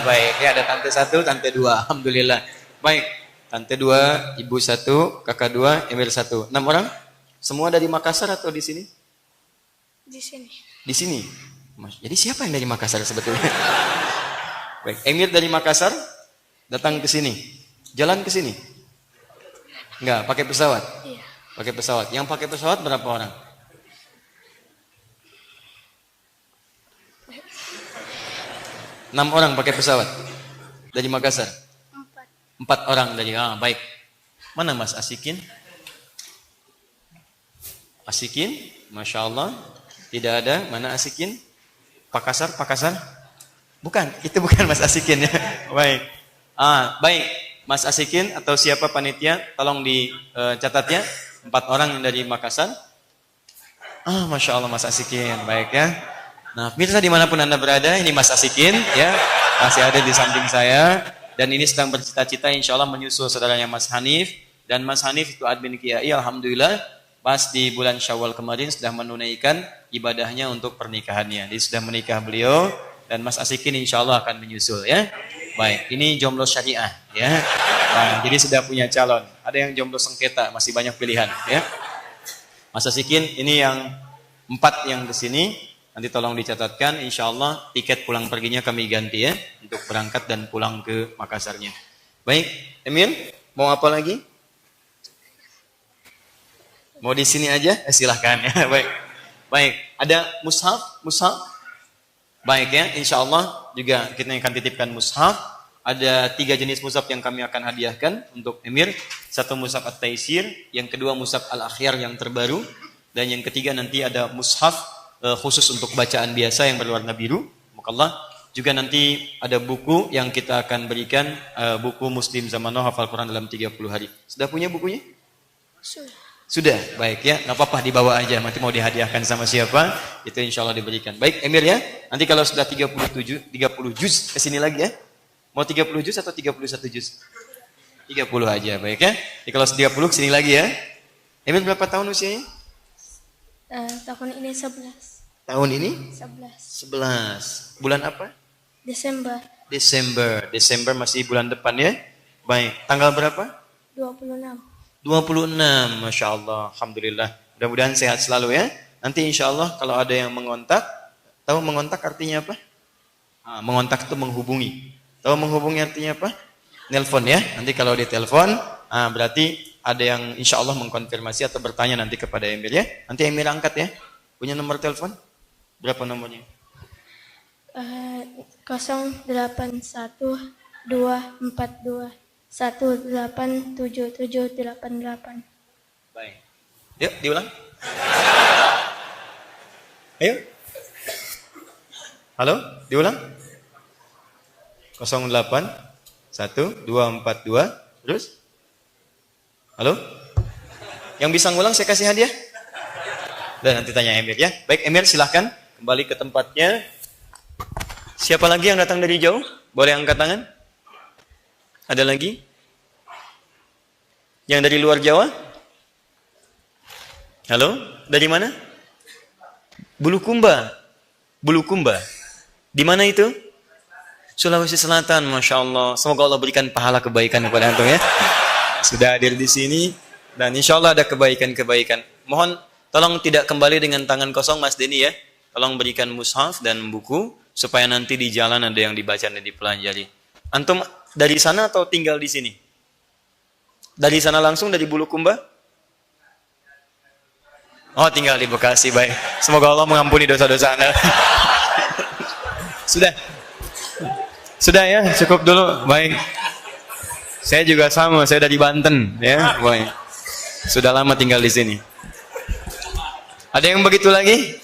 Baik, ya ada tante 1, tante 2. Alhamdulillah. Baik. Tante 2, ibu 1, kakak 2, Emir 1. 6 orang? Semua dari Makassar atau di sini? Di sini. Di sini. Jadi siapa yang dari Makassar sebetulnya? Baik, Emir dari Makassar datang ke sini. Jalan ke sini? Enggak, pakai pesawat. Iya. Pakai pesawat. Yang pakai pesawat berapa orang? 6 orang pakai pesawat dari Makassar. 4 orang dari baik. Mana Mas Asikin? Asikin, Masya Allah. Tidak ada. Mana Asikin? Pakasar? Bukan, itu bukan Mas Asikin ya. Baik. Baik. Mas Asikin atau siapa panitia, tolong dicatat ya. 4 orang yang dari Makassar. Masya Allah Mas Asikin. Baik ya. Nah, pemirsa dimanapun Anda berada, ini Mas Asikin ya, masih ada di samping saya, dan ini sedang bercita-cita insya Allah menyusul saudaranya Mas Hanif, dan Mas Hanif itu admin Kiai, alhamdulillah, pas di bulan Syawal kemarin sudah menunaikan ibadahnya untuk pernikahannya, dia sudah menikah beliau, dan Mas Asikin insya Allah akan menyusul ya. Baik, ini jomblo syariah ya, nah, jadi sudah punya calon, ada yang jomblo sengketa, masih banyak pilihan ya. Mas Asikin ini yang 4 yang kesini. Nanti tolong dicatatkan, insya Allah tiket pulang perginya kami ganti ya, untuk berangkat dan pulang ke Makassarnya. Baik, Emir, mau apa lagi? Mau di sini aja? Silahkan ya. Baik. Ada mushaf? Baik ya, insya Allah juga kita akan titipkan mushaf. Ada 3 jenis mushaf yang kami akan hadiahkan untuk Emir. 1 mushaf At-Taisir, yang kedua mushaf Al-Akhyar yang terbaru, dan yang ketiga nanti ada mushaf khusus untuk bacaan biasa yang berwarna biru. Moga juga nanti ada buku yang kita akan berikan, buku Muslim Zaman Now hafal Quran dalam 30 hari. Sudah punya bukunya? Sudah. Baik ya, nggak apa-apa dibawa aja. Nanti mau dihadiahkan sama siapa, itu insya Allah diberikan. Baik Emir ya, nanti kalau sudah 30 juz kesini lagi ya. Mau 30 juz atau 31 juz? 30 aja, baik ya. Jadi kalau 30 kesini lagi ya. Emir berapa tahun usianya? Tahun ini 11. Tahun ini? 11. Bulan apa? Desember masih bulan depan ya. Baik, tanggal berapa? 26, Masya Allah, Alhamdulillah. Mudah-mudahan sehat selalu ya. Nanti insya Allah kalau ada yang mengontak, tahu mengontak artinya apa? Mengontak itu menghubungi. Tahu menghubungi artinya apa? Nelpon ya. Nanti kalau ditelepon, berarti ada yang insya Allah mengkonfirmasi atau bertanya nanti kepada Emir ya. Nanti Emir angkat ya. Punya nomor telepon? Berapa nomornya? 081242187788. Baik. Yuk diulang. Ayo. Halo, diulang. 081242 terus. Halo? Yang bisa ngulang saya kasih hadiah. Dan nanti tanya Emir ya. Baik Emir silahkan kembali ke tempatnya. Siapa lagi yang datang dari jauh? Boleh angkat tangan? Ada lagi? Yang dari luar Jawa? Halo? Dari mana? Bulukumba. Bulukumba. Di mana itu? Sulawesi Selatan, Masya Allah. Semoga Allah berikan pahala kebaikan kepada antum ya. Sudah hadir di sini. Dan insya Allah ada kebaikan-kebaikan. Mohon tolong tidak kembali dengan tangan kosong Mas Denny ya. Tolong berikan mushaf dan buku. Supaya nanti di jalan ada yang dibaca dan dipelajari. Antum dari sana atau tinggal di sini? Dari sana langsung dari Bulukumba? Oh tinggal di Bekasi, baik. Semoga Allah mengampuni dosa-dosa Anda. Sudah? Sudah ya, cukup dulu. Baik. Saya juga sama, saya dari Banten ya. Baik. Sudah lama tinggal di sini. Ada yang begitu lagi?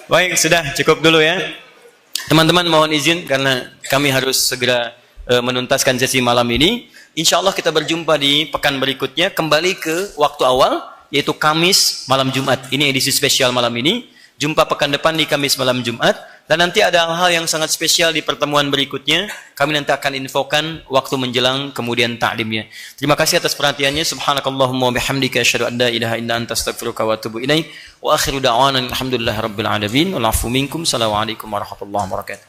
Baik, sudah cukup dulu ya. Teman-teman mohon izin karena kami harus segera menuntaskan sesi malam ini. Insya Allah kita berjumpa di pekan berikutnya kembali ke waktu awal yaitu Kamis malam Jumat. Ini edisi spesial malam ini. Jumpa pekan depan di Kamis malam Jumat. Dan nanti ada hal yang sangat spesial di pertemuan berikutnya. Kami nanti akan infokan waktu menjelang kemudian ta'limnya. Terima kasih atas perhatiannya. Subhanakallahumma wa bihamdika asyhadu an la ilaha illa anta astaghfiruka wa atubu ilaik. Wa akhiru da'wana alhamdulillahi rabbil alamin. Wal 'afwu minkum. Assalamualaikum warahmatullahi wabarakatuh.